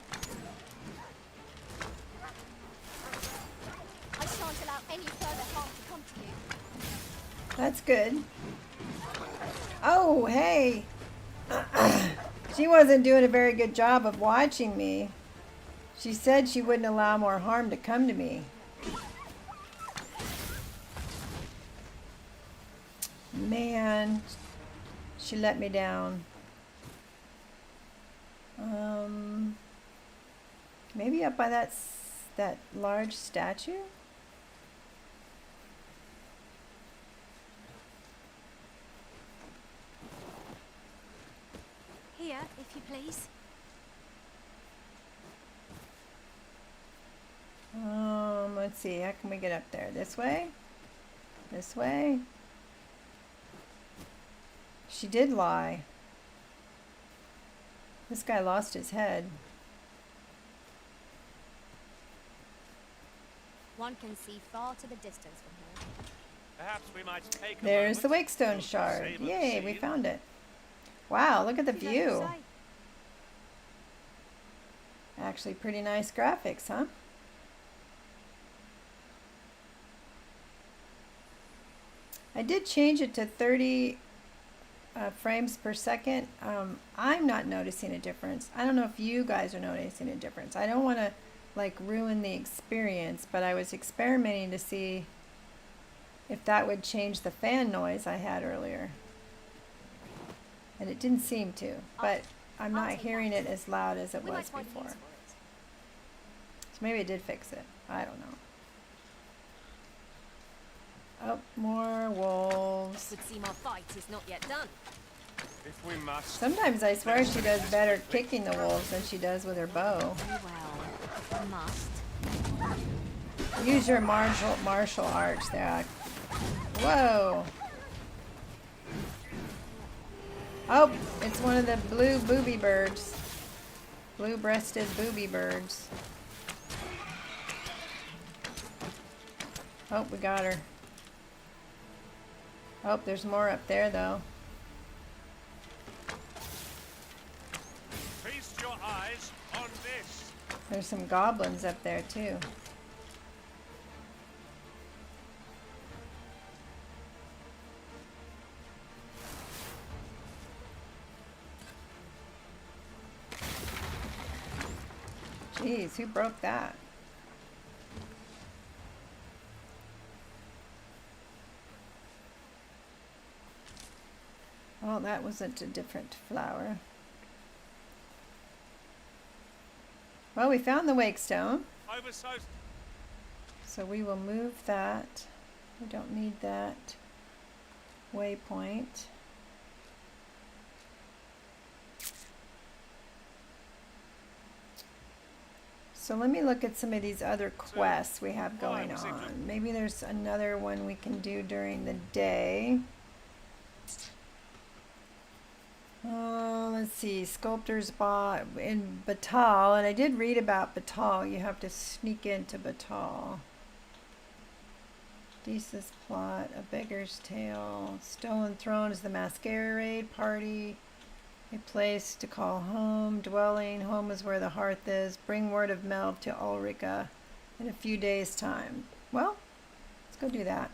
I shan't allow any further harm to come to you. That's good. Oh, hey. She wasn't doing a very good job of watching me. She said she wouldn't allow more harm to come to me. Man, she let me down. Maybe up by that large statue? Here, if you please. Let's see, how can we get up there? This way? This way? She did lie. This guy lost his head. One can see far to the distance from here. Perhaps we might take a There's the moment Wakestone to shard. savor the Yay, we scene. found it. Wow, look at the What did you view. say? Actually, pretty nice graphics, huh? I did change it to 30 frames per second. I'm not noticing a difference. I don't know if you guys are noticing a difference. I don't want to like ruin the experience, but I was experimenting to see if that would change the fan noise I had earlier. And it didn't seem to, but I'm not hearing it as loud as it We was might find before. use for it. So maybe it did fix it. I don't know. Oh, more wolves. Would seem our fight is not yet done. If we must. Sometimes I swear she does better kicking the wolves than she does with her bow. Very well. Must. Use your martial arts there. Whoa. Oh, it's one of the blue booby birds. Blue-breasted booby birds. Oh, we got her. Oh, there's more up there, though. Feast your eyes on this. There's some goblins up there, too. Jeez, who broke that? Oh, that wasn't a different flower. Well, we found the wakestone, Oversized. so we will move that. We don't need that waypoint. So let me look at some of these other quests we have going on. Maybe there's another one we can do during the day. Let's see, Sculptor's Bot in Batal, and I did read about Batal. You have to sneak into Batal. Thesis Plot, A Beggar's Tale, Stolen Throne is the Masquerade Party, a place to call home, dwelling, home is where the hearth is, bring word of Melv to Ulrika in a few days' time. Well, let's go do that.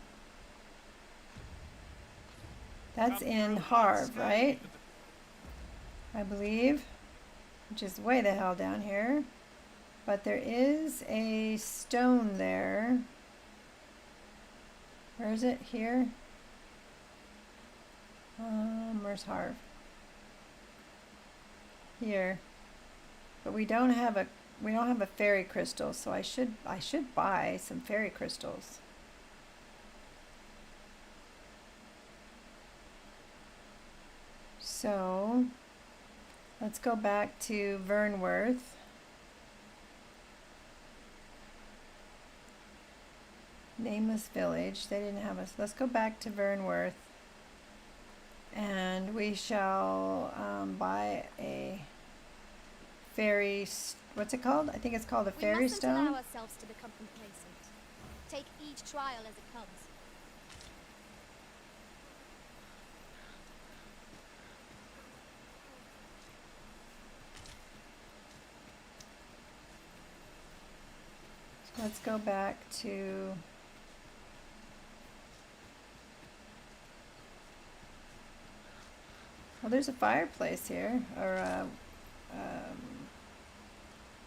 That's in Harv, right? I believe, which is way the hell down here. But there is a stone there. Where is it? Here? Where's Harv? Here. But we don't have a fairy crystal, so I should buy some fairy crystals. So let's go back to Vernworth. Nameless village. They didn't have us. Let's go back to Vernworth. And we shall buy a fairy. What's it called? I think it's called a fairy stone. We mustn't allow ourselves to become complacent. Take each trial as it comes. So let's go back to. Well, there's a fireplace here, or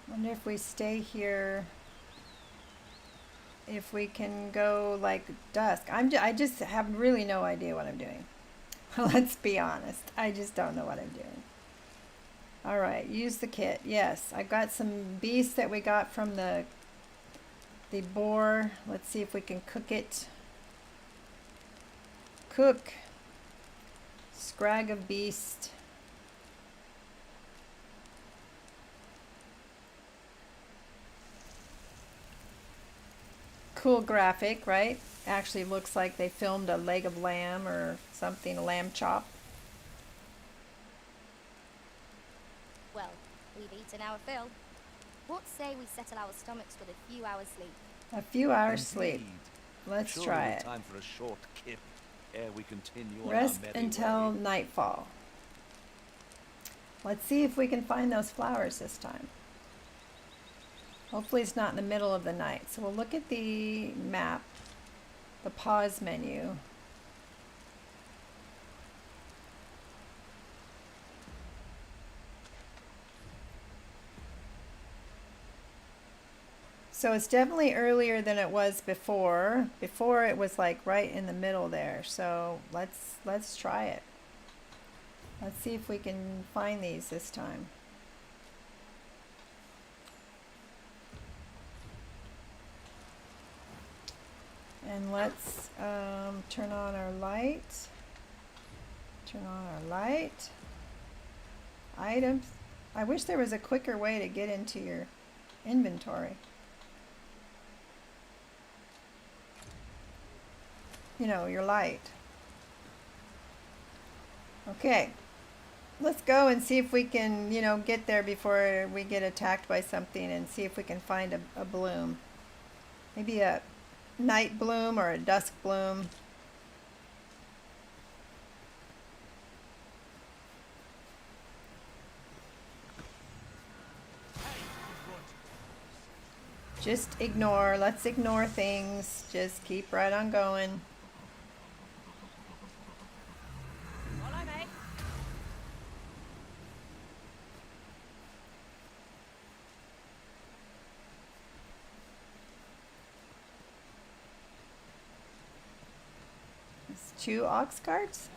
wonder if we stay here, if we can go like dusk. I just have really no idea what I'm doing. Let's be honest. I just don't know what I'm doing. All right, use the kit. Yes, I got some beast that we got from the boar. Let's see if we can cook it. Cook. Scrag of beast. Cool graphic, right? Actually looks like they filmed a leg of lamb or something, a lamb chop. Well, we've eaten our fill. What say we settle our stomachs with a few hours sleep? A few hours sleep. Let's Surely try we've it. time for a short kip ere we continue on Rest our merry until way. nightfall. Let's see if we can find those flowers this time. Hopefully it's not in the middle of the night. So we'll look at the map, the pause menu. So it's definitely earlier than it was before. Before it was like right in the middle there. So let's try it. Let's see if we can find these this time. And let's turn on our light. Turn on our light. Items. I wish there was a quicker way to get into your inventory. You know, your light. Okay. Let's go and see if we can, you know, get there before we get attacked by something, and see if we can find a bloom. Maybe a night bloom or a dusk bloom. Just ignore. Let's ignore things. Just keep right on going. Follow me. It's 2 ox carts.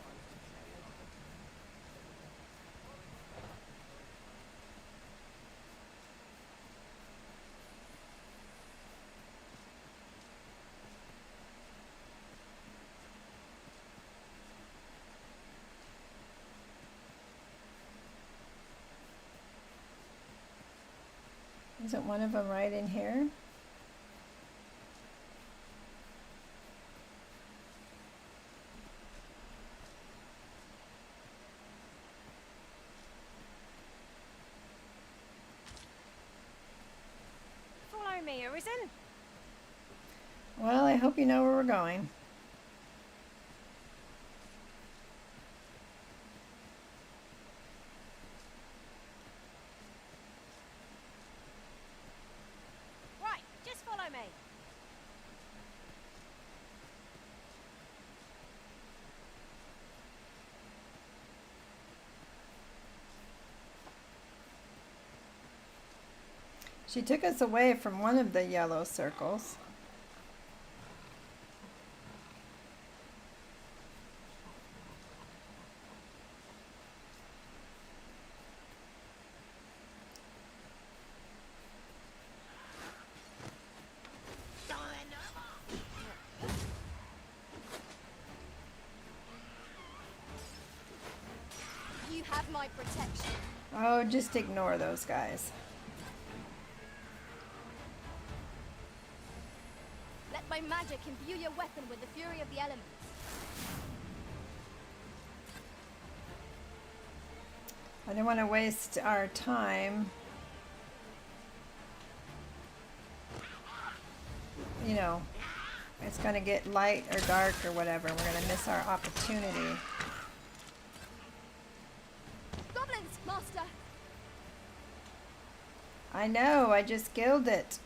Isn't one of them right in here? Follow me, Arisen. Well, I hope you know where we're going. Right, just follow me. She took us away from one of the yellow circles. You have my protection. Oh, just ignore those guys. Let my magic imbue your weapon with the fury of the elements. I don't want to waste our time. You know, it's going to get light or dark or whatever. We're going to miss our opportunity. Goblins, master! I know, I just killed it.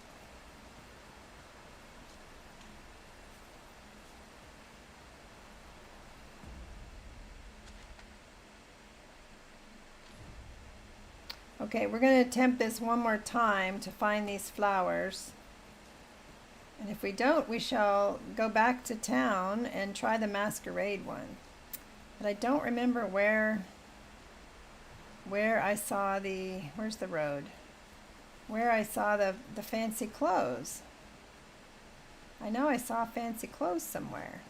Okay, we're going to attempt this one more time to find these flowers. And if we don't, we shall go back to town and try the masquerade one. But I don't remember where I saw the, where's the road? Where I saw the fancy clothes. I know I saw fancy clothes somewhere.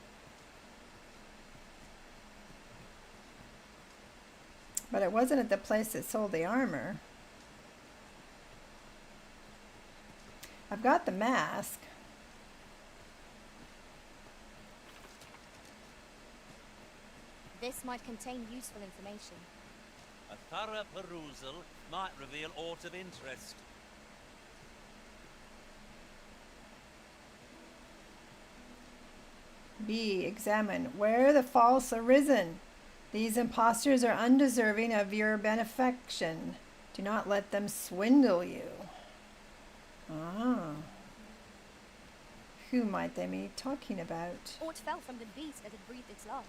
But it wasn't at the place that sold the armor. I've got the mask. This might contain useful information. A thorough perusal might reveal aught of interest. B. Examine. Where the false arisen? These impostors are undeserving of your benefaction. Do not let them swindle you. Ah. Who might they be talking about? Aught fell from the beast as it breathed its last.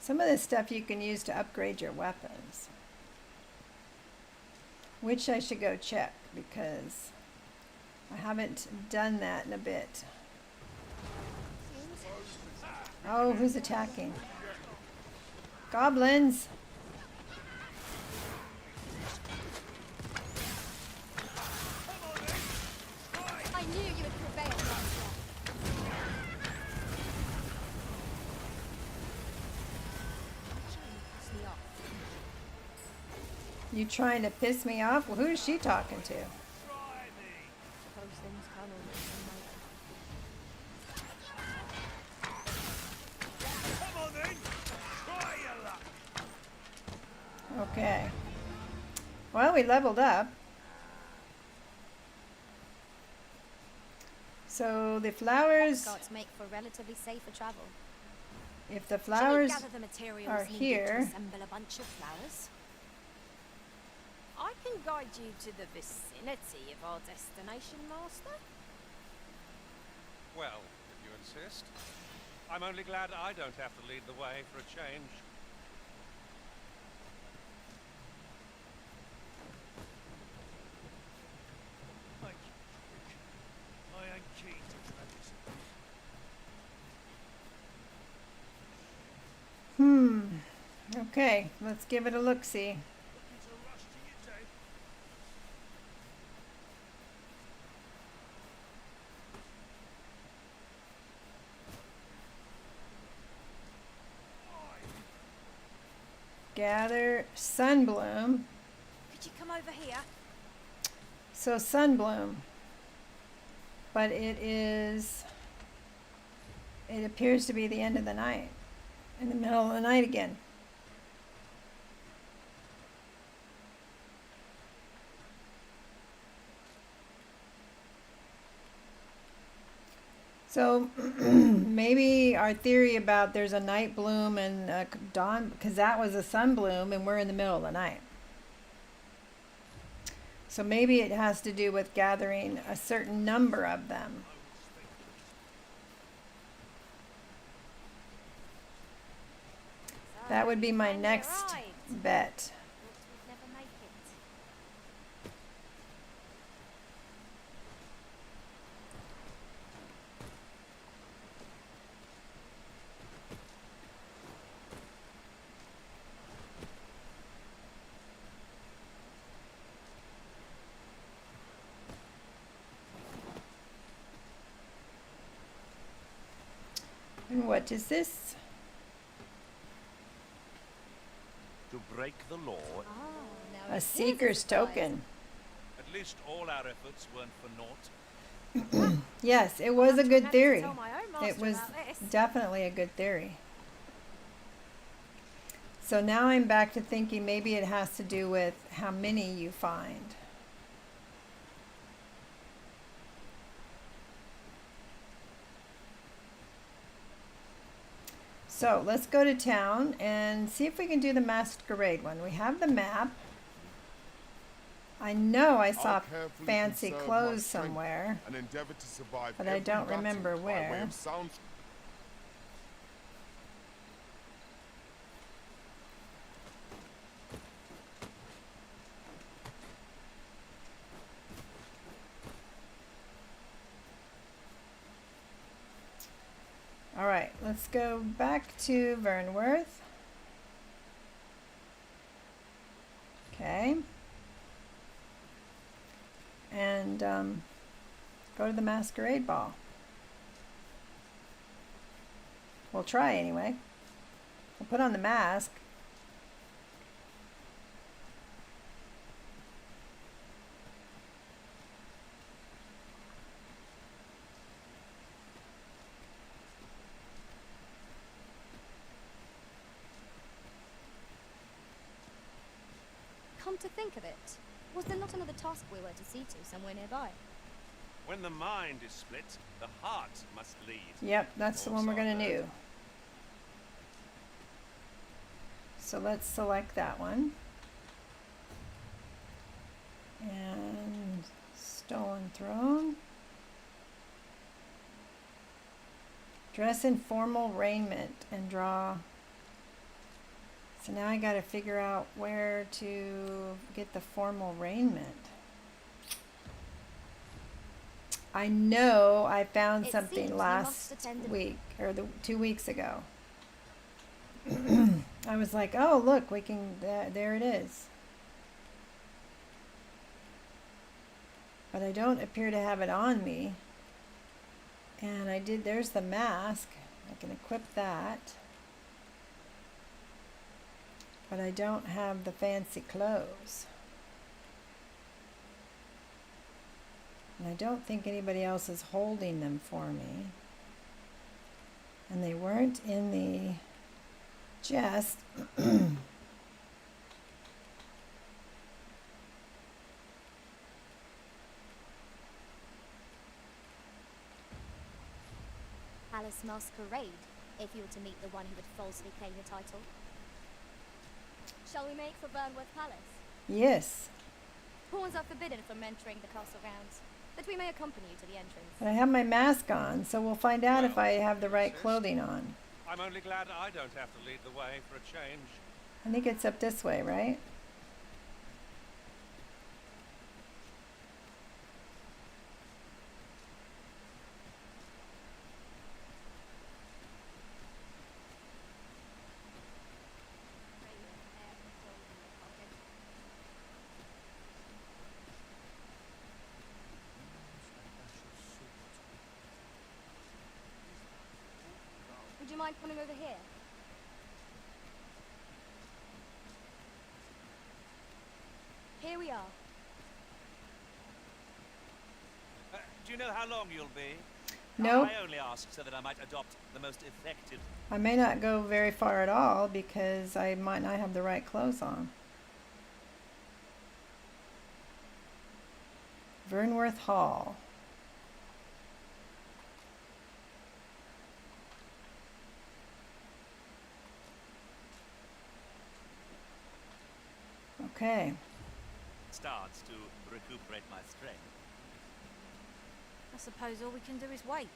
Some of this stuff you can use to upgrade your weapons. Which I should go check because I haven't done that in a bit. Oh, who's attacking? Goblins! I knew you would prevail, master. Piss me off. You trying to piss me off? Well, who is she talking to? Suppose things can always Okay. Well, we leveled up. So the flowers, Escorts make for relatively safer travel. if the Shall we flowers gather the materials are needed here, to assemble a bunch of flowers? I can guide you to the vicinity of our destination, Master. Well, if you insist. I'm only glad I don't have to lead the way for a change. I ain't keen to tradition. Okay, let's give it a look-see. Gather Sunbloom. Could you come over here? So Sunbloom. But it appears to be the end of the night. In the middle of the night again. So maybe our theory about there's a night bloom and a dawn, because that was a sun bloom and we're in the middle of the night. So maybe it has to do with gathering a certain number of them. That would be my next Bet. Thought we'd never make it. And what is this? To break the law, Ah, now A seeker's token. at least all our efforts weren't for naught. Yes, it was a good theory. Tell my own It master was about this. definitely a good theory. So now I'm back to thinking maybe it has to do with how many you find. So let's go to town and see if we can do the masquerade one. We have the map. I know I saw I'll carefully fancy conserve my clothes strength somewhere, and endeavor to survive but I every don't battle remember by way where. of sound. All right, let's go back to Vernworth. Okay. And go to the masquerade ball. We'll try anyway. We'll put on the mask. Come to think of it, was there not another task we were to see to somewhere nearby? When the mind is split, the heart must lead. Yep, that's the one we're going to Horse do. So let's select that one. And Stolen Throne. Dress in formal raiment and draw. So now I got to figure out where to get the formal raiment. I know I found It something seems you last must attend a- week, or 2 weeks ago. I was like, oh, look, we can, there it is. But I don't appear to have it on me. And I did, there's the mask. I can equip that. But I don't have the fancy clothes. And I don't think anybody else is holding them for me. And they weren't in the chest. Palace Masquerade, if you were to meet the one who would falsely claim the title. Shall we make for Vernworth Palace? Yes. Pawns are forbidden from entering the castle grounds, but we may accompany you to the entrance. But I have my mask on, so we'll find out if Well, I have the right insist. clothing on. I'm only glad I don't have to lead the way for a change. I think it's up this way, right? Would you mind coming over here? Here we are. Do you know how long you'll be? Nope. I only ask so that I might adopt the most effective. I may not go very far at all because I might not have the right clothes on. Vernworth Hall. Okay. Starts to recuperate my strength. I suppose all we can do is wait.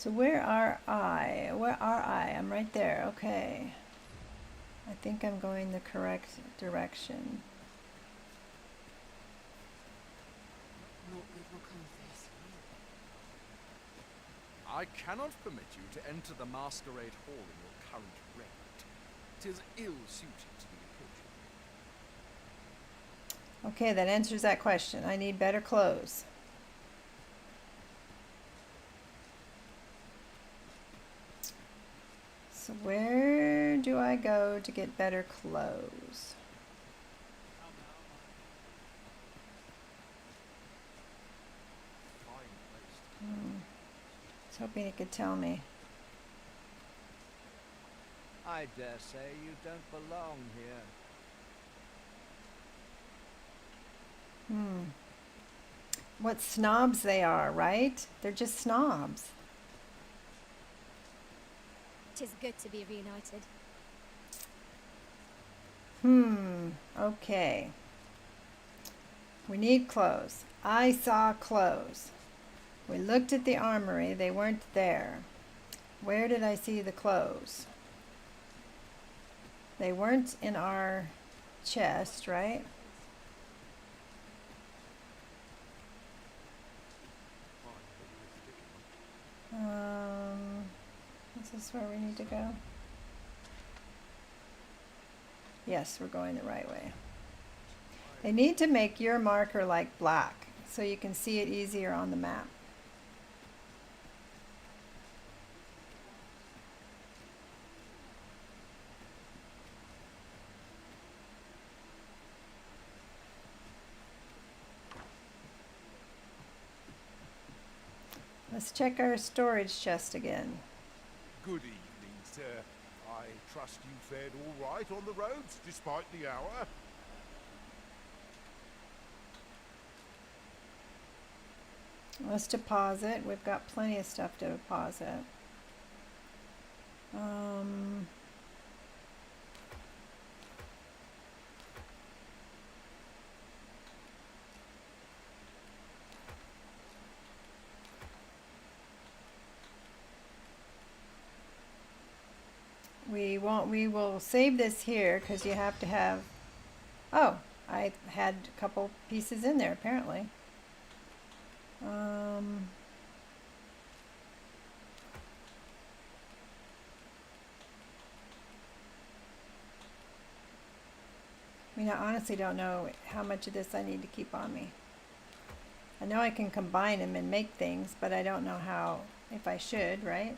So where are I? Where are I? I'm right there. Okay. I think I'm going the correct direction. I cannot permit you to enter the masquerade hall in your current raiment. 'Tis ill-suited to the occasion. Okay, that answers that question. I need better clothes. So where do I go to get better clothes? I was hoping he could tell me. I dare say you don't belong here. What snobs they are, right? They're just snobs. 'Tis good to be reunited. Okay. We need clothes. I saw clothes. We looked at the armory. They weren't there. Where did I see the clothes? They weren't in our chest, right? Is this where we need to go? Yes, we're going the right way. They need to make your marker like black so you can see it easier on the map. Let's check our storage chest again. Good evening, sir. I trust you fared all right on the roads, despite the hour. Let's deposit. We've got plenty of stuff to deposit. We will save this here because you have to have, oh, I had a couple pieces in there apparently. I mean, I honestly don't know how much of this I need to keep on me. I know I can combine them and make things, but I don't know how, if I should, right?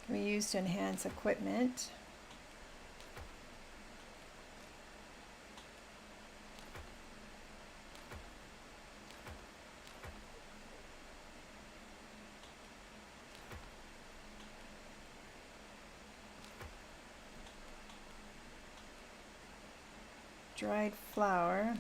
Can be used to enhance equipment. Dried flour.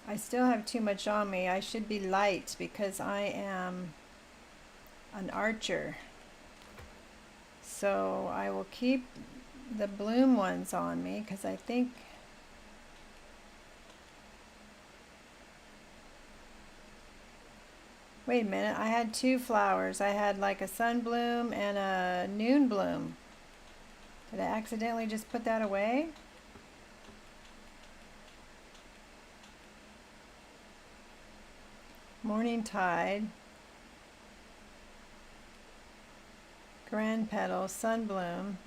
I still have too much on me. I should be light because I am an archer. So I will keep the bloom ones on me because I think wait a minute, I had two flowers. I had like a sun bloom and a noon bloom. Did I accidentally just put that away? Morning tide. Grand petal, sun bloom.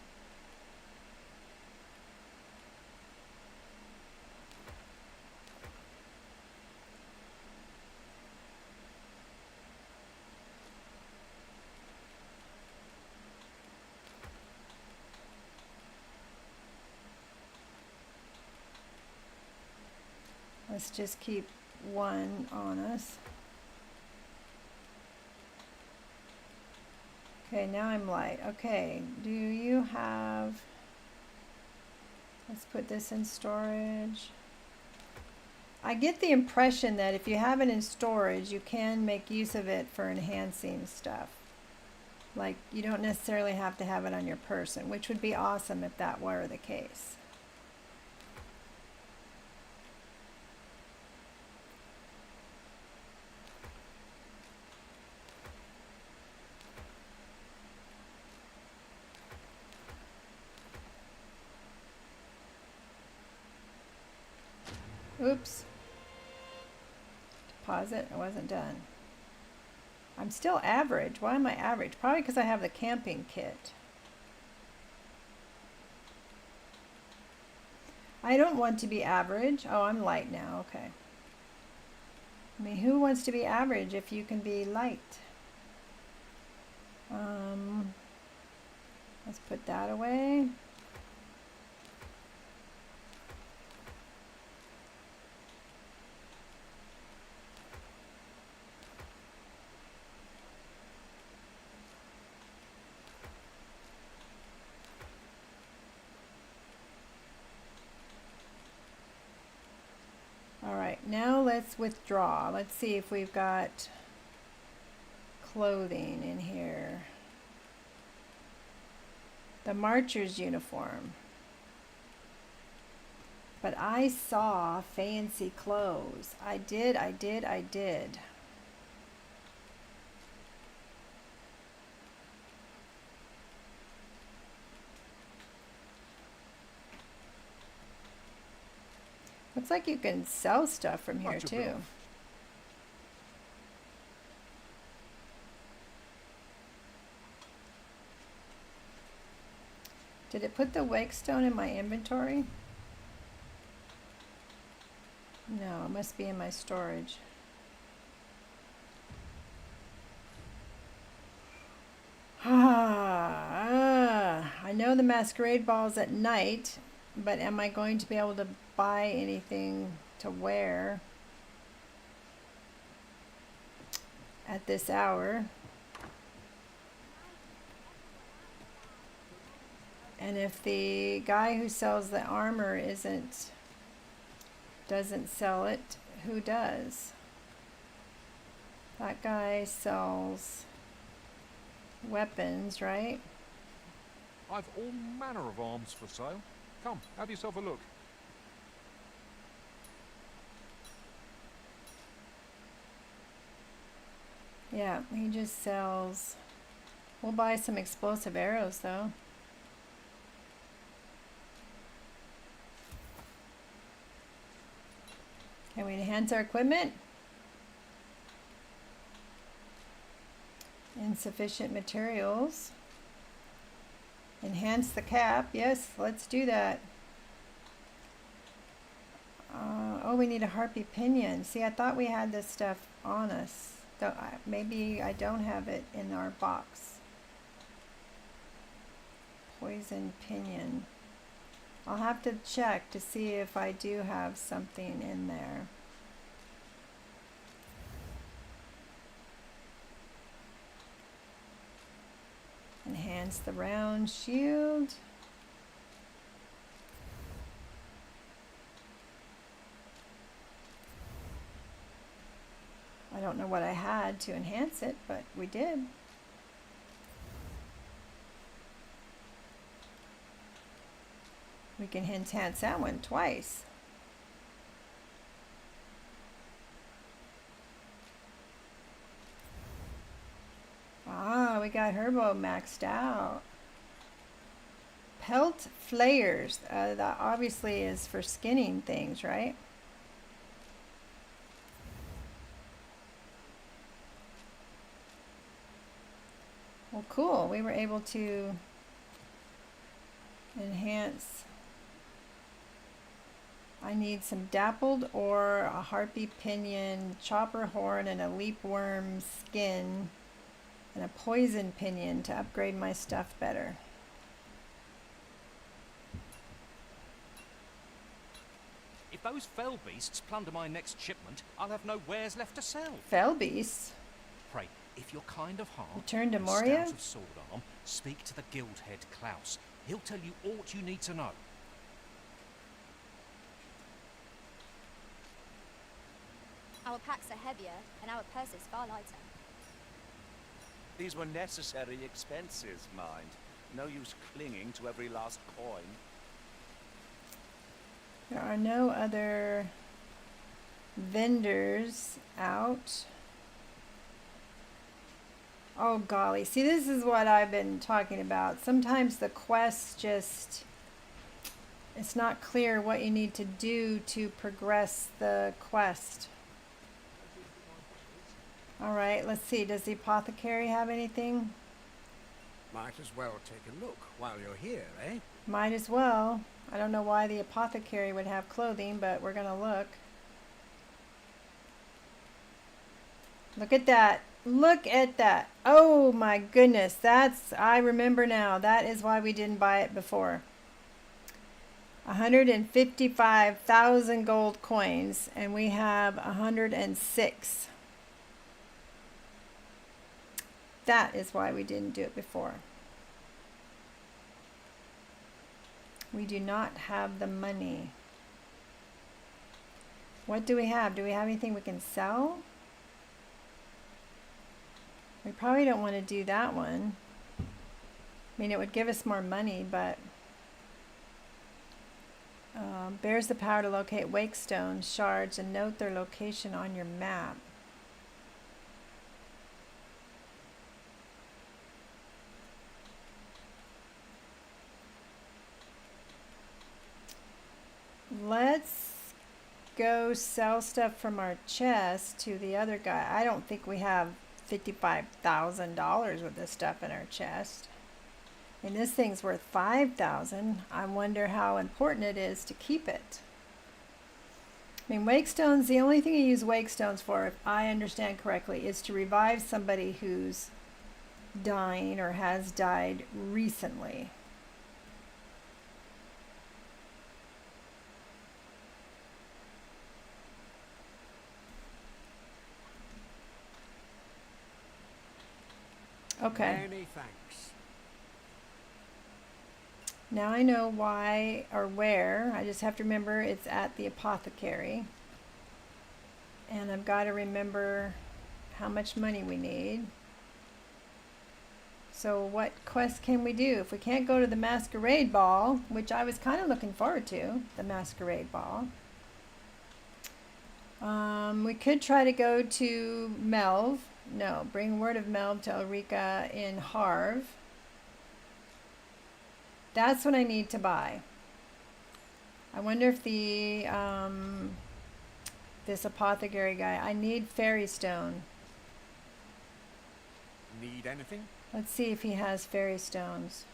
Let's just keep one on us. Okay, now I'm light. Okay, do you have, let's put this in storage. I get the impression that if you have it in storage, you can make use of it for enhancing stuff. Like, you don't necessarily have to have it on your person, which would be awesome if that were the case. Oops. Deposit. I wasn't done. I'm still average. Why am I average? Probably because I have the camping kit. I don't want to be average. Oh, I'm light now. Okay. I mean, who wants to be average if you can be light? Let's put that away. All right, now let's withdraw. Let's see if we've got clothing in here. The marcher's uniform. But I saw fancy clothes. I did. Looks like you can sell stuff from here too. Did it put the wake stone in my inventory? No, it must be in my storage. I know the masquerade ball's at night, but am I going to be able to buy anything to wear at this hour? And if the guy who sells the armor doesn't sell it, who does? That guy sells weapons, right? I've all manner of arms for sale. Come, have yourself a look. Yeah, he just sells. We'll buy some explosive arrows though. Can we enhance our equipment? Insufficient materials. Enhance the cap. Yes, let's do that. Oh, we need a harpy pinion. See, I thought we had this stuff on us. Maybe I don't have it in our box. Poison pinion. I'll have to check to see if I do have something in there. Enhance the round shield. I don't know what I had to enhance it, but we did. We can enhance that one twice. Ah, we got Herbo maxed out. Pelt flayers. That obviously is for skinning things, right? Well, cool. We were able to enhance. I need some dappled or a harpy pinion, chopper horn, and a leapworm skin, and a poison pinion to upgrade my stuff better. If those fell beasts plunder my next shipment, I'll have no wares left to sell. Fell beasts? Pray, if you're kind of heart, Return to and Moria? stout of sword arm, speak to the guild head Klaus. He'll tell you aught you need to know. Our packs are heavier and our purses far lighter. These were necessary expenses, mind. No use clinging to every last coin. There are no other vendors out. Oh golly, see, this is what I've been talking about. Sometimes the quests just, it's not clear what you need to do to progress the quest. All right, let's see, does the apothecary have anything? Might as well take a look while you're here, eh? Might as well. I don't know why the apothecary would have clothing, but we're gonna look. Look at that. Look at that. Oh my goodness. I remember now. That is why we didn't buy it before. 155,000 gold coins, and we have 106. That is why we didn't do it before. We do not have the money. What do we have? Do we have anything we can sell? We probably don't want to do that one. I mean, it would give us more money, but bears the power to locate wake stones, shards, and note their location on your map. Let's go sell stuff from our chest to the other guy. I don't think we have $55,000 worth of stuff in our chest. And this thing's worth $5,000. I wonder how important it is to keep it. I mean, wake stones, the only thing you use wake stones for, if I understand correctly, is to revive somebody who's dying or has died recently. Okay. Many thanks. Now I know why or where. I just have to remember it's at the apothecary. And I've got to remember how much money we need. So what quest can we do? If we can't go to the masquerade ball, which I was kind of looking forward to, the masquerade ball. We could try to go to Melv. No, bring word of Melv to Ulrika in Harv. That's what I need to buy. I wonder if the this apothecary guy, I need fairy stone. Need anything? Let's see if he has fairy stones.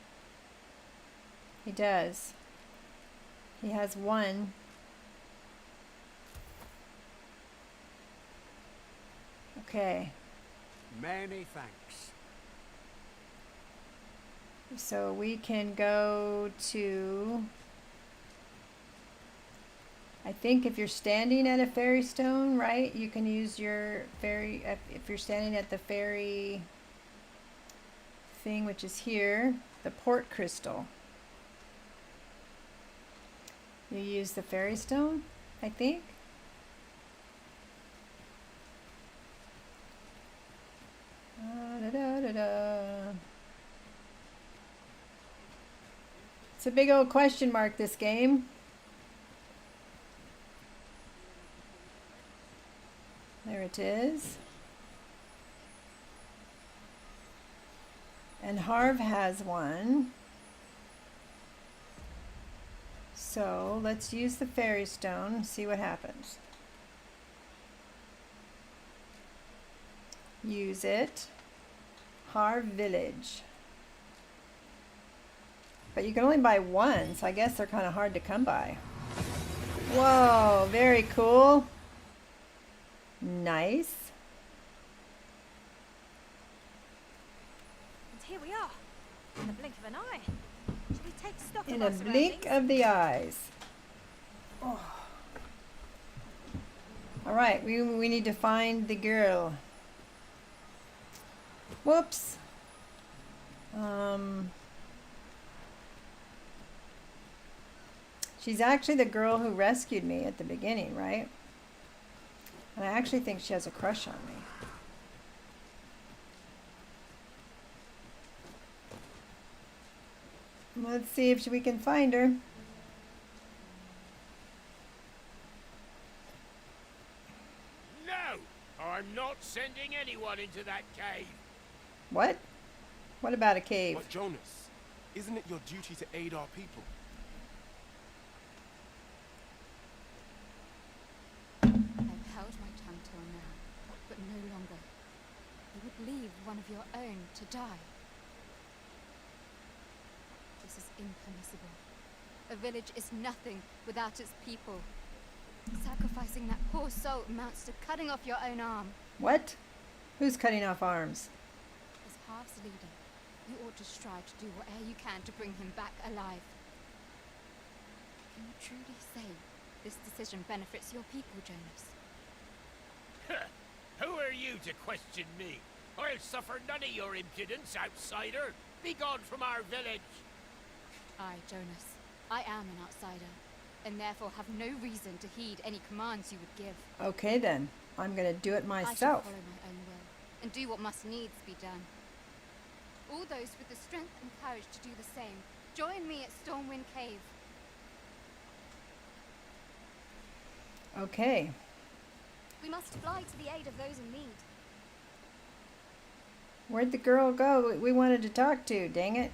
He does. He has one. Okay. Many thanks. So we can go to, I think if you're standing at a fairy stone, right, you can use your fairy, if you're standing at the fairy thing, which is here, the port crystal. You use the fairy stone, I think. It's a big old question mark, this game. There it is. And Harv has one. So let's use the fairy stone, see what happens. Use it. Harv Village. But you can only buy one, so I guess they're kind of hard to come by. Whoa, very cool. Nice. And here we are, in the blink of an eye. Shall we take stock In of a our blink surroundings? of the eyes. Oh. All right, we need to find the girl. Whoops. She's actually the girl who rescued me at the beginning, right? And I actually think she has a crush on me. Let's see if we can find her. No! I'm not sending anyone into that cave. What? What about a cave? But Jonas, isn't it your duty to aid our people? I've held my tongue till now, but no longer. You would leave one of your own to die. This is impermissible. A village is nothing without its people. Sacrificing that poor soul amounts to cutting off your own arm. What? Who's cutting off arms? As Half's leader, you ought to strive to do whatever you can to bring him back alive. Can you truly say this decision benefits your people, Jonas? Who are you to question me? I'll suffer none of your impudence, outsider. Be gone from our village. I, Jonas, I am an outsider, and therefore have no reason to heed any commands you would give. Okay then, I'm gonna do it I shall myself. follow my own will, and do what must needs be done. All those with the strength and courage to do the same, join me at Stormwind Cave. Okay. We must fly to the aid of those in need. Where'd the girl go we wanted to talk to? Dang it.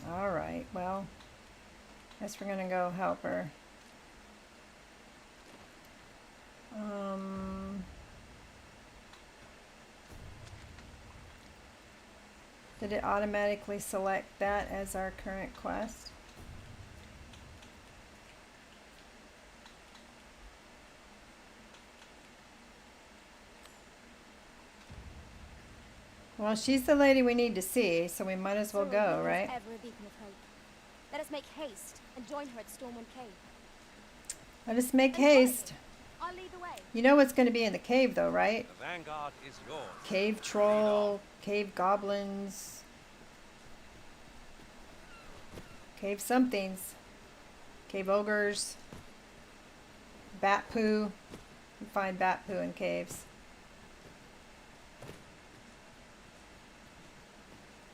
Alright, well, guess we're gonna go help her. Did it automatically select that as our current quest? Well, she's the lady we need to see, so we might as well go, right? Ever a beacon of hope. Let us make haste and join her at Stormwind Cave. Let us make haste. I'll lead the way. You know what's going to be in the cave, though, right? The vanguard is yours. Cave troll, cave goblins, cave somethings, cave ogres, bat poo. You find bat poo in caves.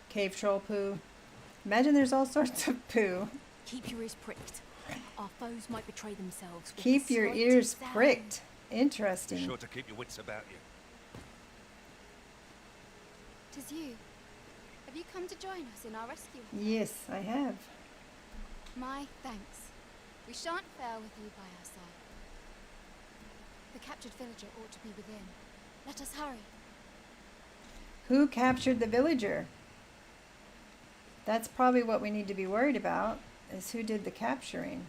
Cave troll poo. Imagine there's all sorts of poo. Keep your ears pricked. Our foes might betray themselves. with Keep the your slightest ears sound. pricked. Be Interesting. sure to keep your wits about you. 'Tis you. Have you come to join us in our rescue? Yes, I have. My thanks. We shan't fail with you by our side. The captured villager ought to be within. Let us hurry. Who captured the villager? That's probably what we need to be worried about, is who did the capturing.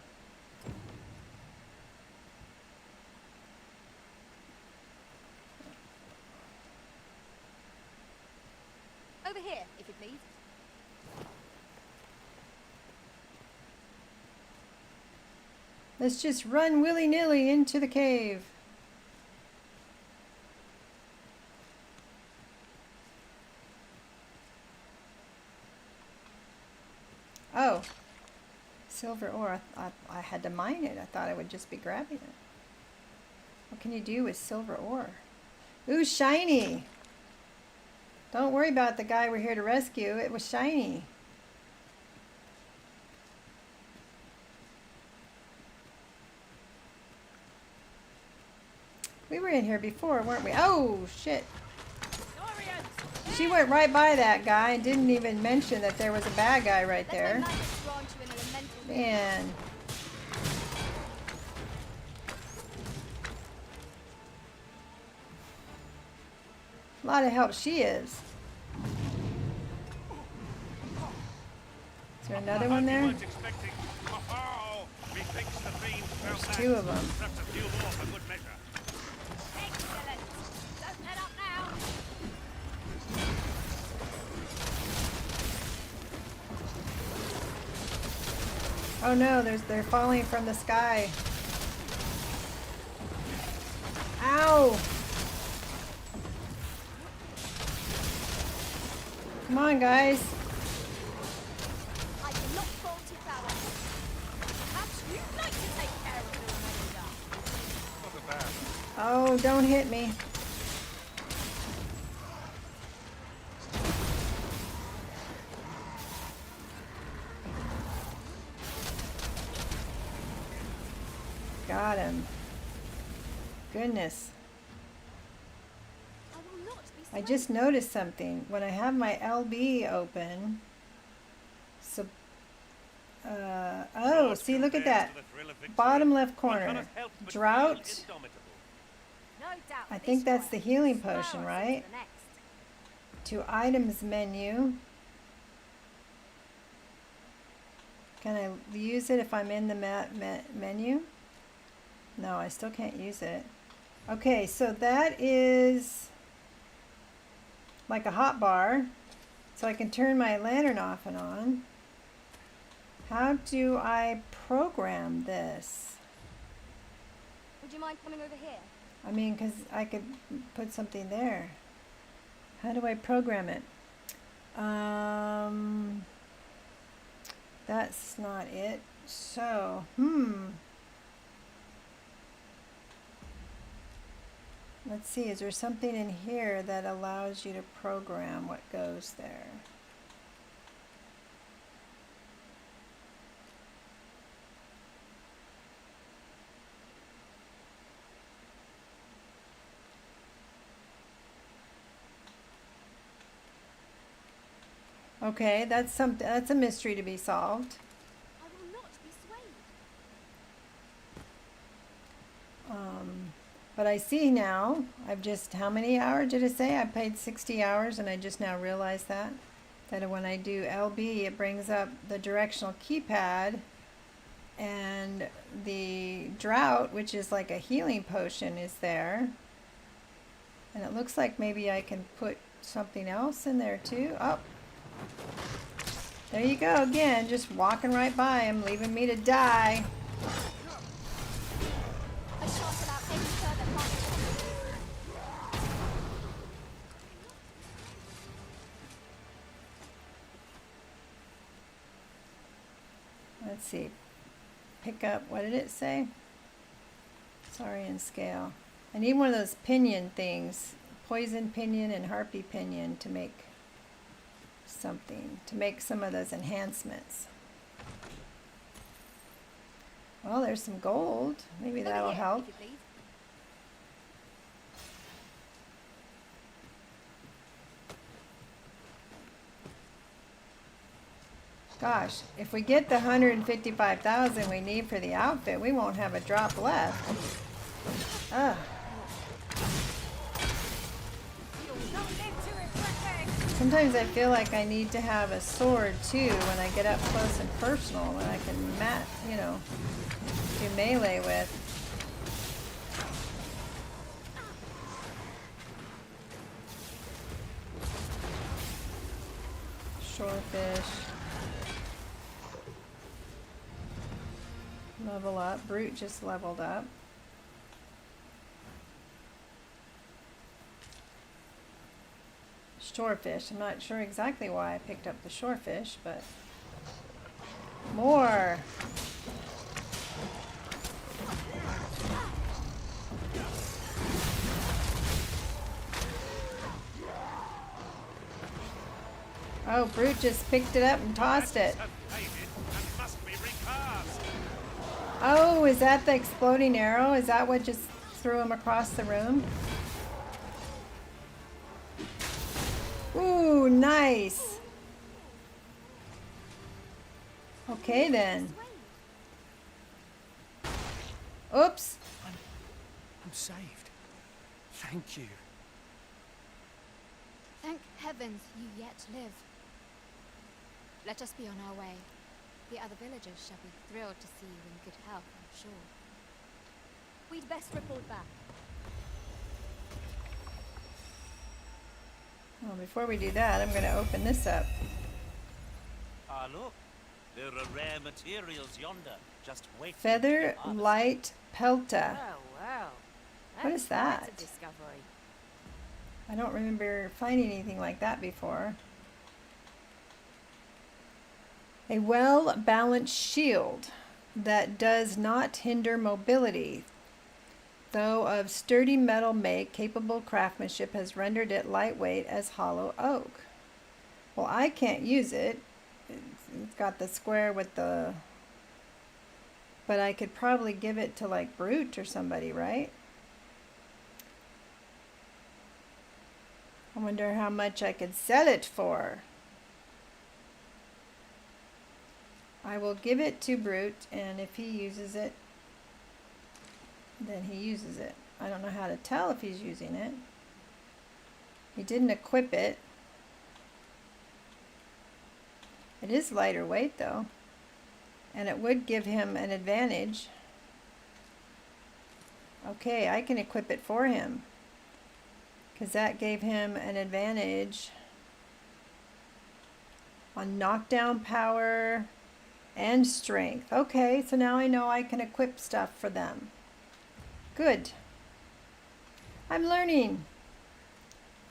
Over here, if you please. Let's just run willy-nilly into the cave. Oh, silver ore. I had to mine it. I thought I would just be grabbing it. What can you do with silver ore? Ooh, shiny. Don't worry about the guy we're here to rescue. It was shiny. We were in here before, weren't we? Oh, shit. She went right by that guy and didn't even mention that there was a bad guy right there. Man. A lot of help she is. Is there another one there? Weren't expecting. Oh, methinks the fiend fell There's back. two of them. Perhaps a few more for good measure. Excellent. Don't let up now. Oh no, they're falling from the sky. Ow! Come on, guys. I cannot fault your power. Perhaps you'd like to take care of the remainder. Not a bad. Oh, don't hit me. got him. Goodness. I will not be I swayed. just noticed something. When I have my LB open, so, oh, see, look at that. Bottom left corner. Drought. No doubt I this think that's the trial healing will spur potion, us right? into the next. To items menu. Can I use it if I'm in the menu? No, I still can't use it. Okay, so that is like a hot bar. So I can turn my lantern off and on. How do I program this? Would you mind coming over here? I mean, because I could put something there. How do I program it? That's not it. So, let's see, is there something in here that allows you to program what goes there? Okay, that's a mystery to be solved. I will not be swayed. But I see now, I've just, how many hours did it say? I paid 60 hours and I just now realized that when I do LB, it brings up the directional keypad and the drought, which is like a healing potion, is there. And it looks like maybe I can put something else in there too. Oh, there you go again, just walking right by him, leaving me to die. A shot without any further fight. Let's see. Pick up, what did it say? Sorry, in scale. I need one of those pinion things. Poison pinion and harpy pinion to make something. To make some of those enhancements. Well, there's some gold. Maybe that'll help. Gosh, if we get the 155,000 we need for the outfit, we won't have a drop left. Ugh. Sometimes I feel like I need to have a sword too when I get up close and personal, when I can do melee with. Shorefish. Level up. Brute just leveled up. Shorefish. I'm not sure exactly why I picked up the shorefish, but more. Oh, Brute just picked it up and tossed it. Oh, is that the exploding arrow? Is that what just threw him across the room? Ooh, nice. Okay then. Oops. I'm saved. Thank you. Thank heavens you yet live. Let us be on our way. The other villagers shall be thrilled to see you in good health, I'm sure. We'd best report back. Well, before we do that, I'm going to open this up. Ah, look. There are rare materials yonder. Just wait. Feather Light Pelta. Well. What is That's quite that? a discovery. I don't remember finding anything like that before. A well-balanced shield that does not hinder mobility, though of sturdy metal make, capable craftsmanship has rendered it lightweight as hollow oak. Well, I can't use it. It's got the square with the... But I could probably give it to like Brute or somebody, right? I wonder how much I could sell it for. I will give it to Brute, and if he uses it, then he uses it. I don't know how to tell if he's using it. He didn't equip it. It is lighter weight though, and it would give him an advantage. Okay, I can equip it for him, because that gave him an advantage on knockdown power and strength. Okay, so now I know I can equip stuff for them. Good. I'm learning.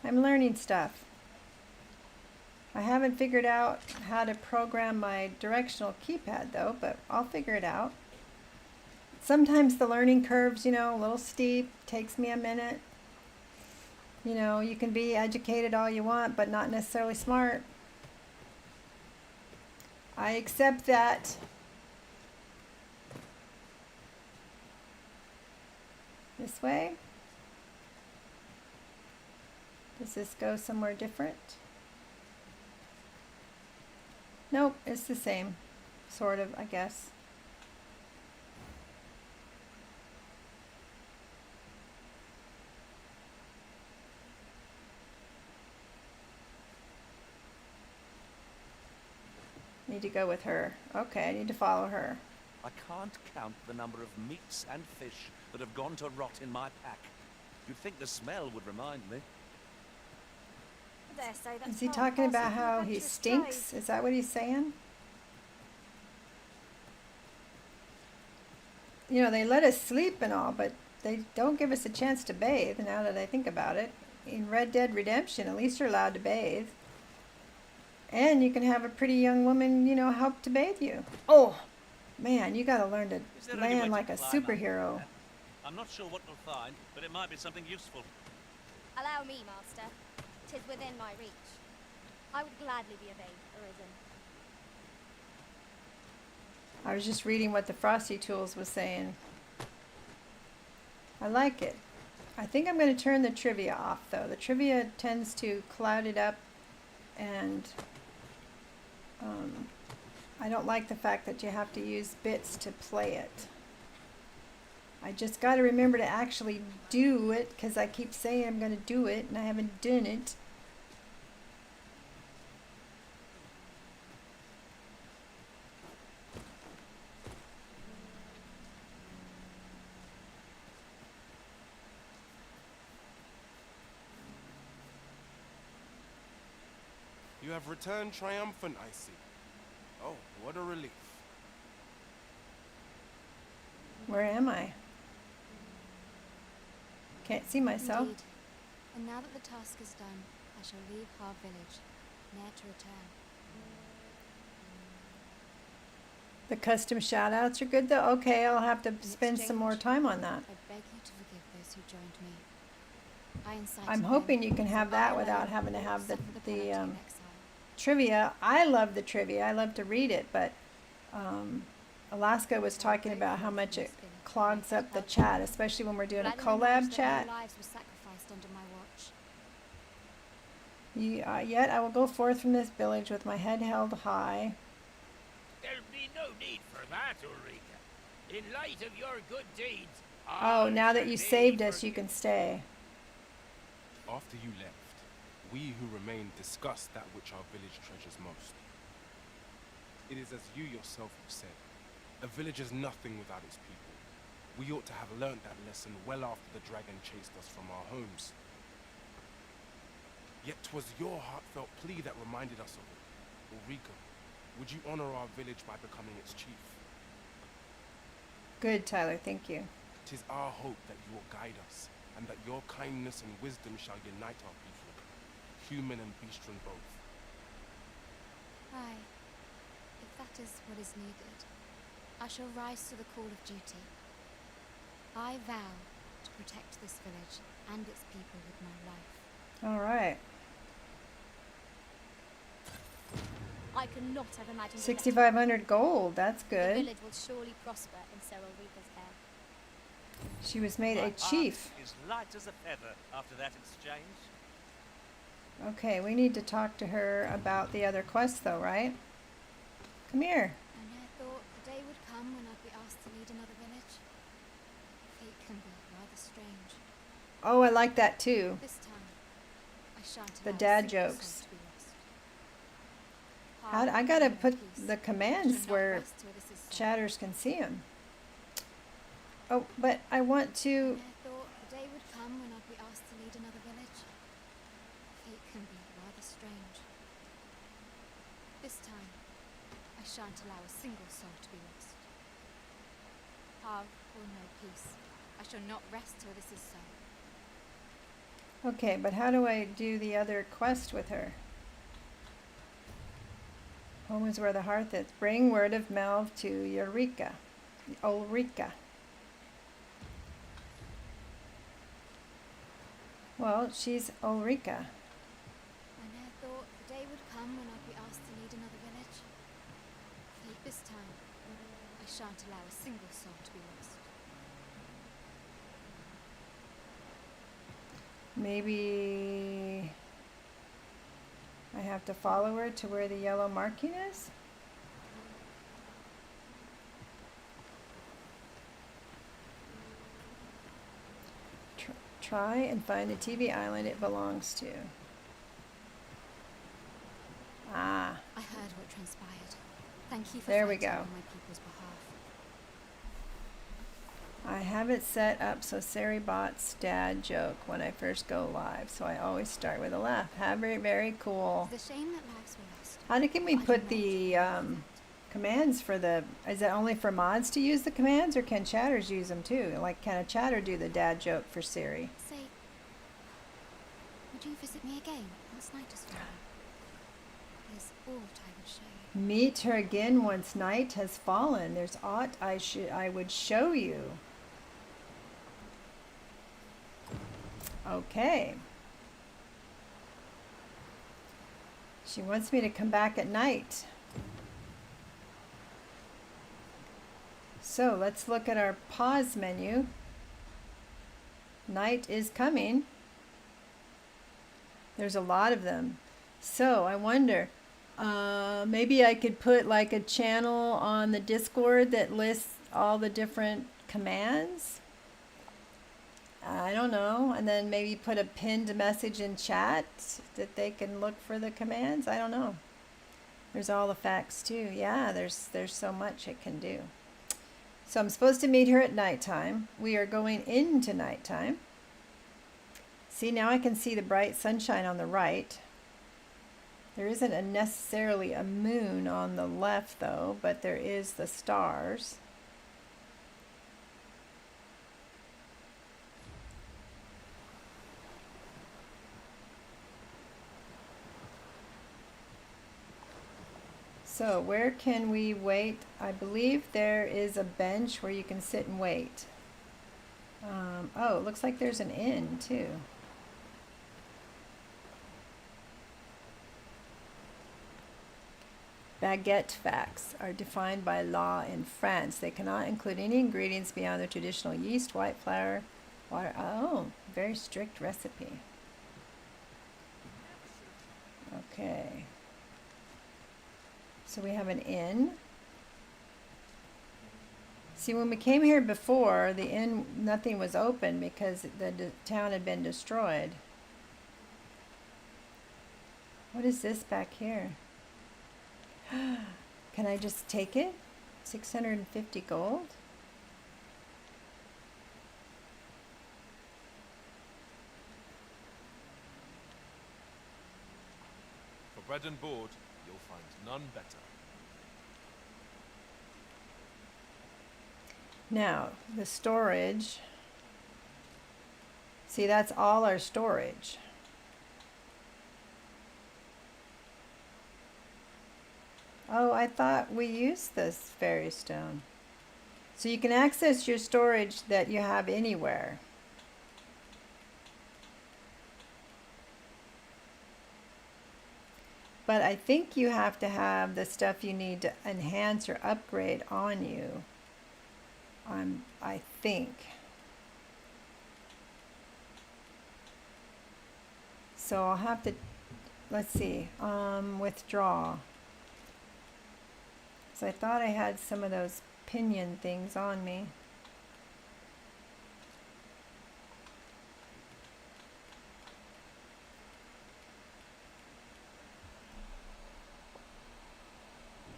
I'm learning stuff. I haven't figured out how to program my directional keypad though, but I'll figure it out. Sometimes the learning curve's, you know, a little steep, takes me a minute. You know, you can be educated all you want, but not necessarily smart. I accept that. This way? Does this go somewhere different? Nope, it's the same. Sort of, I guess. Need to go with her. Okay, I need to follow her. I can't count the number of meats and fish that have gone to rot in my pack. You'd think the smell would remind me. I dare say that's Is he part and talking parcel about of the how he adventurous stinks? Is that what he's saying? You know, they let us sleep and all, but they don't give us a chance to bathe, now that I think about it. In Red Dead Redemption, at least you're allowed to bathe. And you can have a pretty young woman, you know, help to bathe you. Oh, man, you gotta learn to Is there any way land to like a climb up superhero. there? I'm not sure what we'll find, but it might be something useful. Allow me, master. 'Tis within my reach. I would gladly be obeyed, Arisen. I was just reading what the Frosty Tools was saying. I like it. I think I'm going to turn the trivia off, though. The trivia tends to cloud it up, and I don't like the fact that you have to use bits to play it. I just got to remember to actually do it, because I keep saying I'm going to do it, and I haven't done it. You have returned triumphant, I see. Oh, what a relief. Where am I? Can't see myself. Indeed. And now that the task is done, I shall leave Har village, ne'er to return. The custom shoutouts are good, though? Okay, I'll have to spend some more time on that. I beg you to forgive those who joined me. I incited I'm them, hoping you can have so that I without alone having to have suffer the penalty of exile. trivia. I love the trivia. I love to read it, but Alaska was talking about how much it clogs up the chat, especially when we're doing a Gladly acknowledge collab that chat. many lives were sacrificed under my watch. Yet I will go forth from this village with my head held high. There'll be no need for that, Ulrika. In light of your good deeds, Oh, now that you saved us, you can stay. After you left, we who remained discussed that which our village treasures most. It is as you yourself have said, a village is nothing without its people. We ought to have learnt that lesson well after the dragon chased us from our homes. Yet 'twas your heartfelt plea that reminded us of it. Ulrika, would you honor our village by becoming its chief? Good, Tyler, thank you. 'Tis our hope that you will guide us, and that your kindness and wisdom shall unite our people, human and bestial both. Aye, if that is what is needed, I shall rise to the call of duty. I vow to protect this village and its people with my life. All right. I could not have imagined a better 6,500 gold. That's The good. village will surely prosper in Sir Ulrika's care. She was made My a chief. heart is light as a feather after that exchange. Okay, we need to talk to her about the other quest though, right? Come here. I never thought the day would come when I'd be asked to lead another village. Fate can be rather strange. Oh, I like that too. This time, I shan't The allow a dad single soul jokes. to be lost. I Half gotta will know put peace. the I commands shall not where rest till this is so. chatters can see them. Oh, but I want to. I never thought the day would come when I'd be asked to lead another village. Fate can be rather strange. This time, I shan't allow a single soul to be lost. Have will know peace. I shall not rest till this is so. Okay, but how do I do the other quest with her? Home is where the hearth is. Bring word of mouth to Ulrika. Well, she's Ulrika. I never thought the day would come when I'd be asked to lead another village. Fate this time, I shan't allow a single soul to be lost. Maybe I have to follow her to where the yellow marking is? Try and find the TV island it belongs to. Ah, I heard what transpired. Thank you for There we fighting go. on my people's behalf. I have it set up so Sari Bot's dad joke when I first go live, so I always start with a laugh. Very, very cool. It's a shame that lives were lost. How can we put the commands for the... Is it only for mods to use the commands, or can chatters use them too? Like, can a chatter do the dad joke for Siri? Say, would you visit me again? Last night is fallen. There's aught I would show you. Meet her again once night has fallen. There's aught I would show you. Okay. She wants me to come back at night. So let's look at our pause menu. Night is coming. There's a lot of them. So I wonder, maybe I could put like a channel on the Discord that lists all the different commands. I don't know. And then maybe put a pinned message in chat that they can look for the commands. I don't know. There's all the facts too. Yeah, there's so much it can do. So I'm supposed to meet her at nighttime. We are going into nighttime. See, now I can see the bright sunshine on the right. There isn't necessarily a moon on the left though, but there is the stars. So where can we wait? I believe there is a bench where you can sit and wait. Oh, it looks like there's an inn too. Baguette facts are defined by law in France. They cannot include any ingredients beyond the traditional yeast, white flour, water. Oh, very strict recipe. Okay. So we have an inn. See, when we came here before, the inn, nothing was open because the town had been destroyed. What is this back here? Can I just take it? 650 gold? For bread and board, you'll find none better. Now, the storage. See, that's all our storage. Oh, I thought we used this fairy stone. So you can access your storage that you have anywhere. But I think you have to have the stuff you need to enhance or upgrade on you. I think. So I'll have to, let's see, withdraw. So I thought I had some of those pinion things on me.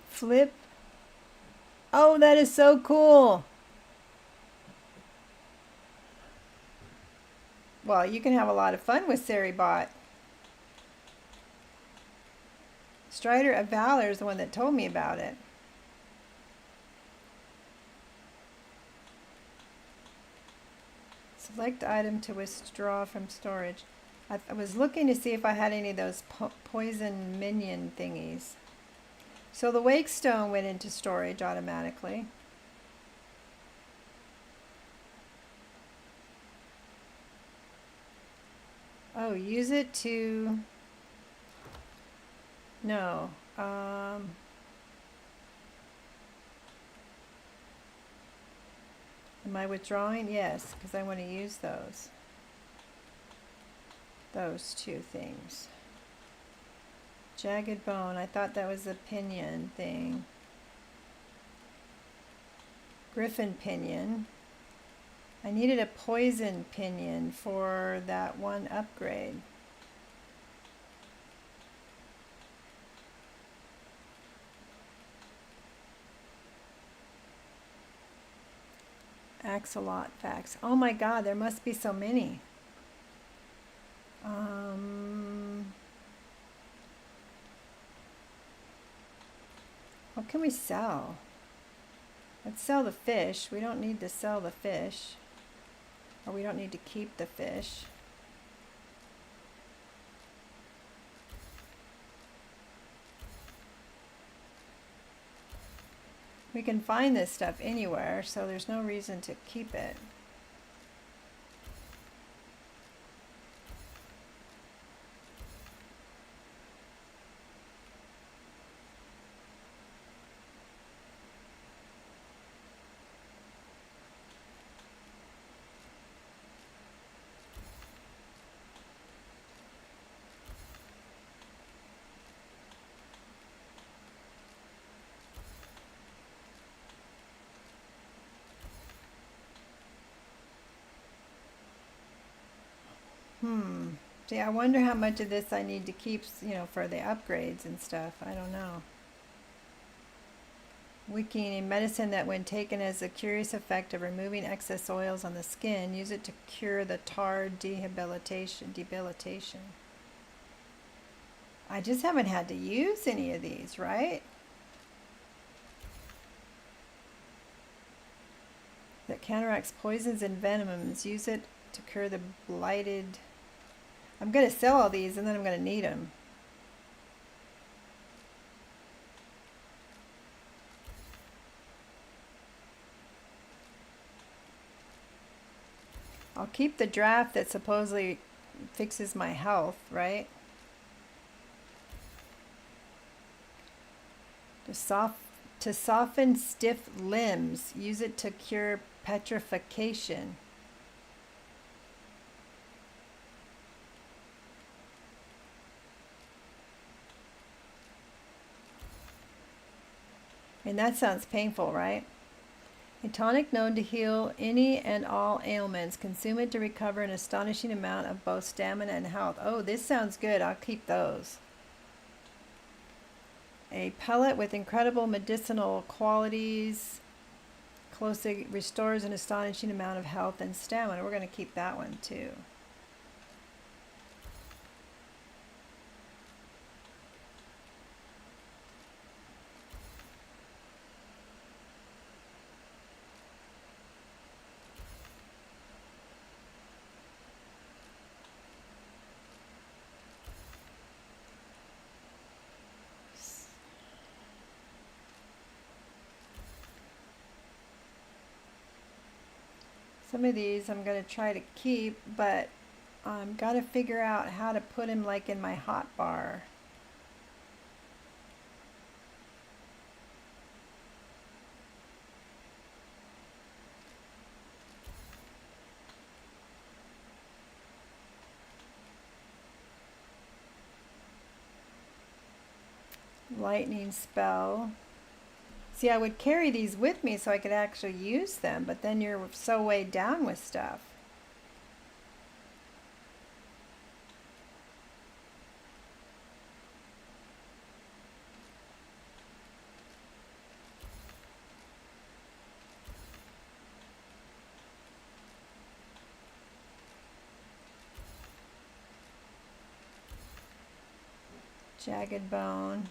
Flip. Oh, that is so cool. Well, you can have a lot of fun with Saribot. Strider of Valor is the one that told me about it. Select item to withdraw from storage. I was looking to see if I had any of those poison minion thingies. So the Wake Stone went into storage automatically. Oh, use it to... No. Am I withdrawing? Yes, because I want to use those. Those two things. Jagged Bone. I thought that was a pinion thing. Griffin Pinion. I needed a poison pinion for that one upgrade. Axolot facts. Oh my god, there must be so many. What can we sell? Let's sell the fish. We don't need to sell the fish. Or we don't need to keep the fish. We can find this stuff anywhere, so there's no reason to keep it. See, I wonder how much of this I need to keep, you know, for the upgrades and stuff. I don't know. Wiki medicine that when taken has a curious effect of removing excess oils on the skin, use it to cure the tar debilitation. I just haven't had to use any of these, right? That counteracts poisons and venoms. Use it to cure the blighted... I'm going to sell all these and then I'm going to need them. I'll keep the draft that supposedly fixes my health, right? To soften stiff limbs. Use it to cure petrification. And that sounds painful, right? A tonic known to heal any and all ailments. Consume it to recover an astonishing amount of both stamina and health. Oh, this sounds good. I'll keep those. A pellet with incredible medicinal qualities. Closely restores an astonishing amount of health and stamina. We're going to keep that one too. Some of these I'm going to try to keep, but I'm got to figure out how to put them like in my hot bar. Lightning spell. See, I would carry these with me so I could actually use them, but then you're so weighed down with stuff. Jagged bone.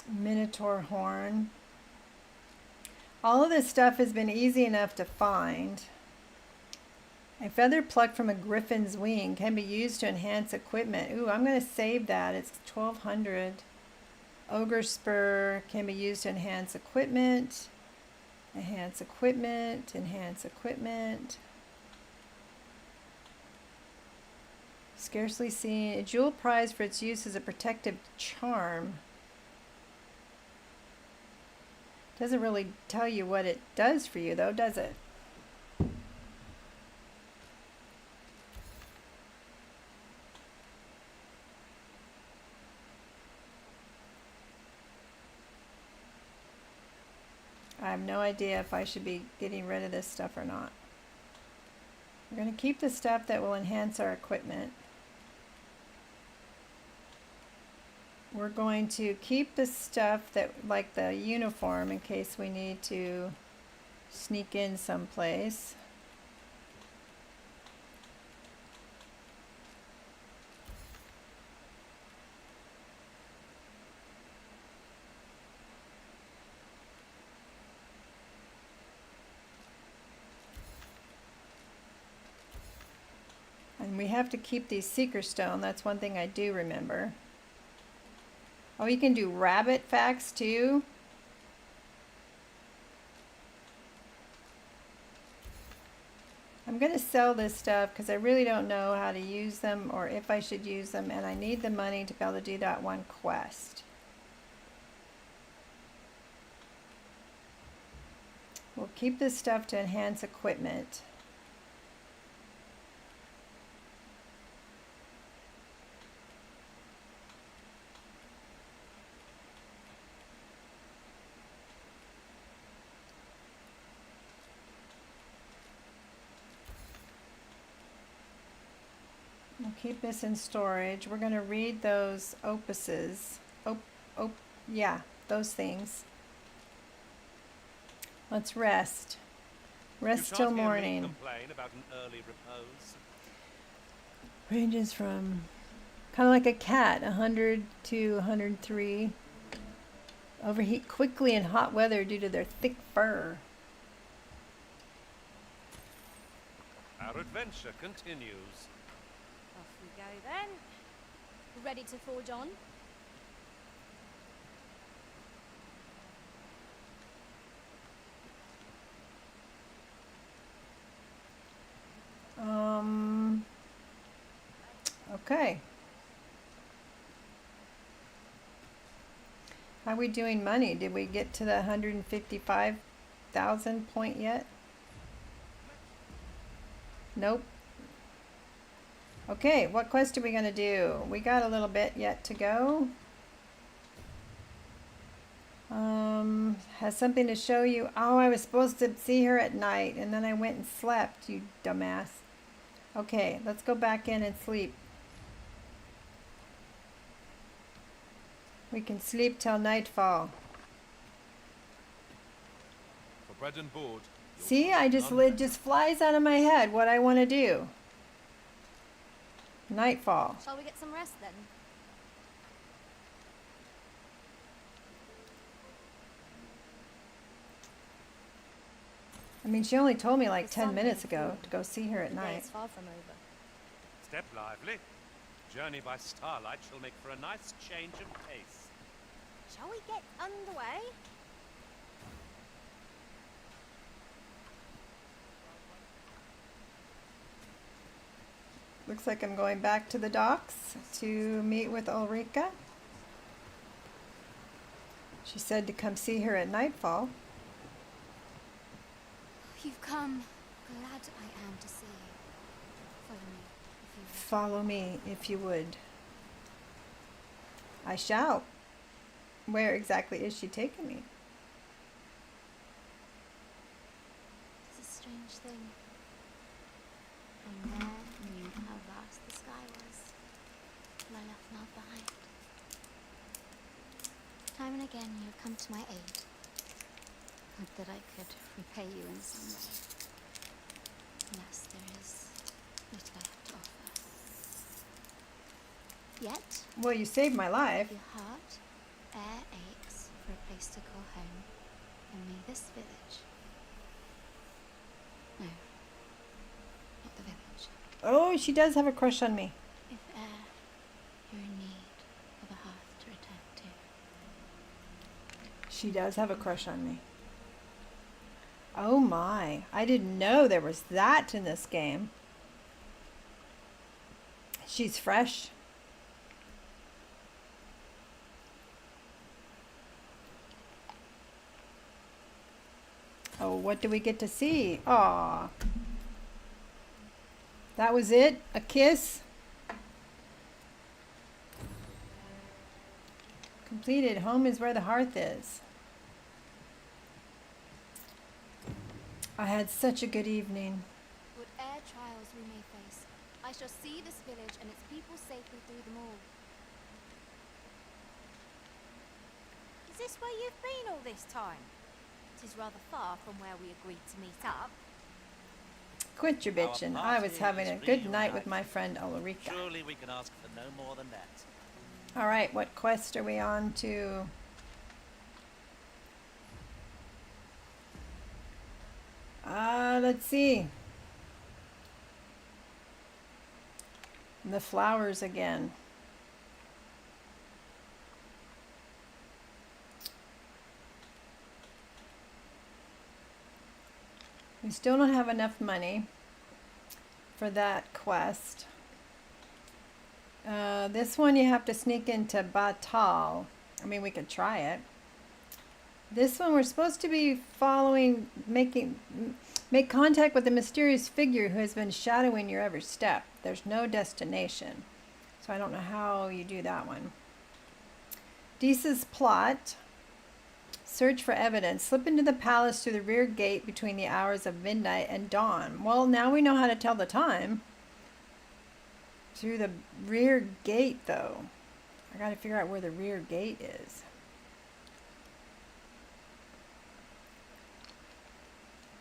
Minotaur horn. All of this stuff has been easy enough to find. A feather plucked from a griffin's wing can be used to enhance equipment. Ooh, I'm going to save that. It's 1200. Ogre spur can be used to enhance equipment. Enhance equipment. Enhance equipment. Scarcely seen. A jewel prize for its use as a protective charm. Doesn't really tell you what it does for you though, does it? I have no idea if I should be getting rid of this stuff or not. We're going to keep the stuff that will enhance our equipment. We're going to keep the stuff that, like the uniform, in case we need to sneak in someplace. And we have to keep these seeker stone. That's one thing I do remember. Oh, you can do rabbit facts too. I'm going to sell this stuff because I really don't know how to use them or if I should use them, and I need the money to be able to do that one quest. We'll keep this stuff to enhance equipment. We'll keep this in storage. We're going to read those opuses. Yeah, those things. Let's rest. Rest till morning. Complain about an early repose. Ranges from kind of like a cat, 100 to 103. Overheat quickly in hot weather due to their thick fur. Our adventure continues. Off we go then. Ready to forge on? Okay. How are we doing money? Did we get to the 155,000 point yet? Nope. Okay, what quest are we going to do? We got a little bit yet to go. Has something to show you. Oh, I was supposed to see her at night and then I went and slept, you dumbass. Okay, let's go back in and sleep. We can sleep till nightfall. For bread and board. See, it just flies out of my head what I want to do. Nightfall. Shall we get some rest then? I mean, she only told me like 10 minutes ago to go see her at The night. day's far from over. Step lively. Journey by starlight shall make for a nice change of pace. Shall we get underway? Looks like I'm going back to the docks to meet with Ulrika. She said to come see her at nightfall. You've come. Glad I am to see you. Follow me, if you would. Follow me if you would. I shall. Where exactly is she taking me? It's a strange thing. I never knew how vast the sky was till I left Mount behind. Time and again you have come to my aid. Would that I could repay you in some way. Yes, there is little I have to offer. Yet, Well, you saved my life. your heart e'er aches for a place to call home, and may this village. No, not the village. Oh, she does have a crush on me. If e'er you're in need of a hearth to return to. She does have a crush on me. Oh my, I didn't know there was that in this game. She's fresh. Oh, what do we get to see? Aw. That was it? A kiss? Completed. Home is where the hearth is. I had such a good evening. Whate'er trials we may face, I shall see this village and its people safely through them all. Is this where you've been all this time? It is rather far from where we agreed to meet up. Quit your bitching. I was having a good night with my friend Ulrika. Surely we can ask for no more than that. Alright, what quest are we on to? Let's see. The flowers again. We still don't have enough money for that quest. This one you have to sneak into Batal. I mean, we could try it. This one we're supposed to be following, make contact with a mysterious figure who has been shadowing your every step. There's no destination. So I don't know how you do that one. Deesa's plot. Search for evidence. Slip into the palace through the rear gate between the hours of midnight and dawn. Well, now we know how to tell the time. Through the rear gate, though. I gotta figure out where the rear gate is.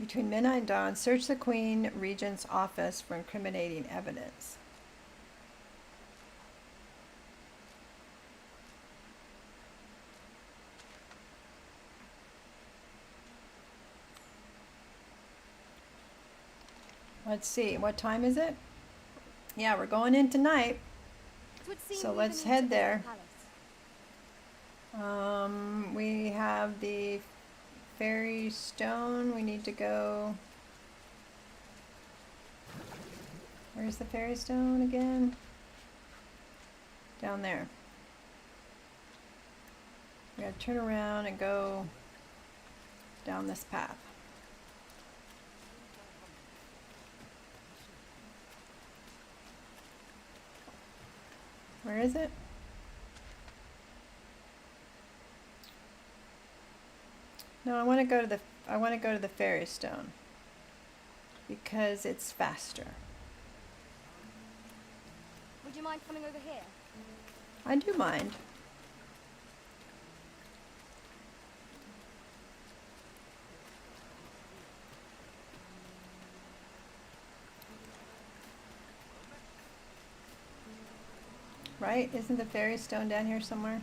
Between midnight and dawn, search the Queen Regent's office for incriminating evidence. Let's see, what time is it? Yeah, we're going in tonight. So let's head there. We have the fairy stone. We need to go. Where's the fairy stone again? Down there. We gotta turn around and go down this path. Where is it? No, I want to go to the fairy stone because it's faster. Would you mind coming over here? I do mind. Right? Isn't the fairy stone down here somewhere?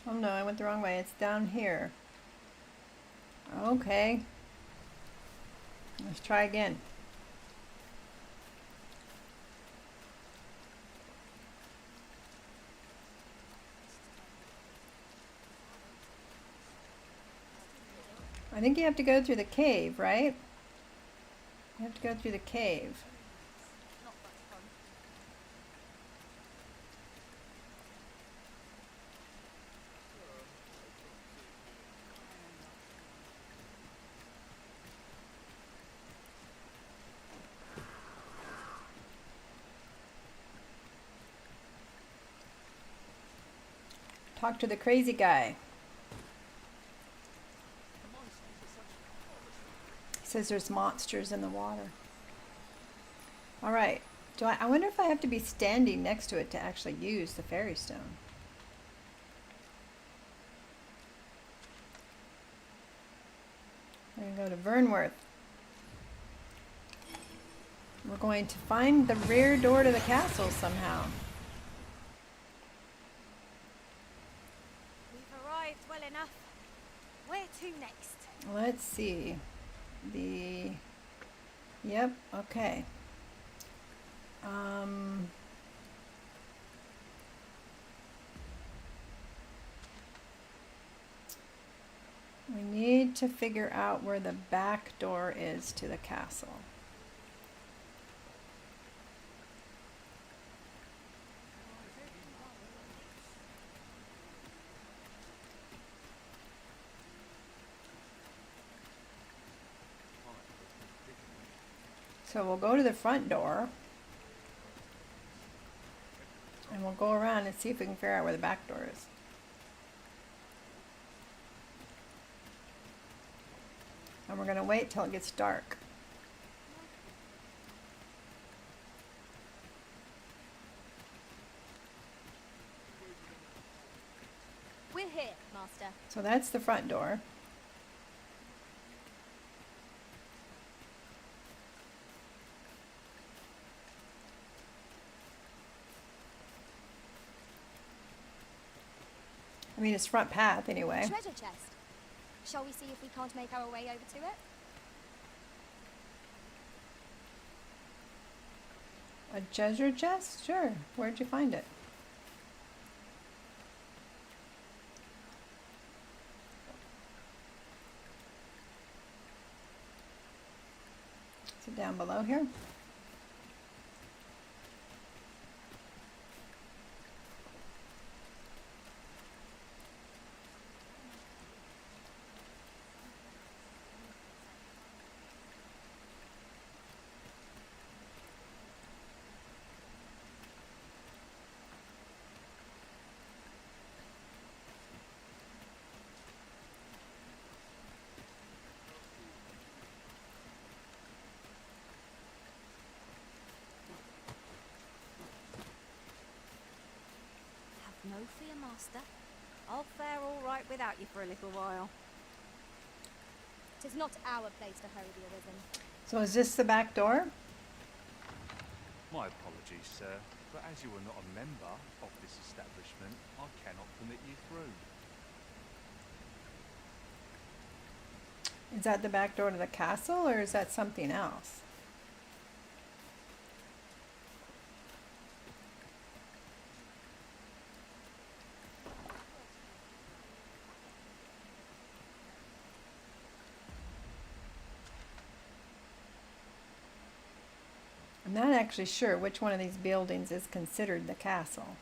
Oh no, I went the wrong way. It's down here. Okay. Let's try again. I think you have to go through the cave, right? You have to go through the cave. talk to the crazy guy. He says there's monsters in the water. All right. I wonder if I have to be standing next to it to actually use the fairy stone. We're going to go to Vernworth. We're going to find the rear door to the castle somehow. We've arrived well enough. Where to next? Let's see. Yep, okay. We need to figure out where the back door is to the castle. So we'll go to the front door and we'll go around and see if we can figure out where the back door is. And we're going to wait till it gets dark. We're here, Master. So that's the front door. I mean, it's front path anyway. Treasure chest. Shall we see if we can't make our way over to it? A treasure chest? Sure. Where'd you find it? Is it down below here? No fear, Master. I'll fare all right without you for a little while. 'Tis not our place to hurry the arisen. So is this the back door? My apologies, sir, but as you are not a member of this establishment, I cannot permit you through. Is that the back door to the castle, or is that something else? I'm not actually sure which one of these buildings is considered the castle.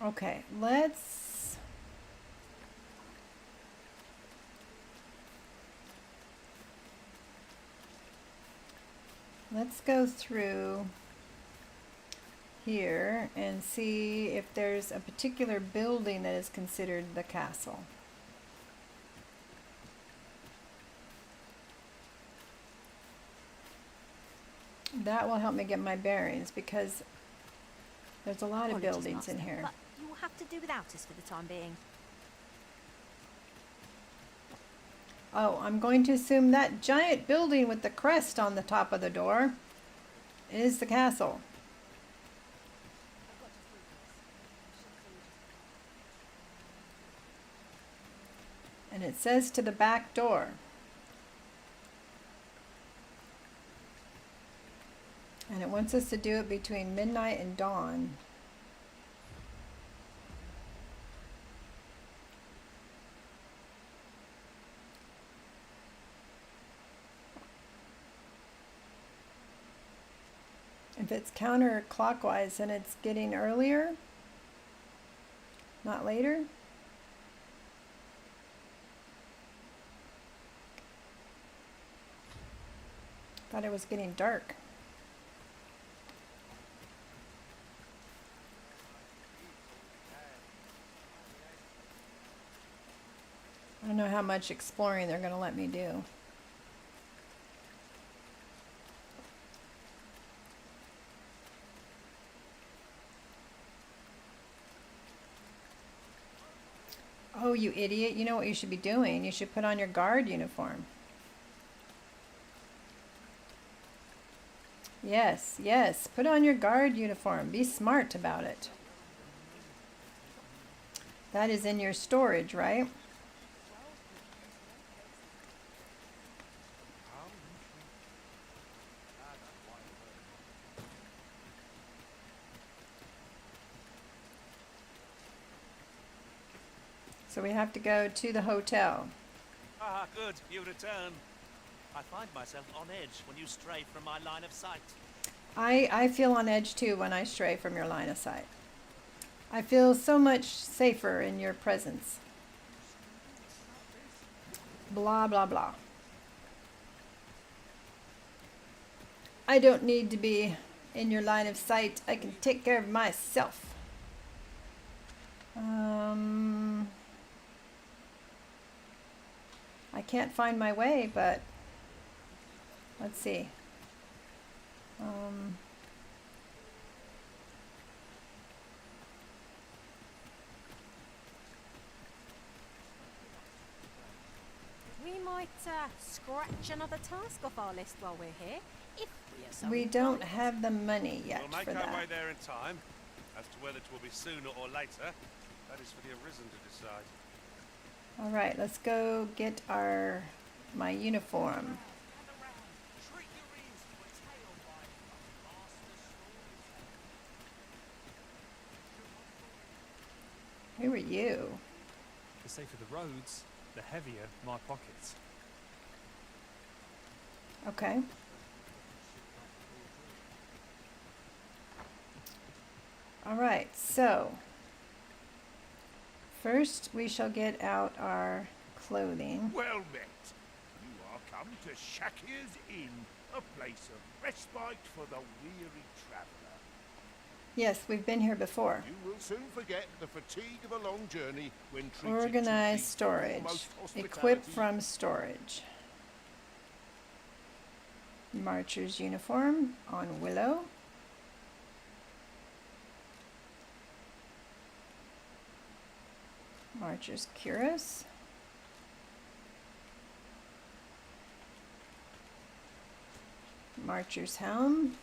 Okay, let's go through here and see if there's a particular building that is considered the castle. That will help me get my bearings because there's a lot of Apologies, buildings in Master, here. But you will have to do without us for the time being. Oh, I'm going to assume that giant building with the crest on the top of the door is the castle. And it says to the back door. And it wants us to do it between midnight and dawn. If it's counterclockwise, then it's getting earlier, not later. Thought it was getting dark. I don't know how much exploring they're going to let me do. Oh, you idiot. You know what you should be doing? You should put on your guard uniform. Yes, yes. Put on your guard uniform. Be smart about it. That is in your storage, right? So we have to go to the hotel. Ah, good. You return. I find myself on edge when you stray from my line of sight. I feel on edge too when I stray from your line of sight. I feel so much safer in your presence. Blah, blah, blah. I don't need to be in your line of sight. I can take care of myself. I can't find my way, but let's see. We might scratch another task off our list while we're here, if we are so We don't have the money yet We'll make for our way that. there in time. As to whether it will be sooner or later, that is for the Arisen to decide. All right, let's go get my uniform. Who are you? The safer the roads, the heavier my pockets. Okay. All right, so first we shall get out our clothing. Well met. You are come to Shakir's Inn, a place of respite for the weary traveller. Yes, we've been here before. You will soon forget the fatigue of a long journey when treated Organized to the storage. foremost Equip hospitality. from storage. Marcher's uniform on Willow. Marcher's cuirass. Marcher's helm.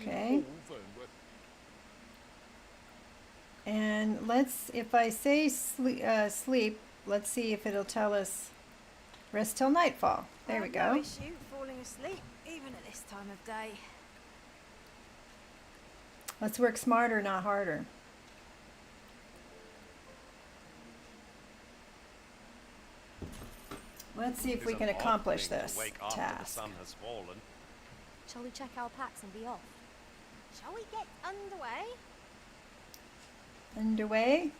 Okay. And let's, if I say sleep, let's see if it'll tell us rest till nightfall. There we No go. issue falling asleep, even at this time of day. Let's work smarter, not harder. Let's see if It we is can an odd accomplish thing to this wake after task. the sun has fallen. Shall we check our packs and be off? Shall we get underway? Underway.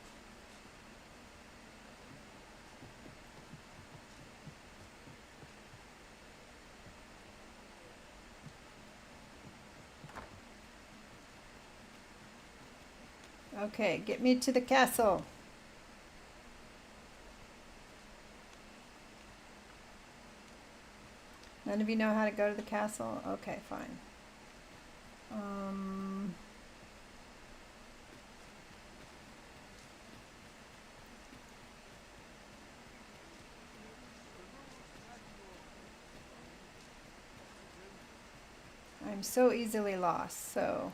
Okay, get me to the castle. None of you know how to go to the castle? Okay, fine. I'm so easily lost, so...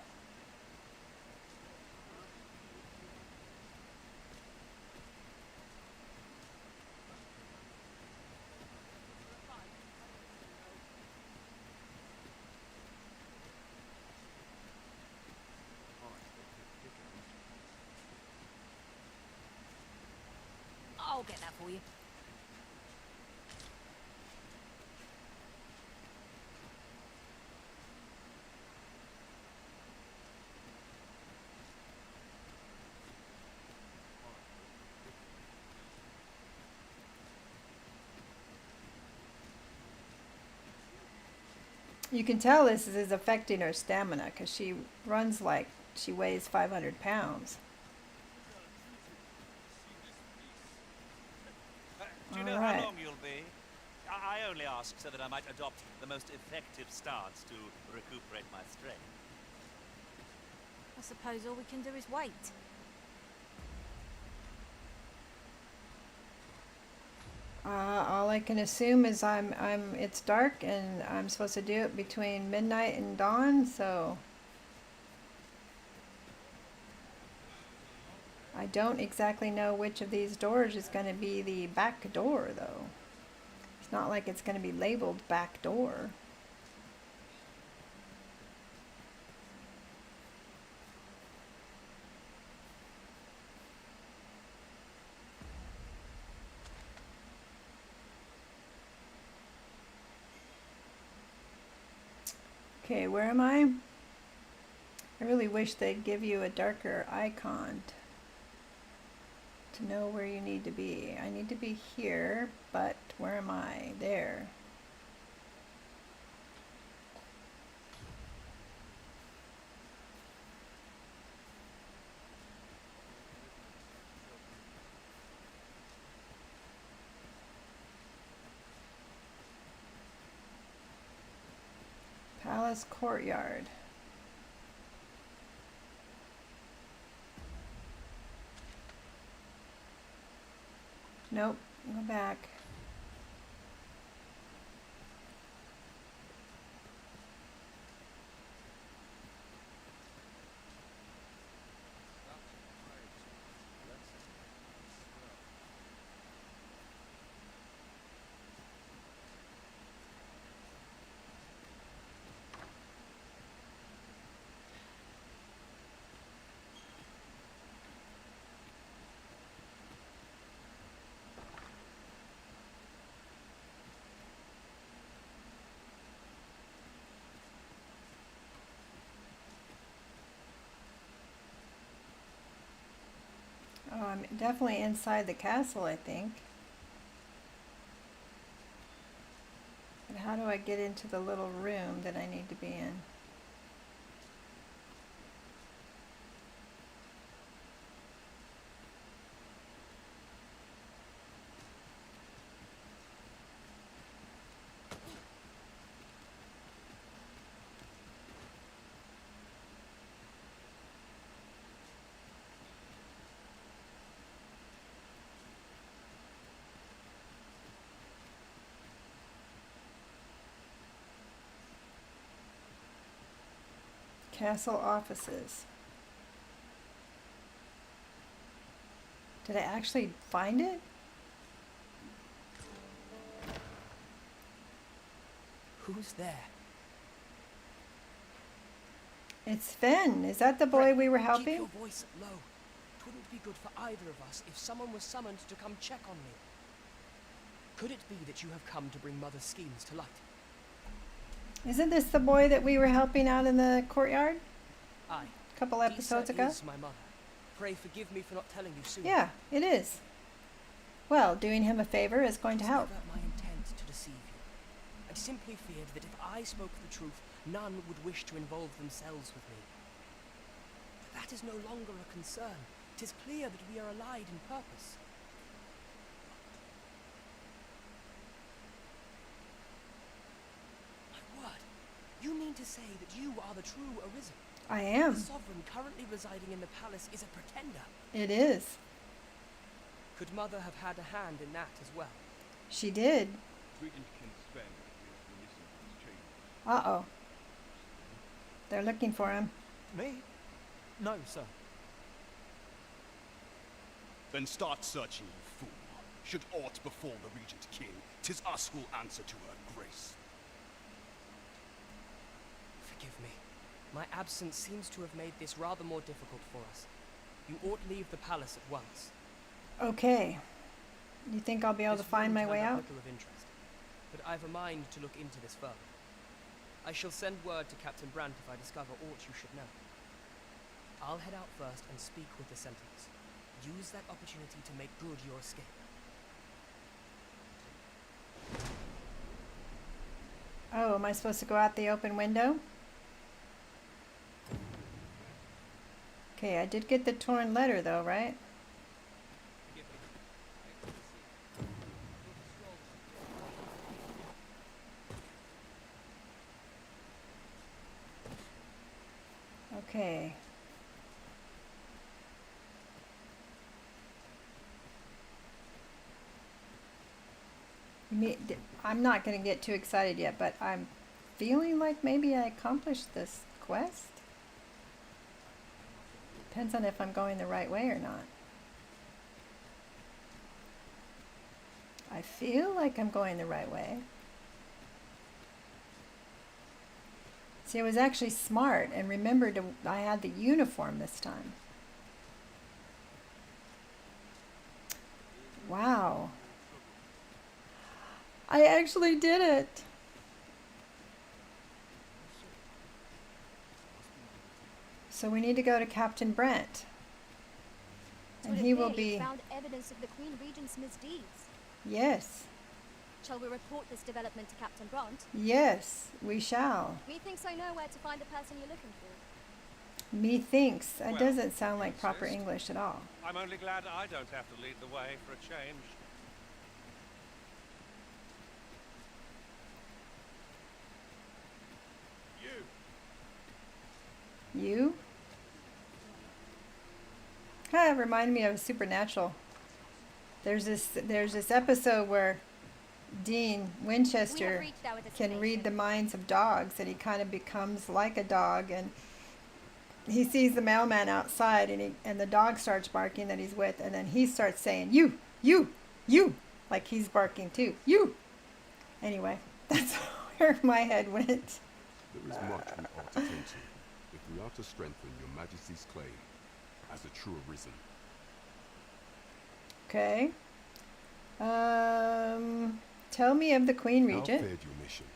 I'll get that for you. You can tell this is affecting her stamina because she runs like she weighs 500 pounds. Do you know Alright. how long you'll be? I only ask so that I might adopt the most effective stance to recuperate my strength. I suppose all we can do is wait. All I can assume is it's dark and I'm supposed to do it between midnight and dawn, so I don't exactly know which of these doors is going to be the back door, though. It's not like it's going to be labeled back door. Okay, where am I? I really wish they'd give you a darker icon to know where you need to be. I need to be here, but where am I? There. Palace Courtyard. Nope, go back. Oh, I'm definitely inside the castle, I think. But how do I get into the little room that I need to be in? Castle offices. Did I actually find it? Who's there? It's Finn. Is that the boy we were Keep helping? your voice low. It wouldn't be good for either of us if someone was summoned to come check on me. Could it be that you have come to bring Mother's schemes to light? Isn't this the boy that we were helping out in the courtyard? Aye. A couple episodes Disa ago? is my mother. Pray forgive me for not telling you sooner. Yeah, it is. Well, doing him a favor is going to It was help. never my intent to deceive you. I simply feared that if I spoke the truth, none would wish to involve themselves with me. But that is no longer a concern. 'Tis clear that we are allied in purpose. My word, you mean to say that you are the true Arisen? I am. The sovereign currently residing in the palace is a pretender. It is. Could Mother have had a hand in that as well? She did. Uh-oh. They're looking for him. Me? No, sir. Then start searching, you fool. Should aught befall the Regent King, 'tis us who'll answer to her grace. Forgive me. My absence seems to have made this rather more difficult for us. You ought leave the palace at once. Okay. You think I'll be able to find my way out? Little of interest, but I've a mind to look into this further. I shall send word to Captain Brandt if I discover aught you should know. I'll head out first and speak with the Sentinels. Use that opportunity to make good your escape. Oh, am I supposed to go out the open window? Okay, I did get the torn letter though, right? Okay. I'm not going to get too excited yet, but I'm feeling like maybe I accomplished this quest. Depends on if I'm going the right way or not. I feel like I'm going the right way. See, I was actually smart and remembered I had the uniform this time. Wow. I actually did it. So we need to go to Captain Brent. And he will be... found evidence of the Queen Regent's misdeeds. Yes. Shall we report this development to Captain Brant? Yes, we shall. Methinks I know where to find the person you're looking for. Methinks. That Well, doesn't sound like you proper insist. English at all. I'm only glad I don't have to lead the way for a change. You? Kind of reminded me of Supernatural. There's this episode where Dean Winchester can read the minds of dogs, and he kind of becomes like a dog, and he sees the mailman outside, and the dog starts barking that he's with, and then he starts saying you, like he's barking too, you. Anyway, that's where my head went. There is much we ought to tend to if we are to strengthen your Majesty's claim as a true arisen. Okay. Tell me of the Queen How Regent. fared your mission?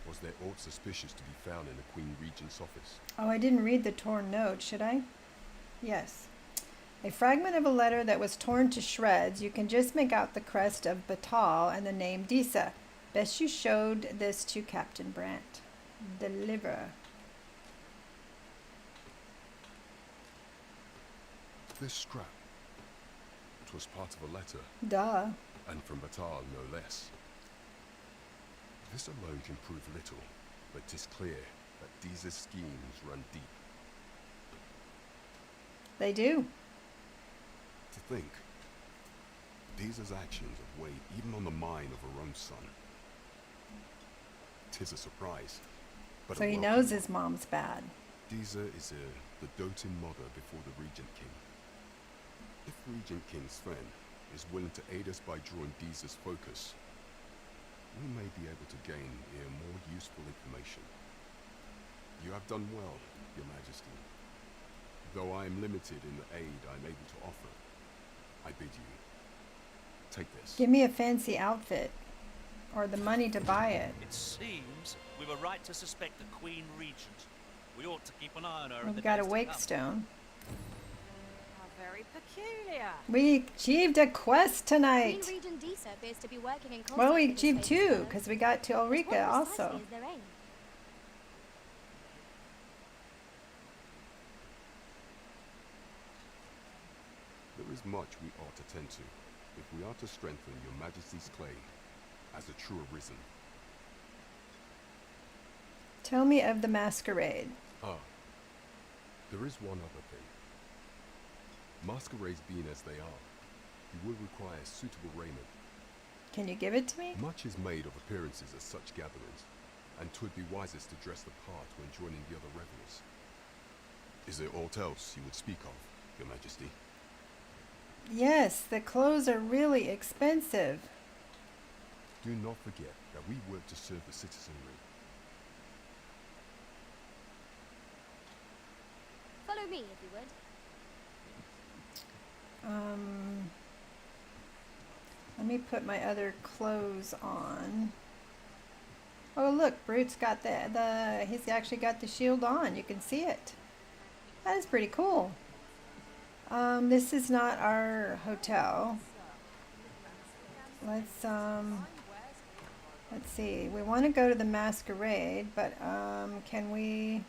Was there aught suspicious to be found in the Queen Regent's office? Oh, I didn't read the torn note, should I? Yes. A fragment of a letter that was torn to shreds. You can just make out the crest of Batal and the name Disa. Best you showed this to Captain Brant. Deliver. This scrap. It was part of a letter. Duh. And from Batal, no less. This alone can prove little, but 'tis clear that Disa's schemes run deep. They do. To think, Disa's actions have weighed even on the mind of her own son. 'Tis a surprise, but So a he welcome knows one. his mom's bad. Disa is the doting mother before the Regent King. If Regent King Sven is willing to aid us by drawing Disa's focus, we may be able to gain here more useful information. You have done well, Your Majesty. Though I am limited in the aid I am able to offer, I bid you, take this. Give me a fancy outfit. Or the money to buy it. It seems we were right to suspect the Queen Regent. We ought to keep an eye on her in the We've got a days to wake come. stone. How very peculiar. We achieved a quest tonight. Queen Regent Disa appears to be working in concert Well, we with this achieved famous two, fellow. because we got to But Ulrika what also. precisely is their aim? There is much we ought to tend to if we are to strengthen Your Majesty's claim as a true arisen. Tell me of the masquerade. Ah, there is one other thing. Masquerades being as they are, you will require suitable raiment. Can you give it to me? Much is made of appearances at such gatherings, and 'twould be wisest to dress the part when joining the other revelers. Is there aught else you would speak of, Your Majesty? Yes, the clothes are really expensive. Do not forget that we work to serve the citizenry. Follow me, if you would. Let me put my other clothes on. Oh, look, Brute's got he's actually got the shield on. You can see it. That is pretty cool. This is not our hotel. Let's, Let's see. We want to go to the masquerade, but can we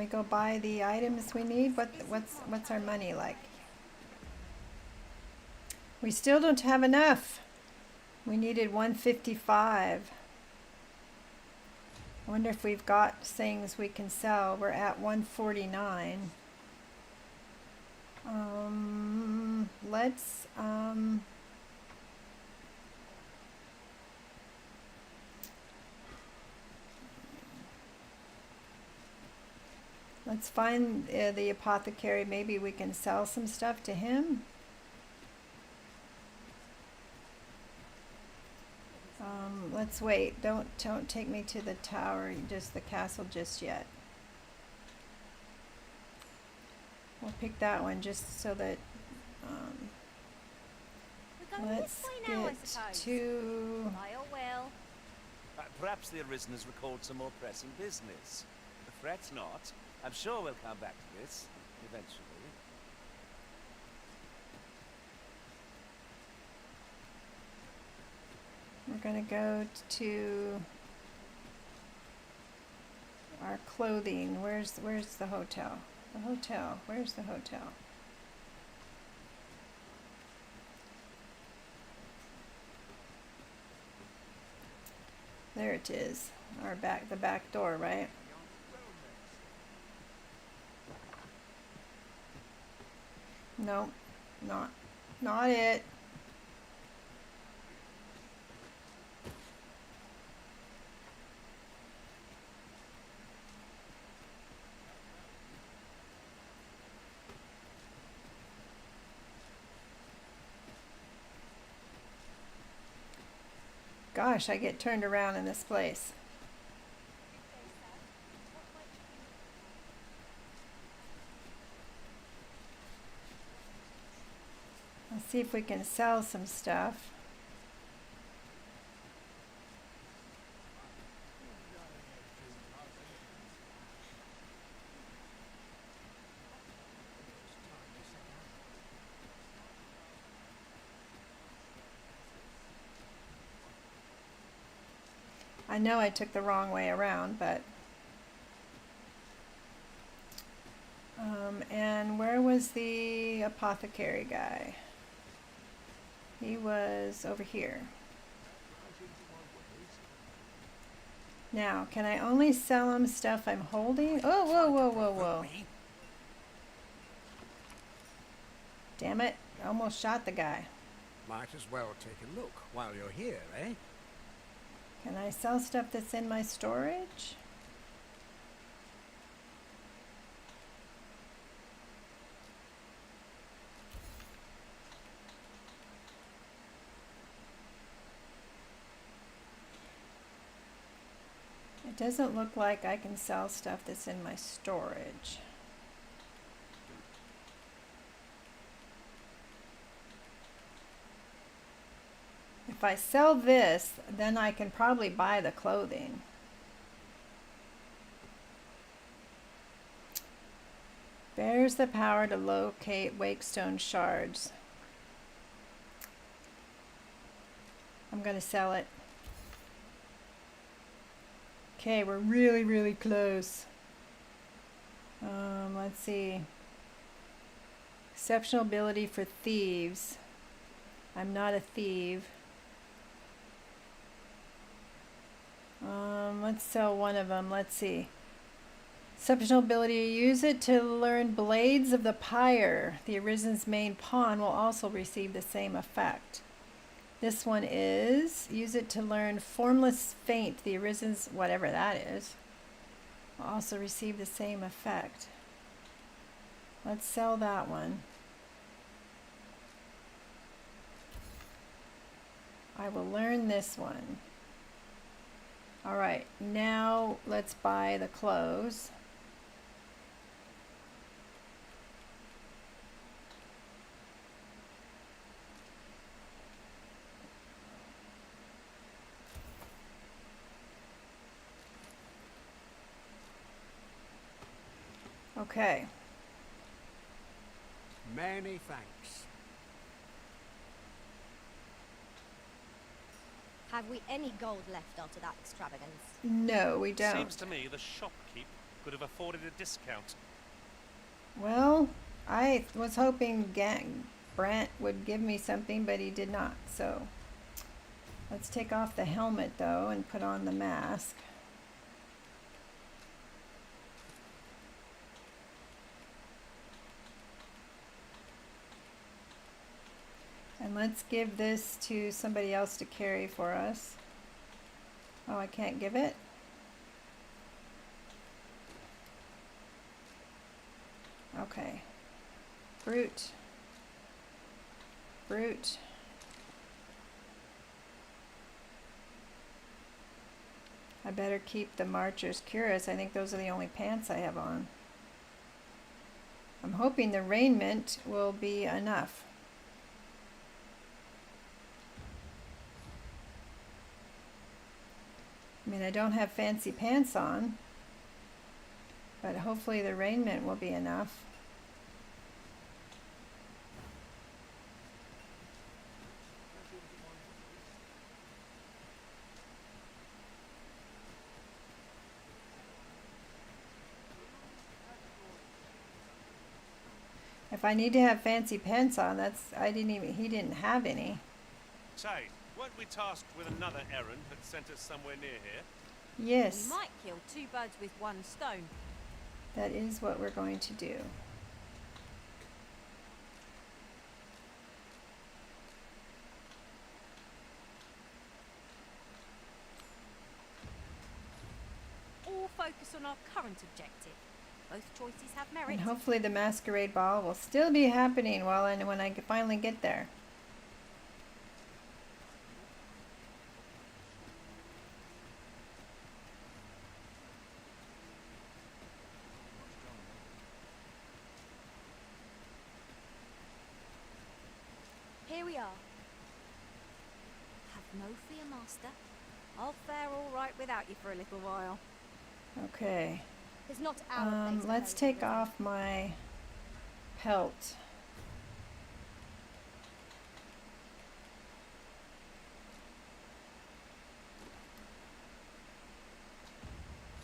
go buy the items we need? What's our money like? We still don't have enough. We needed 155. I wonder if we've got things we can sell. We're at 149. Let's find the apothecary. Maybe we can sell some stuff to him. Let's wait. Don't take me to the tower, just the castle just yet. We'll pick that one just so that let's get to Perhaps the Arisen has recalled some more pressing business. Fret not. I'm sure we'll come back to this eventually. We're gonna go to our clothing. Where's the hotel? The hotel. Where's the hotel? There it is. The back door, right? No, not it. Gosh, I get turned around in this place. Let's see if we can sell some stuff. I know I took the wrong way around, but and where was the apothecary guy? He was over here. Now, can I only sell him stuff I'm holding? Oh, whoa. Damn it, I almost shot the guy. Might as well take a look while you're here, eh? Can I sell stuff that's in my storage? It doesn't look like I can sell stuff that's in my storage. If I sell this, then I can probably buy the clothing. Bears the power to locate Wakestone shards. I'm gonna sell it. Okay, we're really close. Let's see. Exceptional ability for thieves. I'm not a thief. Let's sell one of them. Let's see. Exceptional ability to use it to learn Blades of the Pyre. The Arisen's main pawn will also receive the same effect. This one is use it to learn Formless Feint. The Arisen's, whatever that is, will also receive the same effect. Let's sell that one. I will learn this one. All right, now let's buy the clothes. Okay. Many thanks. Have we any gold left after that extravagance? No, we don't. Seems to me the shopkeep could have afforded a discount. Well, I was hoping Brant would give me something, but he did not. So let's take off the helmet though and put on the mask. And let's give this to somebody else to carry for us. Oh, I can't give it? Okay. Brute. Brute. I better keep the Marcher's Cuirass. I think those are the only pants I have on. I'm hoping the raiment will be enough. I mean, I don't have fancy pants on, but hopefully the raiment will be enough. If I need to have fancy pants on, he didn't have any. Say, weren't we tasked with another errand that sent us somewhere near here? Yes. We might kill two birds with one stone. That is what we're going to do. All focus on our current objective. Both choices have merit. And hopefully the masquerade ball will still be happening when I finally get there. Here we are. Have no fear, Master. I'll fare all right without you for a little while. Okay. It's not our place to Let's know, take is it? off my pelt.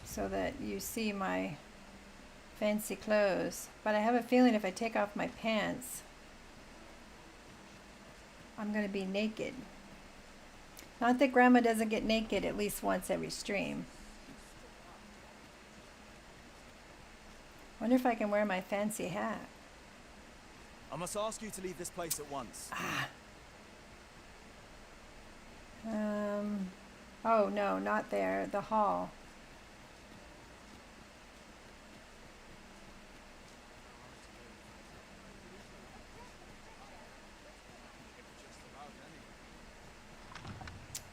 So that you see my fancy clothes. But I have a feeling if I take off my pants, I'm going to be naked. Not that Grandma doesn't get naked at least once every stream. Wonder if I can wear my fancy hat. I must ask you to leave this place at once. Oh no, not there. The hall.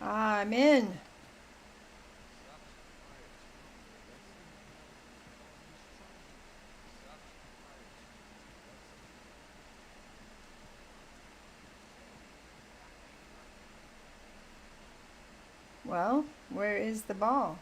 I'm in. Well, where is the ball?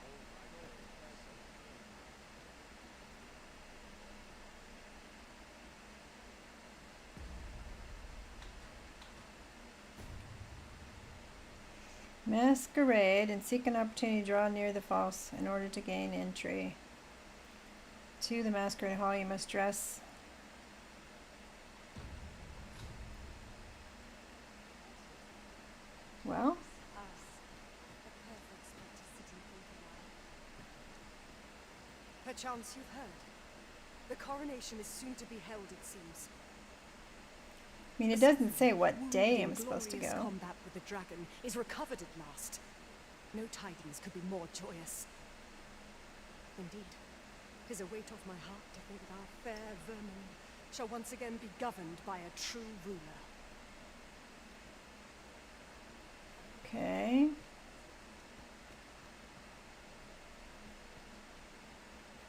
Masquerade and seek an opportunity to draw near the falls in order to gain entry. To the masquerade hall, you must dress. Well, Perchance you've heard. The coronation is soon to be held, it seems. I mean, it doesn't say what day I'm supposed to Glorious go. combat with the dragon is recovered at last. No tidings could be more joyous. Indeed, 'tis a weight off my heart to think that our fair vermin shall once again be governed by a true ruler. Okay.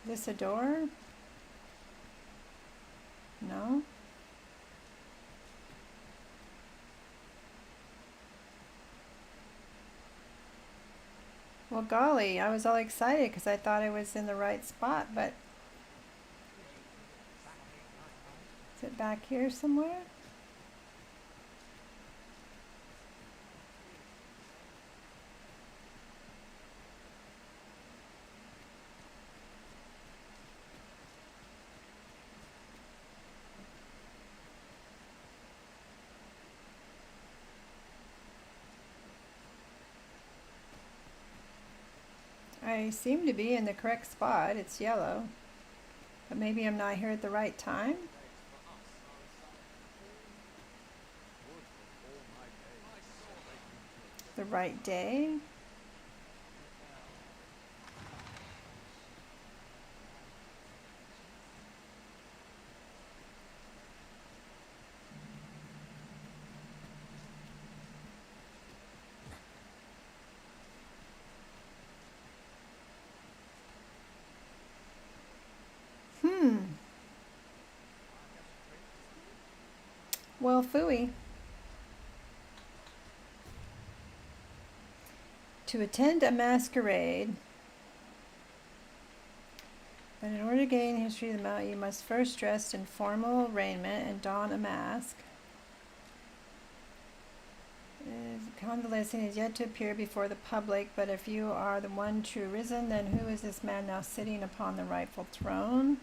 Is this a door? No? Well, golly, I was all excited because I thought I was in the right spot, but is it back here somewhere? I seem to be in the correct spot. It's yellow. But maybe I'm not here at the right time? The right day? Well, phooey. To attend a masquerade, but in order to gain history of the mount, you must first dress in formal raiment and don a mask. Convalescing is yet to appear before the public, but if you are the one true risen, then who is this man now sitting upon the rightful throne?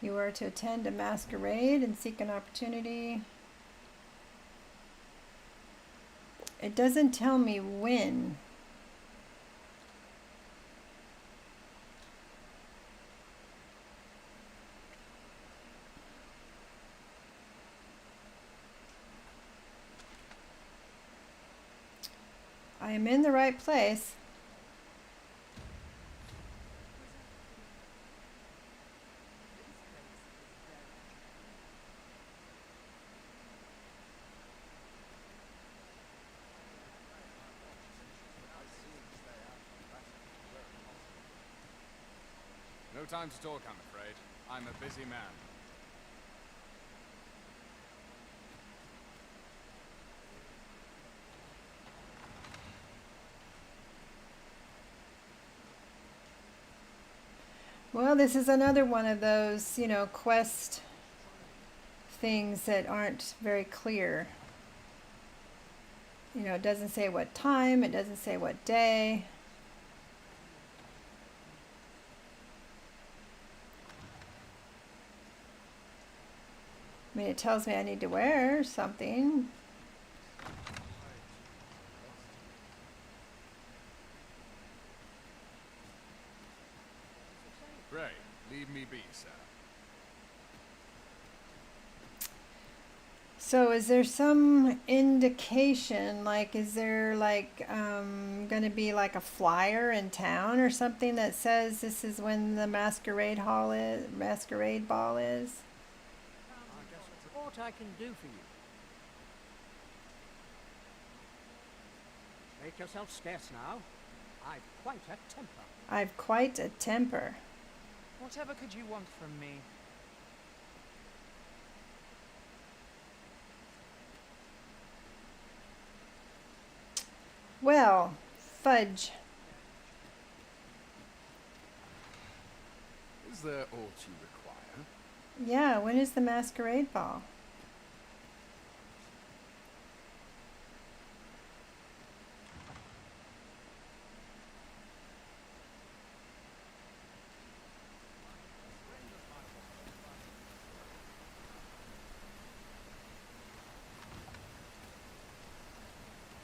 You are to attend a masquerade and seek an opportunity. It doesn't tell me when. I am in the right place. No time to talk, I'm afraid. I'm a busy man. Well, this is another one of those, quest things that aren't very clear. It doesn't say what time, it doesn't say what day. I mean, it tells me I need to wear something. Pray, leave me be, sir. So is there some indication, is there going to be like a flyer in town or something that says this is when the masquerade ball is? What I can do for you? Make yourself scarce now. I've quite a temper. I've quite a temper. Whatever could you want from me? Well, fudge. Is there aught you require? Yeah, when is the masquerade ball?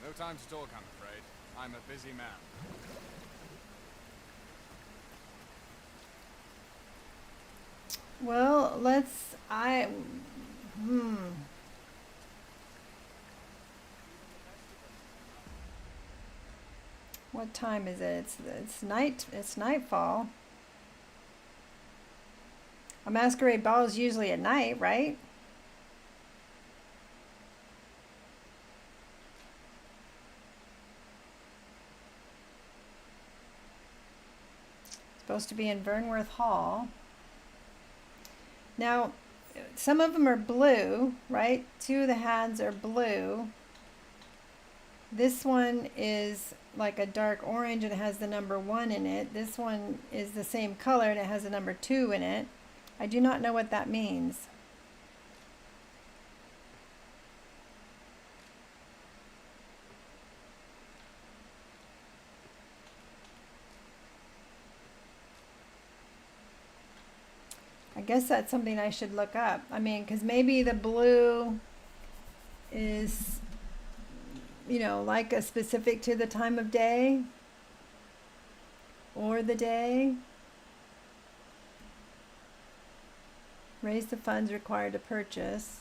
No time to talk, I'm afraid. I'm a busy man. Well, What time is it? It's nightfall. A masquerade ball is usually at night, right? Supposed to be in Vernworth Hall. Now, some of them are blue, right? Two of the hats are blue. This one is like a dark orange and it has the number 1 in it. This one is the same color and it has the number 2 in it. I do not know what that means. I guess that's something I should look up. I mean, because maybe the blue is, like a specific to the time of day. or the day. Raise the funds required to purchase.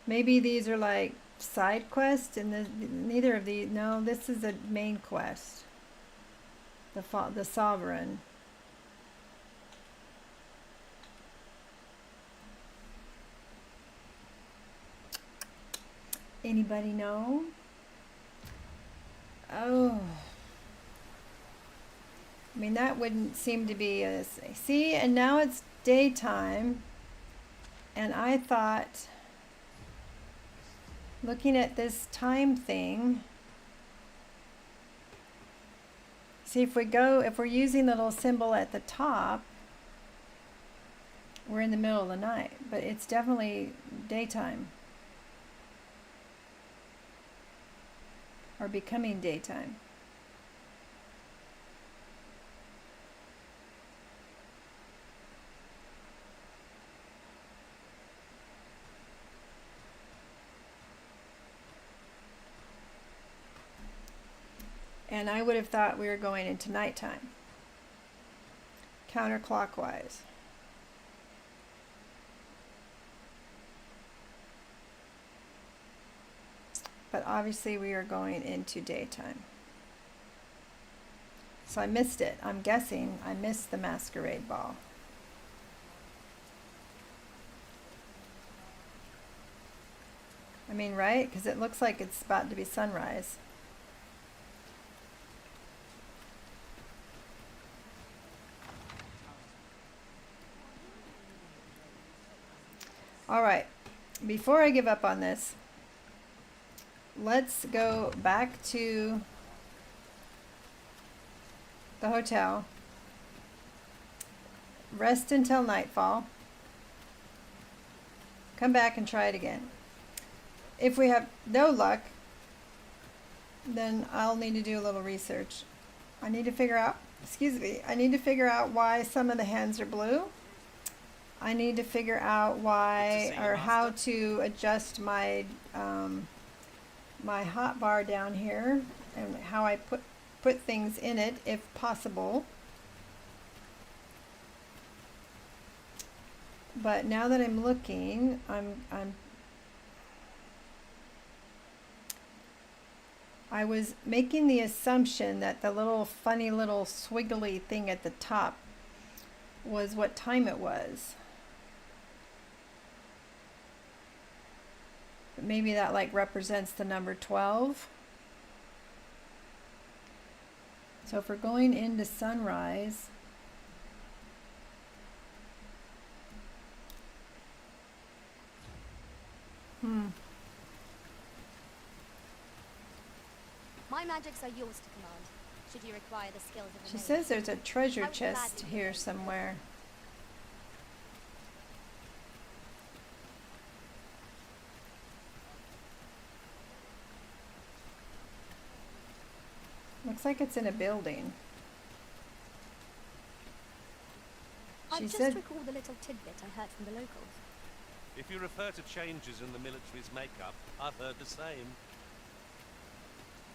Maybe these are like side quests, and neither of these. No, this is a main quest. The Sovereign. Anybody know? Oh. I mean, that wouldn't seem to be a... See, and now it's daytime. And I thought, looking at this time thing, see, if we're using the little symbol at the top, we're in the middle of the night, but it's definitely daytime. Or becoming daytime. And I would have thought we were going into nighttime. Counterclockwise. But obviously we are going into daytime. So I missed it. I'm guessing I missed the masquerade ball. I mean, right? Because it looks like it's about to be sunrise. All right. Before I give up on this, let's go back to the hotel, rest until nightfall, come back and try it again. If we have no luck, then I'll need to do a little research. I need to figure out, I need to figure out why some of the hands are blue. I need to figure out why or how to adjust my my hot bar down here and how I put things in it if possible. But now that I'm looking, I was making the assumption that the little funny little swiggly thing at the top was what time it was. But maybe that like represents the number 12. So if we're going into sunrise, My magics are yours to command, should you require the skills of a she mage. says there's a treasure I would chest gladly here give it. somewhere. Looks like it's in a building. I She just said, recall the little tidbit I heard from the locals. If you refer to changes in the military's makeup, I've heard the same.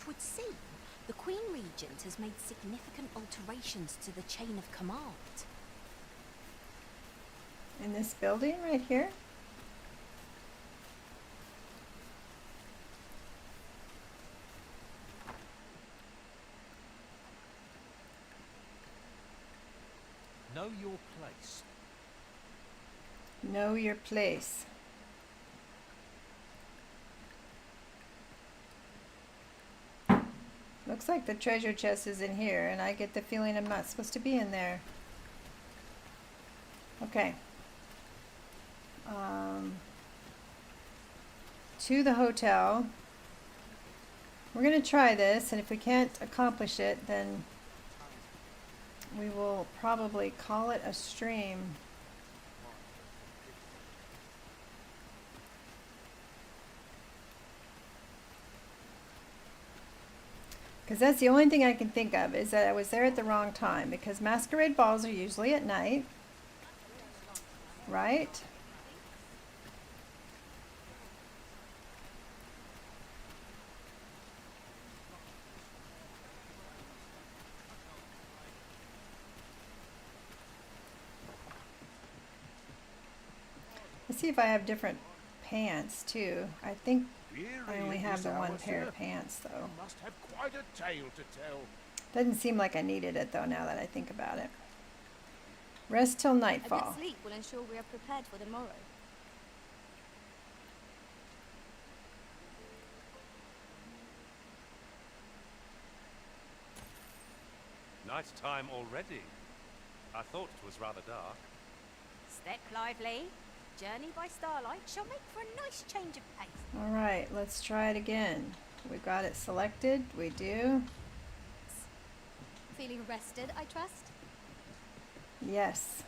Twould seem the Queen Regent has made significant alterations to the chain of command. in this building right here? Know your place. Know your place. Looks like the treasure chest is in here, and I get the feeling I'm not supposed to be in there. Okay. To the hotel. We're going to try this, and if we can't accomplish it, then we will probably call it a stream. Because that's the only thing I can think of, is that I was there at the wrong time, because masquerade balls are usually at night, right? see if I have different pants too. I think I only have the one pair of pants though. You must have quite a tale to tell. Doesn't seem like I needed it though now that I think about it. Rest till A nightfall. good sleep will ensure we are prepared for the morrow. Night time already. I thought it was rather dark. Step lively. Journey by starlight shall make for a nice change of pace. All right, let's try it again. We've got it selected. We do. Feeling rested, I trust? Yes.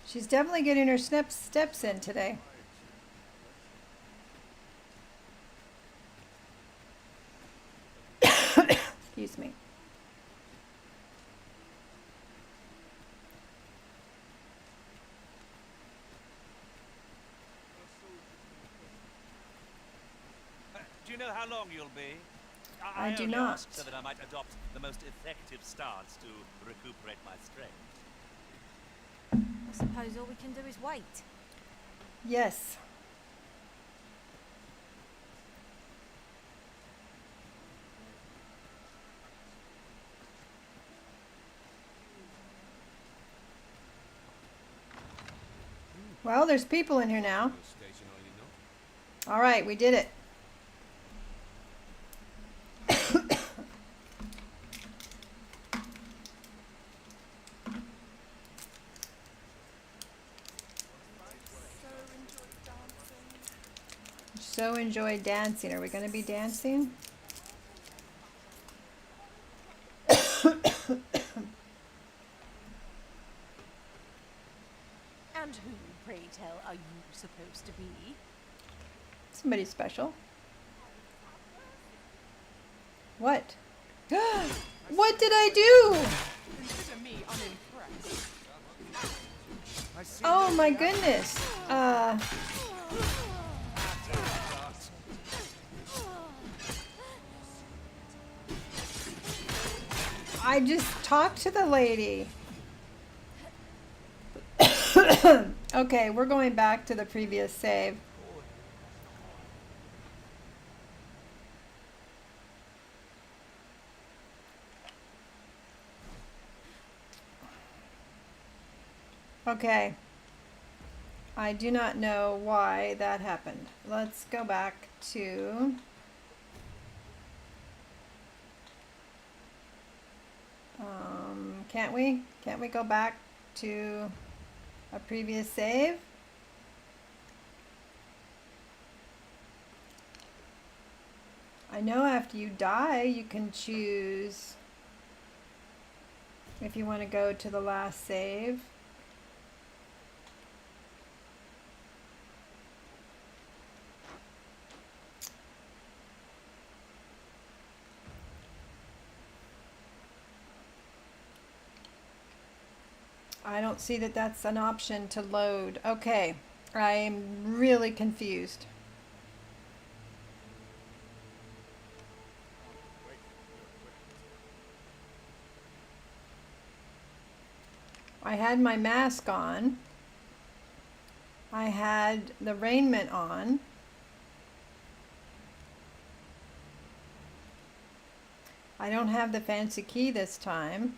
She's definitely getting her steps in today. Excuse me. Do you know how long you'll be? I do only not. asked so that I might adopt the most effective stance to recuperate my strength. I suppose all we can do is wait. Yes. Well, there's people in here now. All right, we did it. So enjoy dancing. Are we going to be dancing? And who, pray tell, are you supposed to be? Somebody special. What? What did I do? Consider me unimpressed. Oh my goodness. I just talked to the lady. Okay, we're going back to the previous save. Okay. I do not know why that happened. Let's go back to... can't we? Can't we go back to a previous save? I know after you die, you can choose if you want to go to the last save. I don't see that that's an option to load. Okay, I'm really confused. I had my mask on. I had the raiment on. I don't have the fancy key this time.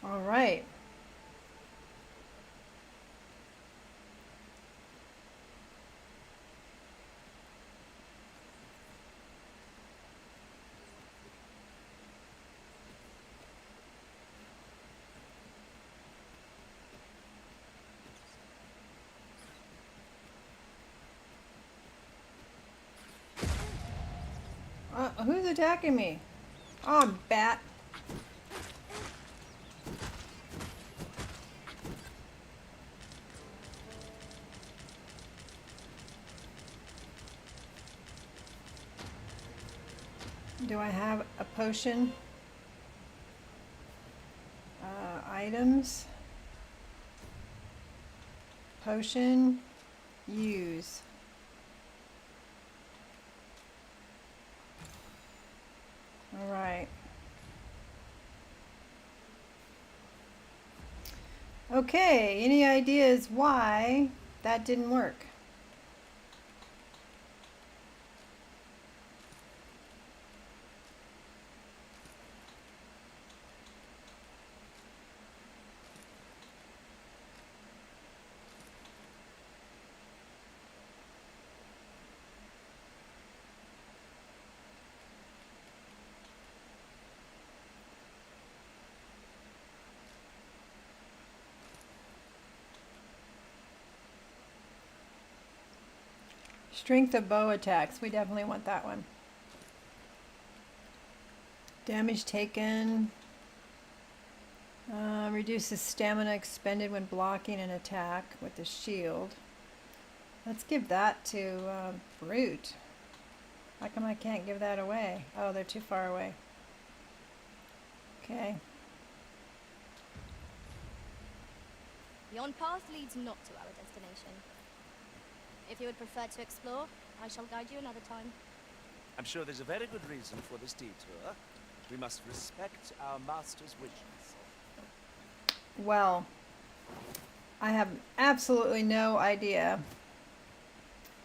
All right. Who's attacking me? Oh, bat. Do I have a potion? Items. Potion. Use. All right. Okay, any ideas why that didn't work? Strength of bow attacks. We definitely want that one. Damage taken. Reduces stamina expended when blocking an attack with the shield. Let's give that to Brute. How come I can't give that away? Oh, they're too far away. Okay. Yon path leads not to our destination. If you would prefer to explore, I shall guide you another time. I'm sure there's a very good reason for this detour. We must respect our master's wishes. Well, I have absolutely no idea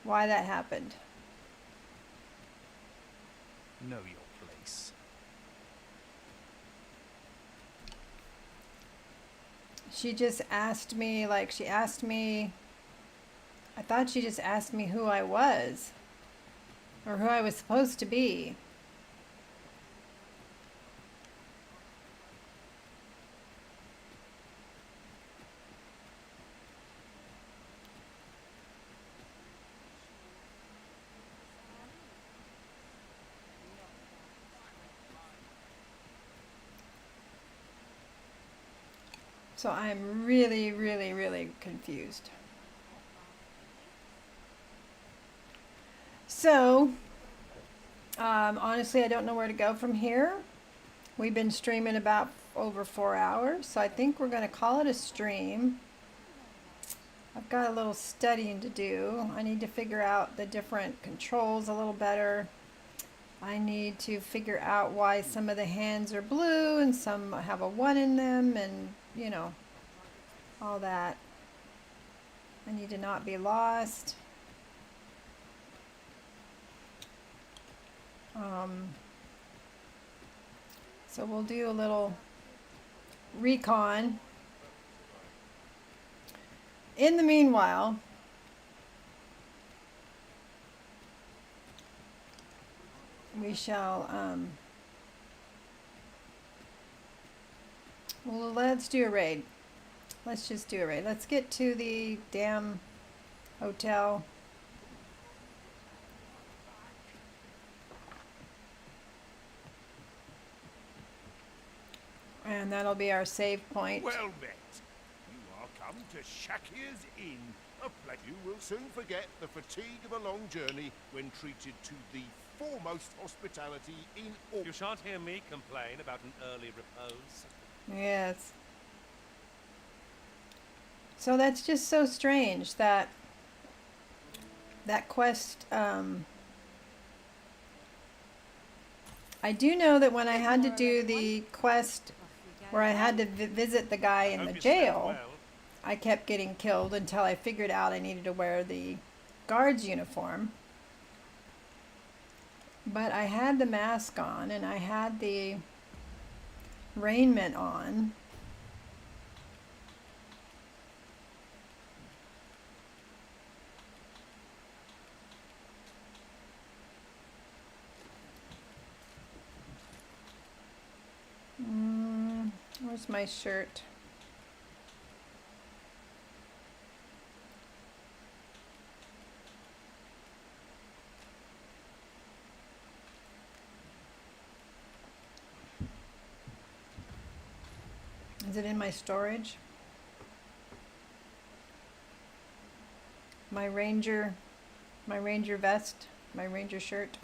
why that happened. Know your place. She just asked me, like, I thought she just asked me who I was, or who I was supposed to be. So I'm really, really, really confused. So, honestly, I don't know where to go from here. We've been streaming about over 4 hours, so I think we're going to call it a stream. I've got a little studying to do. I need to figure out the different controls a little better. I need to figure out why some of the hands are blue and some have a 1 in them, and you know, all that. I need to not be lost. So we'll do a little recon. In the meanwhile, we shall, well, let's do a raid. Let's just do a raid. Let's get to the damn hotel. And that'll be our save point. Well met. You are come to Shakir's Inn, a place you will soon forget the fatigue of a long journey when treated to the foremost hospitality in all. You shan't hear me complain about an early repose. Yes. So that's just so strange that that quest, I do know that when I had to do the quest where I had to visit the guy in the jail, I kept getting killed until I figured out I needed to wear the guard's uniform. But I had the mask on and I had the raiment on. Where's my shirt? Is it in my storage? My ranger vest, my ranger shirt.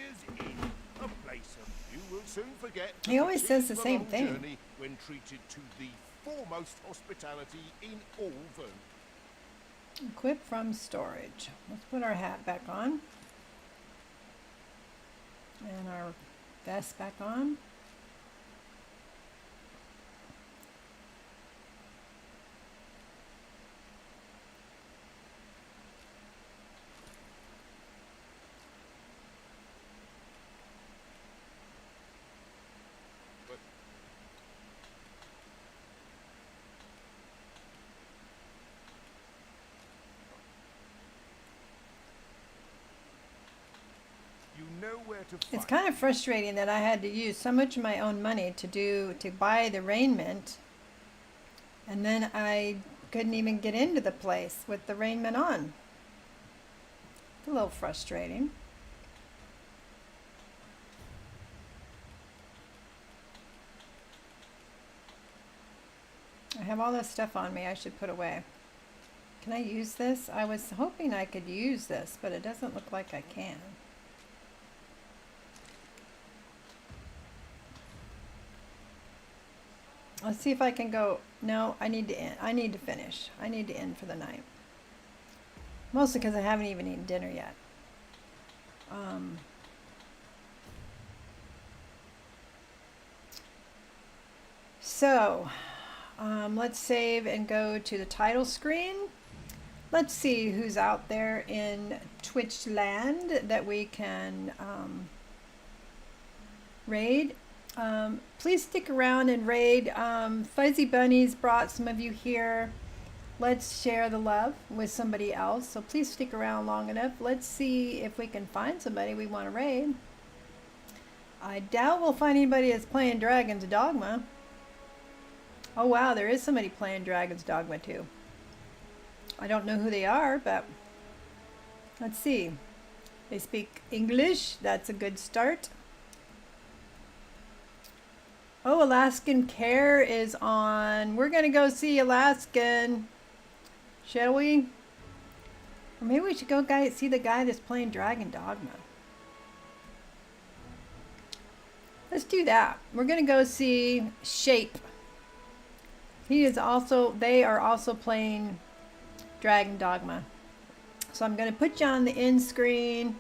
Shakir's Inn, a place you will soon forget. He always says the fatigue of a same long thing. journey when treated to the foremost hospitality in all Vern. Equip from storage. Let's put our hat back on. And our vest back on. It's kind of frustrating that I had to use so much of my own money to buy the raiment, and then I couldn't even get into the place with the raiment on. It's a little frustrating. I have all this stuff on me I should put away. Can I use this? I was hoping I could use this, but it doesn't look like I can. Let's see if I can go. No, I need to end. I need to finish. I need to end for the night. Mostly because I haven't even eaten dinner yet. Let's save and go to the title screen. Let's see who's out there in Twitch land that we can raid. Please stick around and raid. Fuzzy Bunnies brought some of you here. Let's share the love with somebody else. So please stick around long enough. Let's see if we can find somebody we want to raid. I doubt we'll find anybody that's playing Dragon's Dogma. Oh wow, there is somebody playing Dragon's Dogma too. I don't know who they are, but let's see. They speak English. That's a good start. Oh, Alaskan Care is on. We're going to go see Alaskan. Shall we? Or maybe we should go see the guy that's playing Dragon Dogma. Let's do that. We're going to go see Shape. They are also playing Dragon Dogma. So I'm going to put you on the end screen.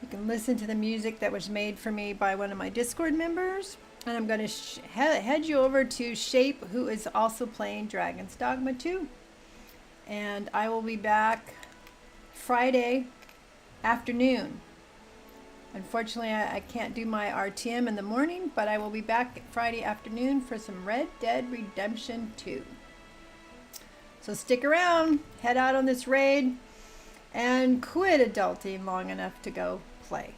You can listen to the music that was made for me by one of my Discord members. And I'm going to head you over to Shape, who is also playing Dragon's Dogma 2. And I will be back Friday afternoon. Unfortunately, I can't do my RTM in the morning, but I will be back Friday afternoon for some Red Dead Redemption 2. So stick around, head out on this raid, and quit adulting long enough to go play.